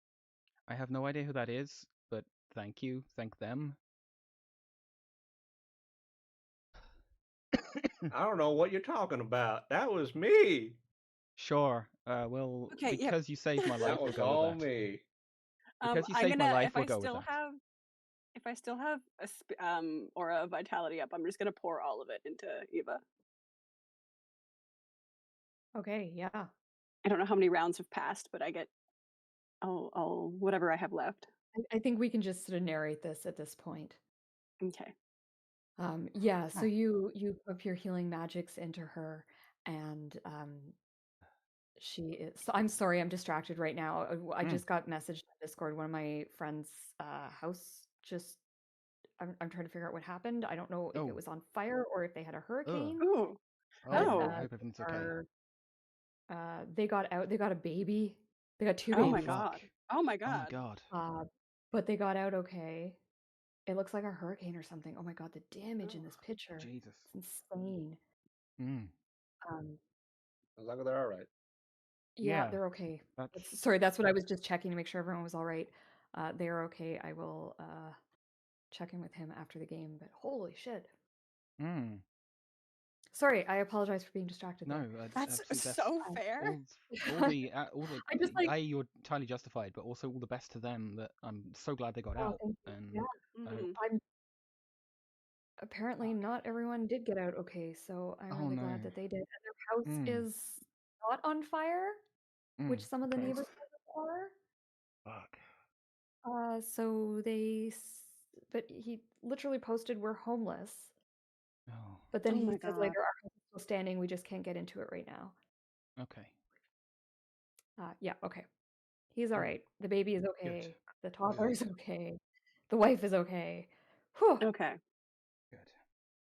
I have no idea who that is, but thank you. Thank them. I don't know what you're talking about. That was me. Sure. Well, Okay, yeah. because you saved my life, That we'll was go all with that. me. Because you I'm saved my gonna life, we'll go with that. if I still have a aura of vitality up, I'm just gonna pour all of it into Eva. Okay, yeah. I don't know how many rounds have passed, but I get I'll whatever I have left. I think we can just sort of narrate this at this point. Okay. Yeah, so you put your healing magics into her, and she is. So I'm sorry, I'm distracted right now. I just got messaged on Discord. One of my friends' house just. I'm trying to figure out what happened. I don't know if it was on fire or if they had a hurricane. Ooh. But, Oh. I hope everything's okay. They got out. They got a baby. They got 2 Oh babies. my god. Oh my god. Oh my god. But they got out okay. It looks like a hurricane or something. Oh my god, the damage in this picture. Jesus. It's insane. As long as they're all right. Yeah, they're okay. That's... Sorry, that's what I was just checking to make sure everyone was all right. They're okay. I will check in with him after the game, but holy shit. Sorry, I apologize for being distracted No, there. That's so fair. All the I just like you're entirely justified, but also all the best to them. That I'm so glad they got out. And yeah. I hope... I'm apparently not everyone did get out okay, so I'm really glad that they did. And their house is not on fire, which some of the neighbors are. Fuck. So but he literally posted, "We're homeless." Oh. But then Oh he my says like God. our house is still standing. We just can't get into it right now. Okay. Yeah, okay. He's all right. The baby is okay. The toddler Good. is okay. The wife is okay. Whew. Okay. Good.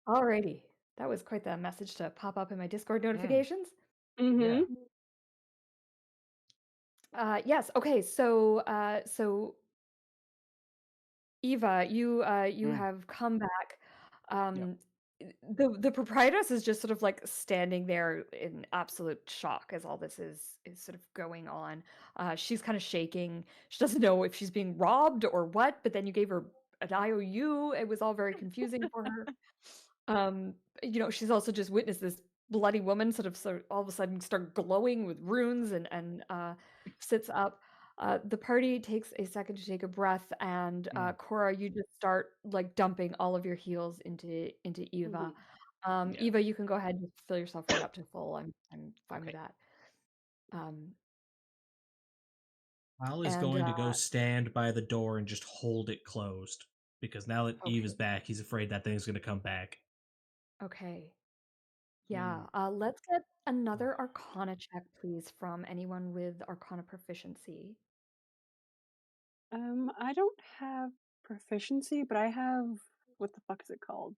Alrighty. That was quite the message to pop up in my Discord notifications. Mm-hmm. Yes. Okay. So Eva, you have come back. The proprietress is just sort of like standing there in absolute shock as all this is sort of going on. She's kind of shaking. She doesn't know if she's being robbed or what, but then you gave her an IOU. It was all very confusing for her. She's also just witnessed this bloody woman sort of all of a sudden start glowing with runes and sits up. The party takes a second to take a breath, and Cora, you just start like dumping all of your heals into Eva. Eva, you can go ahead and fill yourself right up to full. I'm fine with that. Al is going to go stand by the door and just hold it closed, because now that Eve is back, he's afraid that thing's going to come back. Okay. Yeah. Let's get another Arcana check, please, from anyone with Arcana proficiency. I don't have proficiency, but I have, what the fuck is it called?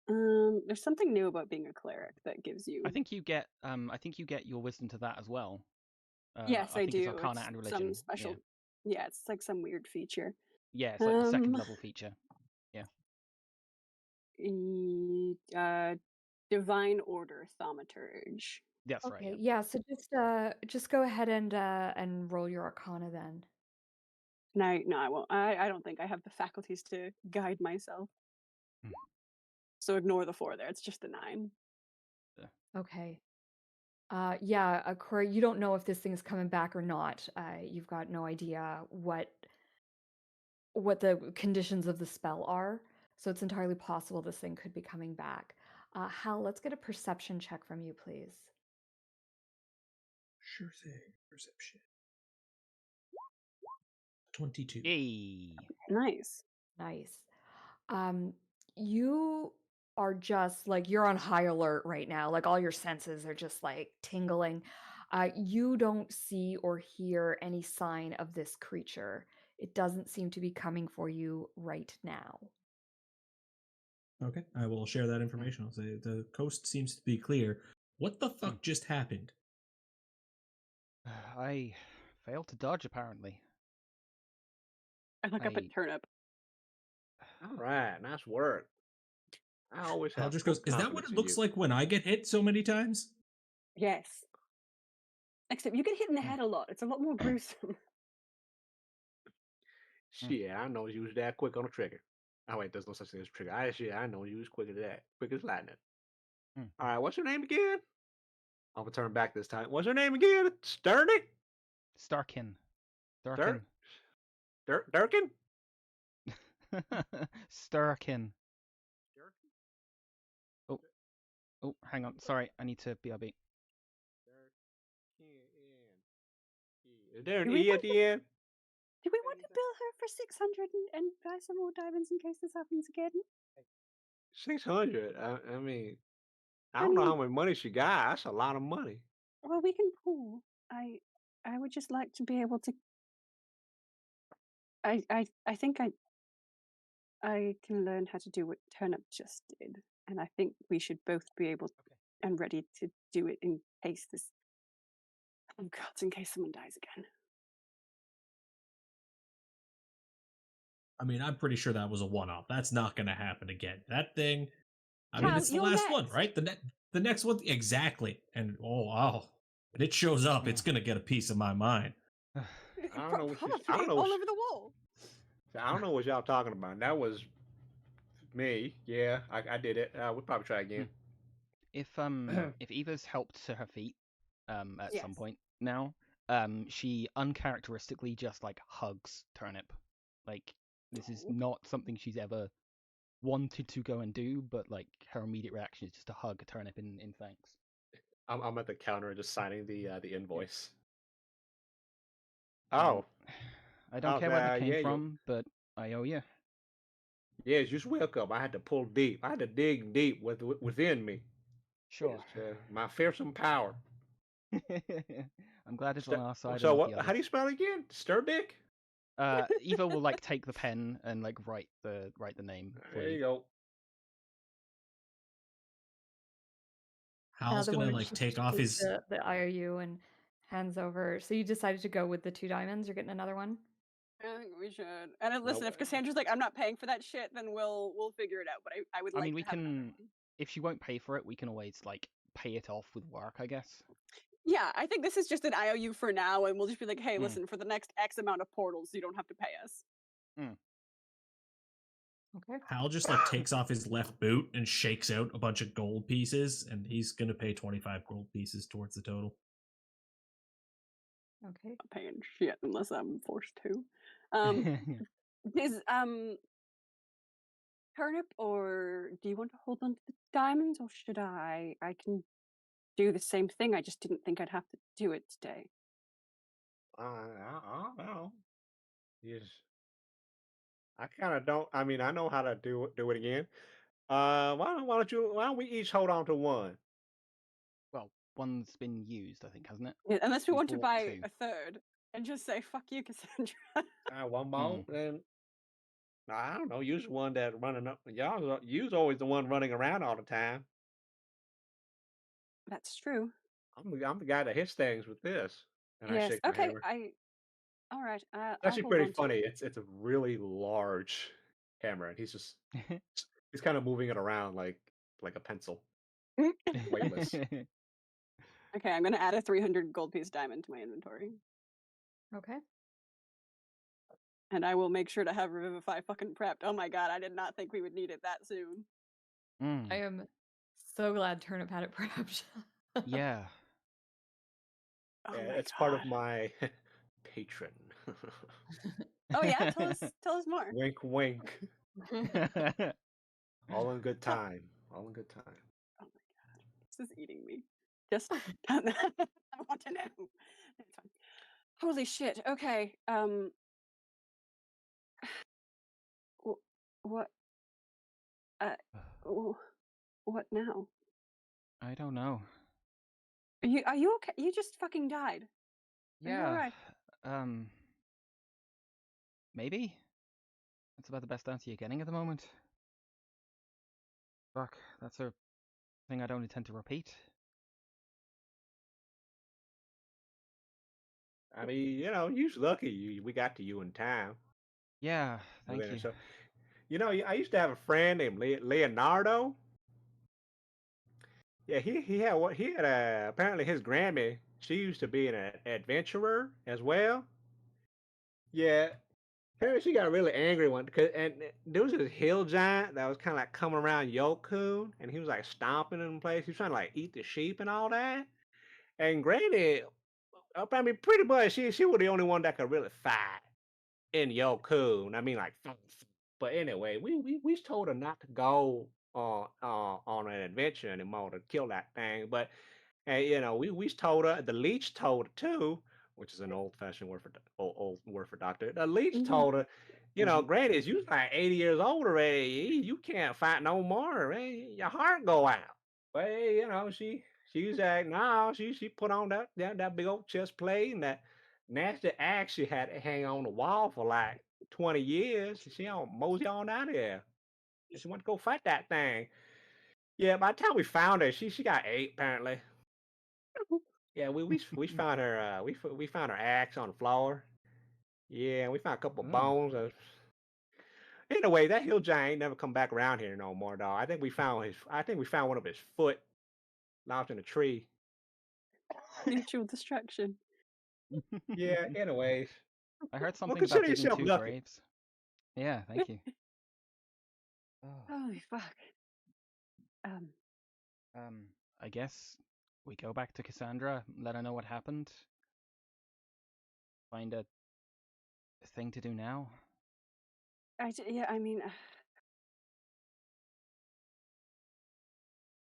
There's something new about being a cleric that gives you. I think you get your wisdom to that as well. Yes, I think do. It's Arcana It's and religion. some special. Yeah, it's like some weird feature. Yeah, it's like the second level feature. Yeah. Divine Order Thaumaturge. That's right. Okay. Yeah. So just go ahead and roll your Arcana then. No, I won't. I don't think I have the faculties to guide myself. So ignore the 4 there. It's just the 9. Okay. Yeah, Cora, you don't know if this thing is coming back or not. You've got no idea what what the conditions of the spell are. So it's entirely possible this thing could be coming back. Hal, let's get a perception check from you, please. Sure thing. Perception. 22. Hey. Nice. Nice. You are just like, you're on high alert right now. Like, all your senses are just like tingling. You don't see or hear any sign of this creature. It doesn't seem to be coming for you right now. Okay, I will share that information. I'll say the coast seems to be clear. What the fuck just happened? I failed to dodge, apparently. I look up at Turnip. All right, nice work. I always Hal have just full goes, is that what confidence it in looks you. like when I get hit so many times? Yes. Except you get hit in the head a lot. It's a lot more gruesome. Shit, I know you was that quick on the trigger. Oh wait, there's no such thing as trigger. I know you was quick as that. Quick as lightning. All right, what's your name again? I'm gonna turn back this time. What's your name again? Sternick? Starkin. Dirk? Starkin. Durkin? Starkin. Oh, hang on. Sorry, I need to BRB. Is there an Do we E at want the end? Do we want to bill her for 600 and buy some more diamonds in case this happens again? 600. I mean, I don't know how much money she got. That's a lot of money. Well, we can pool. I would just like to be able to. I think I can learn how to do what Turnip just did, and I think we should both be able and ready to do it in case this. Oh God! In case someone dies again. I mean, I'm pretty sure that was a one-off. That's not going to happen again. That thing. I mean, Hal, it's the you're last one, next. right? The next one, exactly. And oh wow, when it shows up, it's gonna get a piece of my mind. I don't know what Probably I don't know all over the wall. I don't know what y'all talking about. That was me. Yeah, I did it. We'll probably try again. If Eva's helped to her feet at Yes. some point now, she uncharacteristically just like hugs Turnip. Like, this is not something she's ever wanted to go and do, but like her immediate reaction is just to hug Turnip in thanks. I'm at the counter just signing the invoice. Oh. I don't care where that came from, but I owe you. Yes, you're welcome. I had to pull deep. I had to dig deep within me. Sure. My fearsome power. I'm glad it's on our side. So what? How do you spell it again? Sturdick? Eva will like take the pen and like write the name. There you go. Hal's gonna like take off his the IOU and hands over. So you decided to go with the 2 diamonds. You're getting another one. I think we should. And then, listen, if Cassandra's like, I'm not paying for that shit, then we'll figure it out. But I would like. I mean, we can. If she won't pay for it, we can always like pay it off with work, I guess. Yeah, I think this is just an IOU for now, and we'll just be like, hey, listen, for the next X amount of portals, you don't have to pay us. Okay. Hal just like takes off his left boot and shakes out a bunch of gold pieces, and he's gonna pay 25 gold pieces towards the total. Okay. I'm paying shit unless I'm forced to. Is Turnip, or do you want to hold on to the diamonds, or should I? I can do the same thing. I just didn't think I'd have to do it today. I don't know. Yes. I kind of don't. I mean, I know how to do it again. Why don't we each hold on to one? Well, one's been used, I think, hasn't it? Yeah, unless we want to buy a third and just say fuck you, Cassandra. One more, then I don't know. Use one that running up. Y'all use always the one running around all the time. That's true. I'm the guy that hits things with this. And yes. I shake my Okay. hammer. All right. It's actually pretty funny. It's a really large hammer, and he's kind of moving it around like a pencil, weightless. Okay, I'm gonna add a 300 gold piece diamond to my inventory. Okay. And I will make sure to have Revivify fucking prepped. Oh my god, I did not think we would need it that soon. I am so glad Turnip had it prepped. Yeah. Oh yeah, it's part of my patron. Oh yeah, tell us more. Wink, wink. All in good time. All in good time. Oh my god, this is eating me. Just I want to know. It's fine. Holy shit. Okay. What? What now? I don't know. Are you okay? You just fucking died. Are you Yeah. alright? Maybe? That's about the best answer you're getting at the moment. Fuck, that's a thing I don't intend to repeat. I mean, you're lucky we got to you in time. Yeah, thank Then, you. so, I used to have a friend named Leonardo. Yeah, he had what he had apparently his Grammy. She used to be an adventurer as well. Yeah, apparently she got really angry and there was this hill giant that was kind of like coming around Yokun, and he was like stomping in place. He was trying to like eat the sheep and all that. And Granny, I mean, pretty much she was the only one that could really fight in Yokun. I mean, like, but anyway, we told her not to go on an adventure anymore to kill that thing. But and we told her, the leech told her too, which is an old-fashioned word for old word for doctor. The leech told her, Granny, you like 80 years old already. You can't fight no more. Man. Your heart go out. But hey, she's like, no, she put on that big old chest plate and that nasty axe she had to hang on the wall for like 20 years. She on mosey on out of there. And she went to go fight that thing. Yeah, by the time we found her, she got ate apparently. Yeah, we found her we found her axe on the floor. Yeah, we found a couple Oh. bones. Anyway, that hill giant ain't never come back around here no more, dog. I think we found one of his foot lost in a tree. Mutual destruction. Yeah, anyways. I heard Well, something consider about digging yourself 2 lucky. graves. Yeah, thank you. Oh. Holy fuck. I guess we go back to Cassandra, let her know what happened. Find a thing to do now. I mean,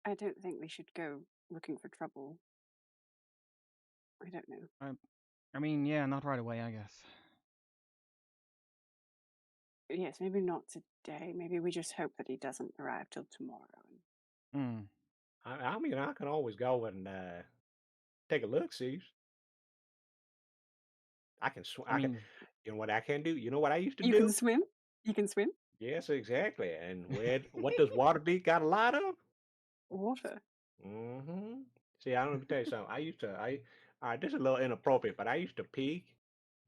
I don't think we should go looking for trouble. I don't know. I mean, yeah, not right away, I guess. Yes, maybe not today. Maybe we just hope that he doesn't arrive till tomorrow. Hmm. I mean, I can always go and take a look, see. I can swim. I mean, you know what I can do? You know what I used to You do? can swim? You can swim? Yes, exactly. And what does Waterdeep got a lot of? Water. Mm-hmm. See, let me tell you something. All right, this is a little inappropriate, but I used to peek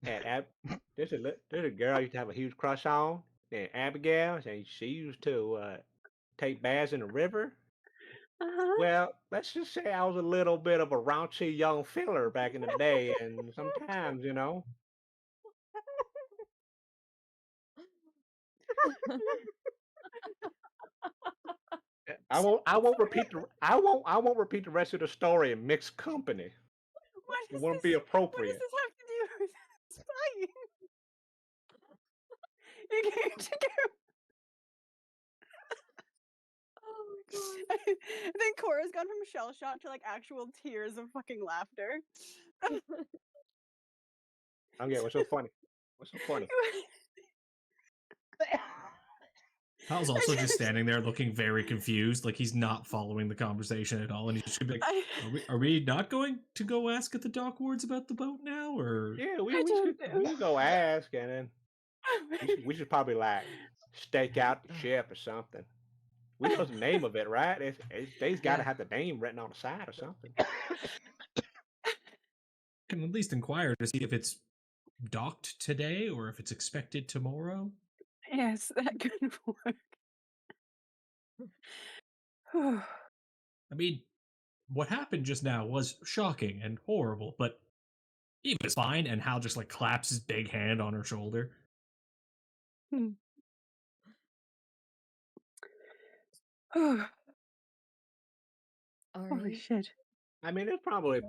at there's a girl I used to have a huge crush on, named Abigail, and she used to take baths in the river. Uh-huh. Well, let's just say I was a little bit of a raunchy young filler back in the day, and sometimes, I won't repeat the rest of the story in mixed company. It wouldn't be What does appropriate. this have to do with spying? You're going to go. Oh my god. I think Cora's gone from shell shock to like actual tears of fucking laughter. Okay, what's so funny? What's so funny? Hal's also just standing there looking very confused, like he's not following the conversation at all, and he's just gonna be like, are we not going to go ask at the dock wards about the boat now, or? Yeah, I don't know. we should go ask, and then we should probably like stake out the ship or something. We know the name of it, right? They's got to have the name written on the side or something. Can at least inquire to see if it's docked today or if it's expected tomorrow. Yes, that could work. I mean, what happened just now was shocking and horrible, but Eva's fine, and Hal just like claps his big hand on her shoulder. All Holy right. shit. I mean, it's probably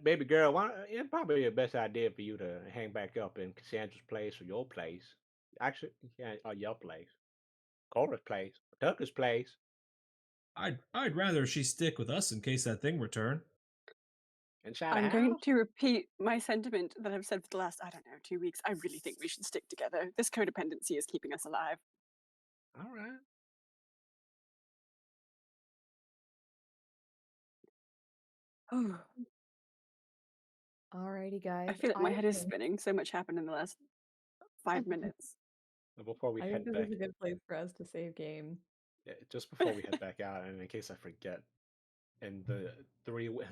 baby girl. It's probably the best idea for you to hang back up in Cassandra's place or your place. Actually, yeah, or your place, Cora's place, Tucker's place. I'd rather she stick with us in case that thing return. Inside I'm the going house. to repeat my sentiment that I've said for the last, 2 weeks. I really think we should stick together. This codependency is keeping us alive. All right. Oh, Alrighty, guys. I feel like my head is think- spinning. So much happened in the last 5 minutes. Before we I head think this back, is a good place for us to save game. yeah, just before we head back out, and in case I forget, and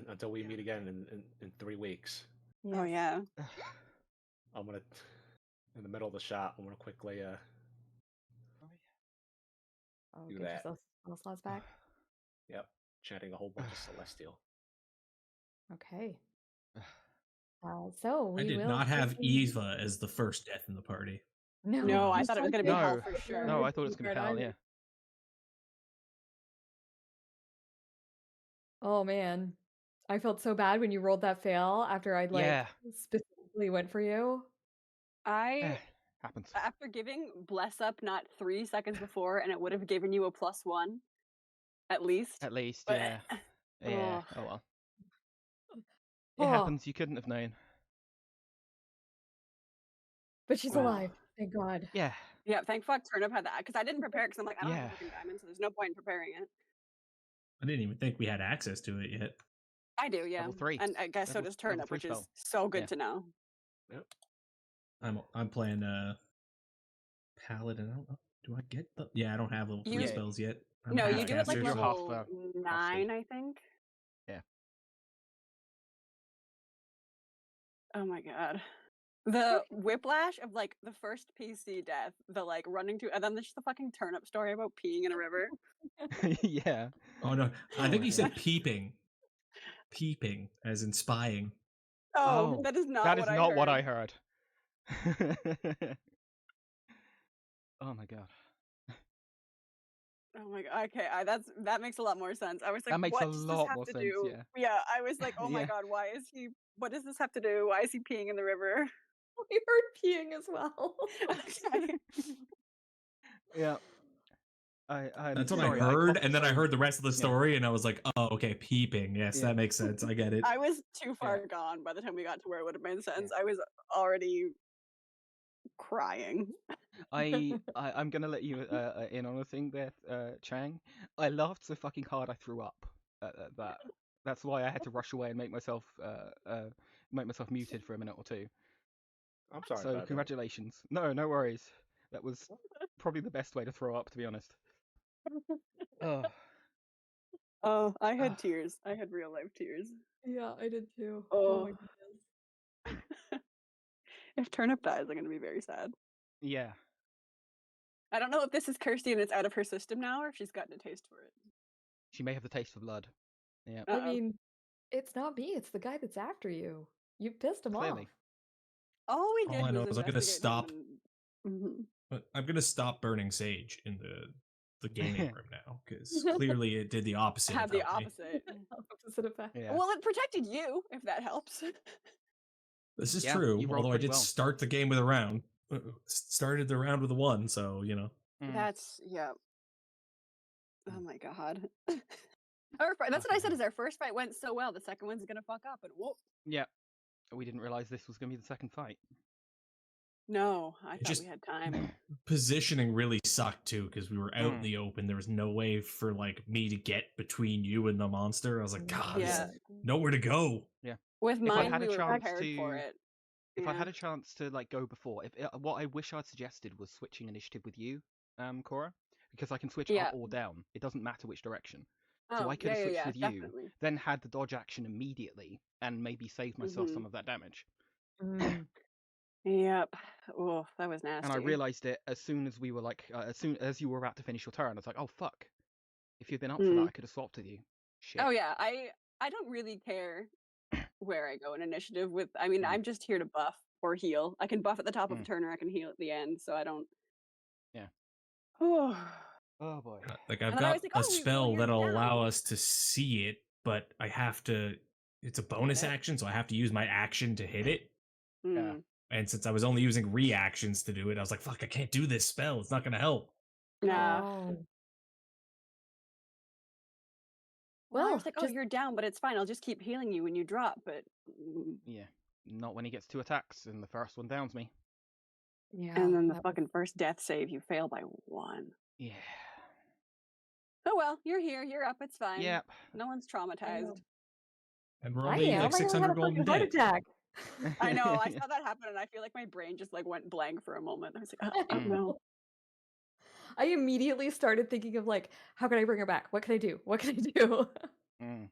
until we meet again in 3 weeks, Oh yeah. I'm gonna in the middle of the shot. I'm gonna quickly Oh, do get that. yourself slots back. Yep, chanting a whole bunch of celestial. Okay. So we I did will not have quickly- Eva as the first death in the party. No, I you thought it was said gonna be that. hell No, for Yeah, sure. No, I I thought it was gonna be didn't hell. either. Yeah. Oh man, I felt so bad when you rolled that fail after I'd like Yeah. specifically went for you. I Happens. after giving bless up not 3 seconds before, and it would have given you a +1 at least. At least, But- yeah. Yeah. Ugh. Oh well. Oh. It happens. You couldn't have known. But she's Wow. alive, thank God. Yeah. Yeah, thank fuck Turnip had that because I didn't prepare because I'm like I don't have Yeah. a fucking diamond, so there's no point in preparing it. I didn't even think we had access to it yet. I do, yeah. Level 3. And I guess so Level- does level Turnip, 3 which is spell. so good Yeah. to know. I'm playing Paladin. I don't know. Do I get the? Yeah, I don't have level 3 You- spells yet. I'm No, half you do it like caster, You're so- half, level speed. 9, I think. Yeah. Oh my god. The whiplash of like the first PC death, the like running to, and then there's the fucking Turnip story about peeing in a river. Yeah. Oh no, I think Oh, he yeah. said peeping. Peeping, as in spying. Oh, Oh, that is not That what is I not heard. what I heard. Oh my god. Oh my god. Okay, that makes a lot more sense. I was like, That makes what a does lot this have more to sense, do? yeah. I was like, oh my Yeah. god, why is he? What does this have to do? Why is he peeing in the river? We heard peeing as well. Okay. Yeah. I'm That's what sorry, I heard, coughed and then I so- heard the rest of the yeah. story, and I was like, "Oh, okay, peeping. Yes, Yeah. that makes sense. I get it." I was too far gone by the time we got to where it would have made sense. I was already crying. I'm gonna let you in on a thing there, Chang. I laughed so fucking hard I threw up at that. That's why I had to rush away and make myself muted for a minute or two. I'm sorry So about congratulations. No worries. That was probably the best way to throw up, to be honest. Oh, Oh, I had tears. I had real life tears. Yeah, I did too. Oh. my goodness. If Turnip dies, I'm gonna be very sad. yeah. I don't know if this is Kirsty and it's out of her system now, or if she's gotten a taste for it. She may have the taste for blood. Yeah. I Uh-oh. mean, it's not me, it's the guy that's after you. You pissed him Clearly. off. All we All did I know was is I'm gonna investigate stop. him and- Mhm. But I'm gonna stop burning sage in the gaming room now, because clearly it did the opposite. Had of the help me. opposite. Opposite effect. Yeah. Well, it protected you, if that helps. This is Yeah, true. you rolled Although I pretty did well. start the game with a round. Started the round with a 1, so you know. Mm. That's yeah. Oh my god. That's what I said. Is our first fight went so well, the second one's gonna fuck up, and whoop. Yeah. We didn't realize this was gonna be the second fight. No, I thought just- we had time. Positioning really sucked too, because we were out in Mm. the open. There was no way for like me to get between you and the monster. I was like, God, there's Yeah. nowhere to go. With If I mine, had we a were chance prepared for to- it. If I Yeah. had a chance to like go before, what I wish I'd suggested was switching initiative with you, Cora, because I can switch Yeah. up or down. It doesn't matter which direction. Oh, I could've yeah, switched yeah, with you. definitely. Then had the dodge action immediately and maybe saved myself Mhm. some of that damage. Mm. Yep. Oh, that was nasty. And I realized it as soon as we were like, as soon as you were about to finish your turn. I was like, oh fuck! If you'd been up for that, Mm. I could have swapped with you. Shit. Oh yeah, I don't really care where I go in initiative with. I mean, Mm. I'm just here to buff or heal. I can buff at the top of a Mm. turn, or I can heal at the end. So I don't. Yeah. Oh. Oh boy. Like I've And then I got was like, a "Oh, well, spell you're that'll down." allow us to see it, but I have to it's a bonus it. action, so I have to use my action to hit it. Mm. And since I was only using reactions to do it, I was like, fuck, I can't do this spell. It's not going to help. Nah. Oh. Well, I Well, was like, oh, just you're down, but it's fine. I'll just keep healing you when you drop. But Yeah. Not when he gets 2 attacks and the first one downs me. yeah. and then the that was- fucking first death save, you fail by 1. Yeah. Oh well, you're here. You're up. It's fine. Yep. No one's I traumatized. know. And we're I only am. like I nearly had 600 a gold fucking in heart debt. attack. I know. I saw that happen, and I feel like my brain just like went blank for a moment. I was like, oh no. I immediately started thinking of like, how can I bring her back? What can I do? What can I do? Mm.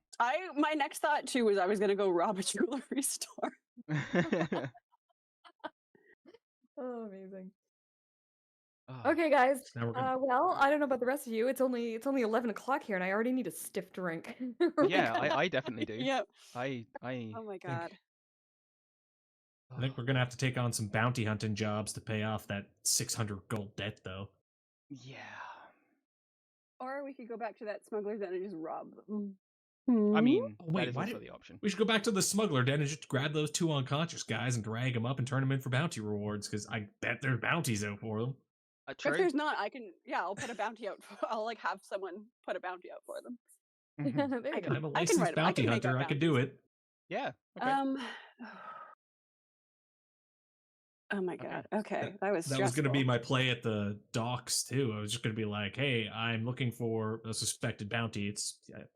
My next thought too was I was gonna go rob a jewelry store. Oh, amazing. Oh, Okay, guys. Now we're gonna- Well, I don't know about the rest of you. It's only 11 o'clock here, and I already need a stiff drink. yeah, I definitely do. Yep. I Oh my god. I think we're going to have to take on some bounty hunting jobs to pay off that 600 gold debt, though. Yeah. Or we could go back to that smuggler's den and just rob them. I mean, Oh, wait, that is why also did- the option. We should go back to the smuggler den and just grab those 2 unconscious guys and drag them up and turn them in for bounty rewards, because I bet there's bounties out for them. True. If there's not, I'll put a bounty out. I'll like have someone put a bounty out for them. Mhm. There you go. I'm a I can licensed write 'em. I can bounty make up hunter. I could do it. Yeah. Okay. Oh my god. Okay, that was That was going to be stressful. my play at the docks too. I was just going to be like, "Hey, I'm looking for a suspected bounty.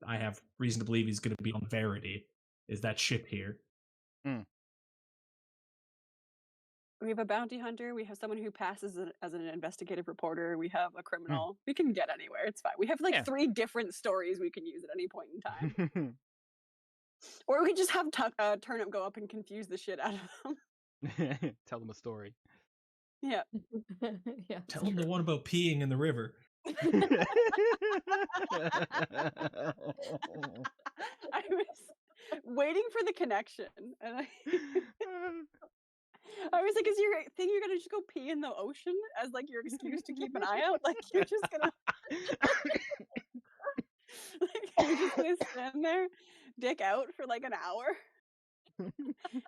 I have reason to believe he's going to be on Verity. Is that ship here?" We have a bounty hunter. We have someone who passes as an investigative reporter. We have a criminal. We can get anywhere. It's fine. We have like Yeah. 3 different stories we can use at any point in time. Or we could just have Turnip go up and confuse the shit out of them. Tell them a story. Yeah. Yeah. Tell him the one about peeing in the river. I was waiting for the connection, and I was like, "Is your thing you're gonna just go pee in the ocean as like your excuse to keep an eye out? Like you're just gonna, like you're just gonna stand there, dick out for like an hour?"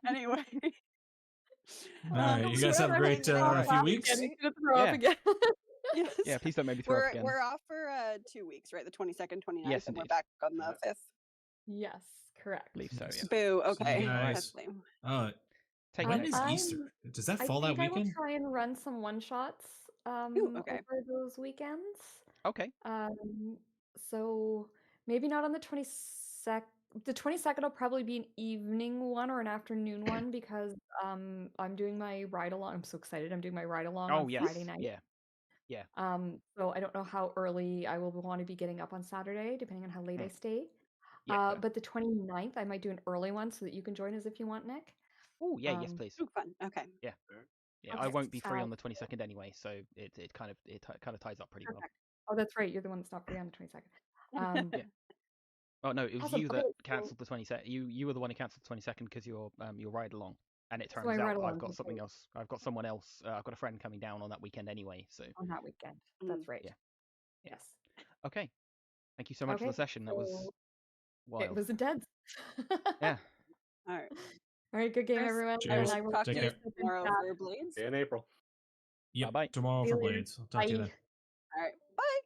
Anyway. All right, you guys have a great few weeks. Again. Yes. Yeah, please don't make me throw up again. We're off for 2 weeks, right? The 22nd, 29th, Yes, and we're indeed. back on the 5th. Yes, correct. I believe so, yeah. Boo. Okay. guys. That's lame. Take When it. is Easter? Does that fall that I will weekend? try and run some one-shots okay. over those weekends. Okay. So maybe not on the 22nd. The 22nd will probably be an evening one or an afternoon one because I'm doing my ride along. I'm so excited. I'm doing my ride along on Friday night. Yeah. Yeah. So I don't know how early I will want to be getting up on Saturday, depending on how late I stay. Yeah, fair. But the 29th, I might do an early one so that you can join us if you want, Nick. Oh, yeah, yes, please. Ooh, fun. Okay. Yeah, I Okay, won't be free on the 22nd anyway, so it kind of ties up pretty well. Perfect. Oh, that's right. You're the one that's not free on the 22nd. Yeah. Oh no, it was Awesome. you Okay, that so- cancelled the 22nd. You were the one who cancelled the 22nd because your ride along, and it So turns my out ride along I've got was something late. else. I've got someone else. I've got a friend coming down on that weekend anyway. So On that weekend. That's right. Yeah. Yes. okay, thank you so much for the Okay, session. That was so wild. It was intense. Yeah. All right. All right. Good game, Cheers. everyone. Cheers. And I will Talk to Take you care. tomorrow chat. for Blades. In April. Yep, Bye-bye. tomorrow See for you later. Blades. I'll talk to you Bye. then. All right. Bye.